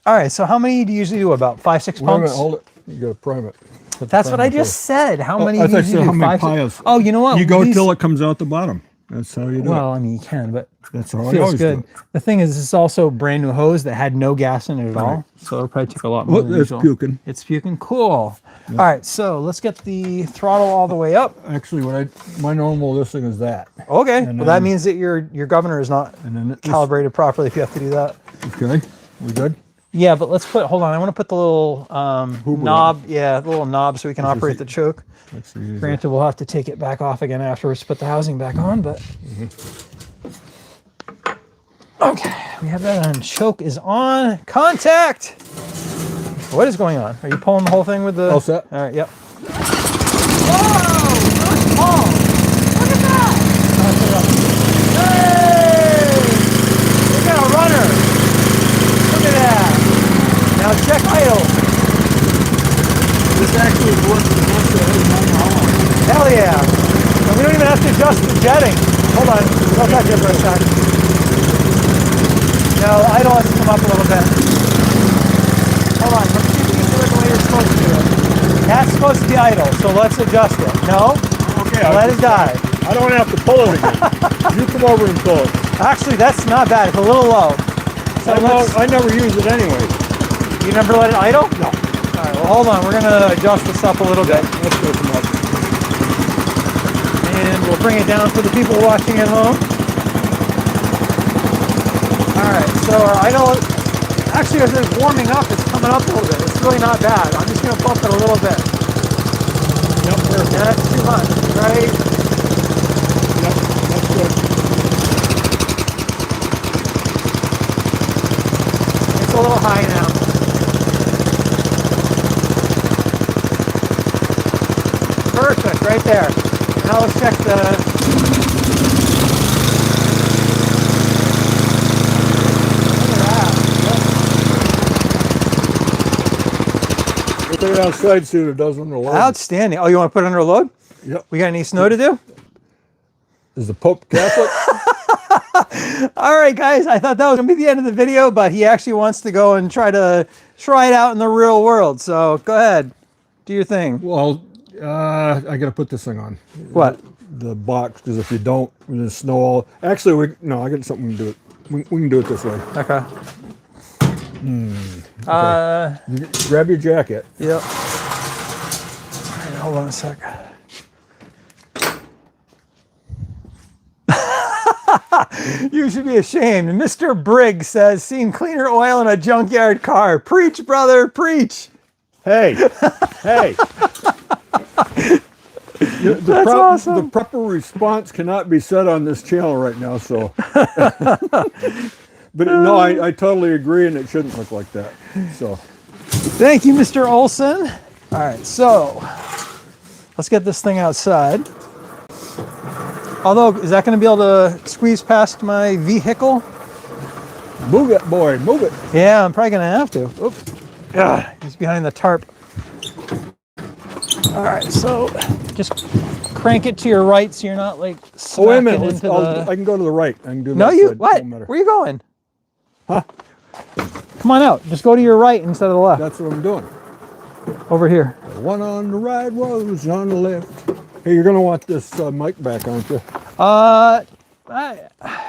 All right, so how many do you usually do? About 5-6 Wait a minute, pumps? hold it. You got to prime it. That's what I just said. How many I do you thought you usually said do? how many 5, 6? piles. Oh, you know what? You go These- till it comes out the bottom. That's how you do Well, it. I mean, you can, but That's how I feels always good. do it. The thing is, it's also brand new hose that had no gas in it at all, so it'll probably take a lot more. Well, than it's usual. puking. It's puking. Cool. All right, so let's get the throttle all the way up. Actually, my normal this thing is that. Okay. And Well, that then- means that your governor is not And then it's calibrated properly. If you have to do that. okay. We good? Yeah, but let's put. Hold on. I want to put the little Hoover knob. Yeah, the little knob so we can operate the choke. Let's see. Granted, we'll have to take it back off again afterwards to put the housing back on, but okay, we have that on. Choke is on. Contact. What is going on? Are you pulling the whole thing with the? All set. All right. Yep. Whoa! Look at that! Hey! check idle. This actually works the best that has been how long. Hell yeah. And we don't even have to adjust the jetting. Hold on, don't touch it for a sec. No, idle has to come up a little bit. Hold on, let's see if we can do it the way you're supposed to do it. That's supposed to be idle, so let's adjust it. No? Okay, Let it die. I don't have to pull it again. You come over and pull it. Actually, that's not bad. It's a little low. So I never use it anyway. you never let it idle? No. All right, well, hold on. We're going to adjust this up a little bit. Let's go come up. And we'll bring it down for the people watching at home. All right, so our idle, actually as it's warming up, it's coming up a little bit. It's really not bad. I'm just going to bump it a little bit. Yep, perfect. Yeah, that's too much, right? Yep, that's good. It's a little high now. Perfect, right there. Now let's check the... We'll take it outside, see what it does under load. Outstanding. Oh, you want to put it under a load? Yep. We got any snow to do? Is the Pope Catholic? All right, guys. I thought that was going to be the end of the video, but he actually wants to go and try it out in the real world. So go ahead. Do your thing. Well, I got to put this thing on. What? The box, because if you don't, the snow all... Actually, I got something to do it. We can do it this way. Okay. You grab your jacket. Yep. All right, hold on a sec. You should be ashamed. Mr. Briggs says, seen cleaner oil in a junkyard car. Preach, brother, preach. Hey, hey. That's awesome. The proper response cannot be said on this channel right now, so. But no, I totally agree, and it shouldn't look like that. So. Thank you, Mr. Olson. All right, so let's get this thing outside. Although, is that going to be able to squeeze past my vehicle? Move it, boy, move it. Yeah, I'm probably going to have to. Oop. Ugh, he's behind the tarp. All right, so just crank it to your right so you're not like Oh, wait a smacking minute. into the... I can go to the right. I can do No, that you, side. what? Don't matter. Where are you going? Huh? Come on out. Just go to your right instead of the left. That's what I'm doing. Over here. The one on the right was on the left. Hey, you're going to want this mic back, aren't you?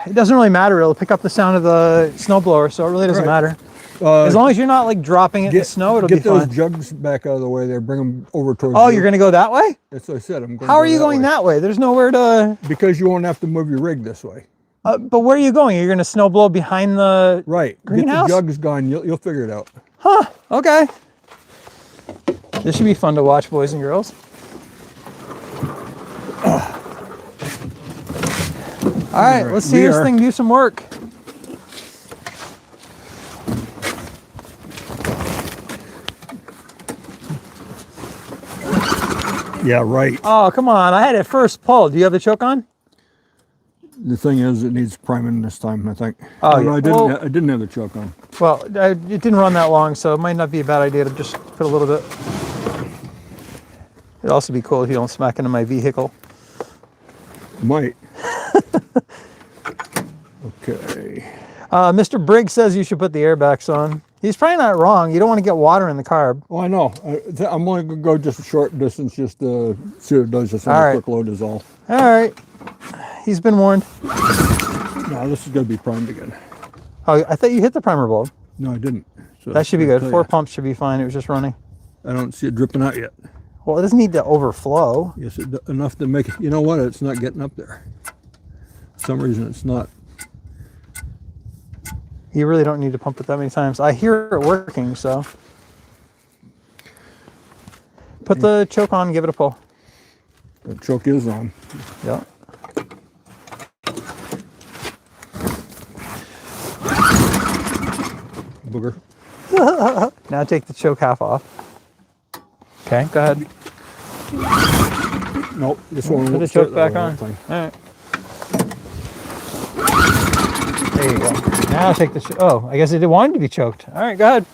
It doesn't really matter. It'll pick up the sound of the snowblower, so it really doesn't matter. As long as you're not like dropping it in the snow, it'll be fine. Get those jugs back out of the way there. Bring them over towards Oh, you're going to go that way? That's what I said. I'm going How are you going that way? There's nowhere to... Because you won't have to move your rig this way. But where are you going? You're going to snow blow behind the greenhouse? Get the jugs gone. You'll figure it out. Huh. Okay. This should be fun to watch, boys and girls. All right, let's see this thing do some work. Yeah, right. Oh, come on. I had it first pulled. Do you have the choke on? The thing is, it needs priming this time, I think. Oh, no, yeah. I didn't have the choke on. Well, it didn't run that long, so it might not be a bad idea to just put a little bit. It'd also be cool if you don't smack into my vehicle. Might. Okay. Mr. Briggs says you should put the airbags on. He's probably not wrong. You don't want to get water in the carb. Oh, I know. I'm only going to go just a short distance just to see what it does. Just on a quick load is all. All right. He's been warned. No, this is going to be primed again. Oh, I thought you hit the primer bulb. No, I didn't. So that should be good. 4 pumps should be fine. It was just running. I don't see it dripping out yet. Well, it doesn't need to overflow. Yes, enough to make it. You know what? It's not getting up there. For some reason, it's not. You really don't need to pump it that many times. I hear it working, so. Put the choke on, give it a pull. The choke is on. Yep. Booger. Now take the choke half off. Okay, go ahead. Nope, this one Put the choke back on. All right. There you go. Now take the oh, I guess it wanted to be choked. All right, go ahead.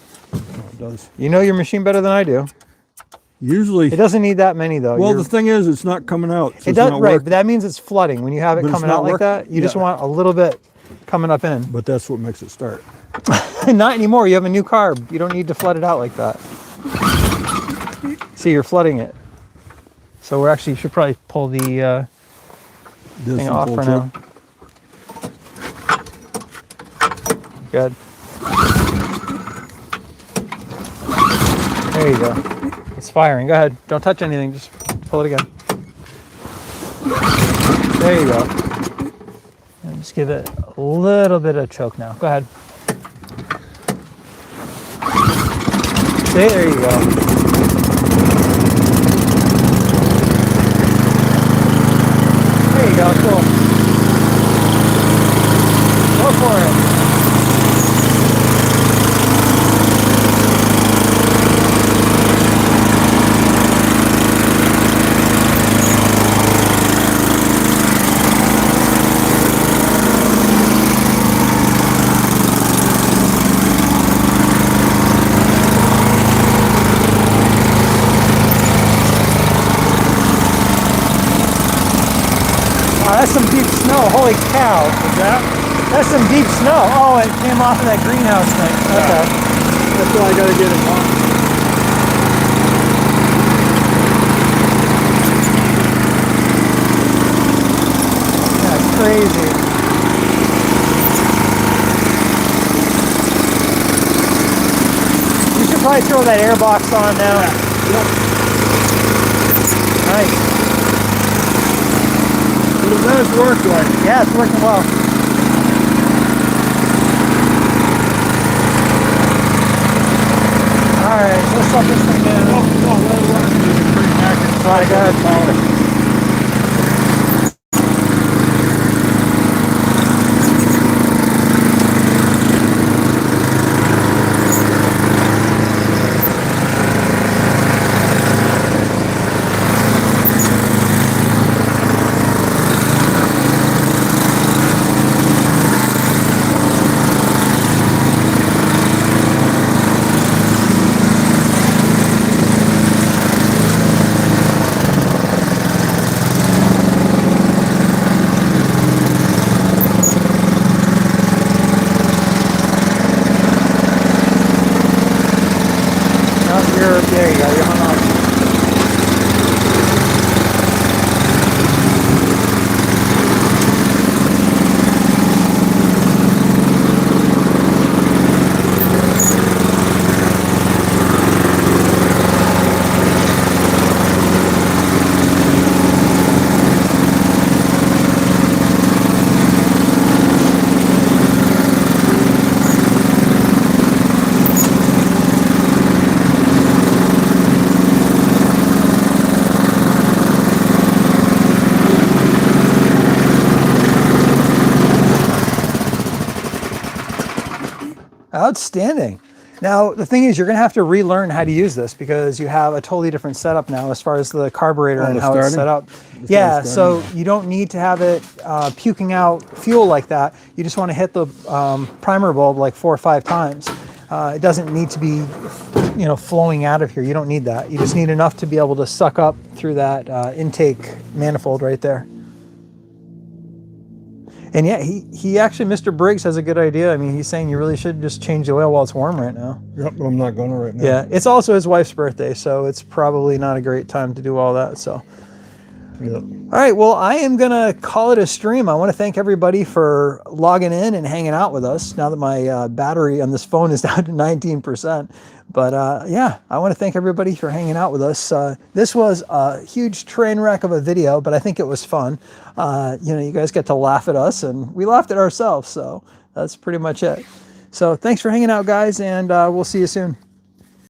does. You know your machine better than I do. Usually, It doesn't need that many though. well, the thing is, it's not coming out. So It it's does, not right, working. but that means it's flooding. When you have it But it's coming out not like working. that, you just Yeah. want a little bit coming up in. But that's what makes it start. Not anymore. You have a new carb. You don't need to flood it out like that. See, you're flooding it. So we're actually should probably pull the This thing is off full for tip. now. Good. There you go. It's firing. Go ahead. Don't touch anything. Just pull it again. There you go. And just give it a little bit of choke now. Go ahead. See, there you go. There you go. Cool. Go for it. Oh, that's some deep snow. Holy cow. What's that? That's some deep snow. Oh, it came off of that greenhouse thing. Okay. That's why I got to get it off. That's crazy. You should probably throw that air box on now. Yep. Nice. But it does work right. Yeah, it's working well. Alright, let's shut this thing down. No, let it run. You can bring it back inside. Alright, good. There you go, you're hung up. Outstanding. Now, the thing is, you're going to have to relearn how to use this because you have a totally different setup now as far as the carburetor and the how it's starting? set up. The Yeah, starting. so you don't need to have it puking out fuel like that. You just want to hit the primer bulb like 4 or 5 times. It doesn't need to be, flowing out of here. You don't need that. You just need enough to be able to suck up through that intake manifold right there. And yeah, he actually, Mr. Briggs has a good idea. I mean, he's saying you really should just change the oil while it's warm right now. Yep, but I'm not going to right now. Yeah, it's also his wife's birthday, so it's probably not a great time to do all that. So, Yep. all right, well, I am going to call it a stream. I want to thank everybody for logging in and hanging out with us now that my battery on this phone is down to 19%. But yeah, I want to thank everybody for hanging out with us. This was a huge train wreck of a video, but I think it was fun. You guys get to laugh at us, and we laughed at ourselves, so that's pretty much it. So thanks for hanging out, guys, and we'll see you soon.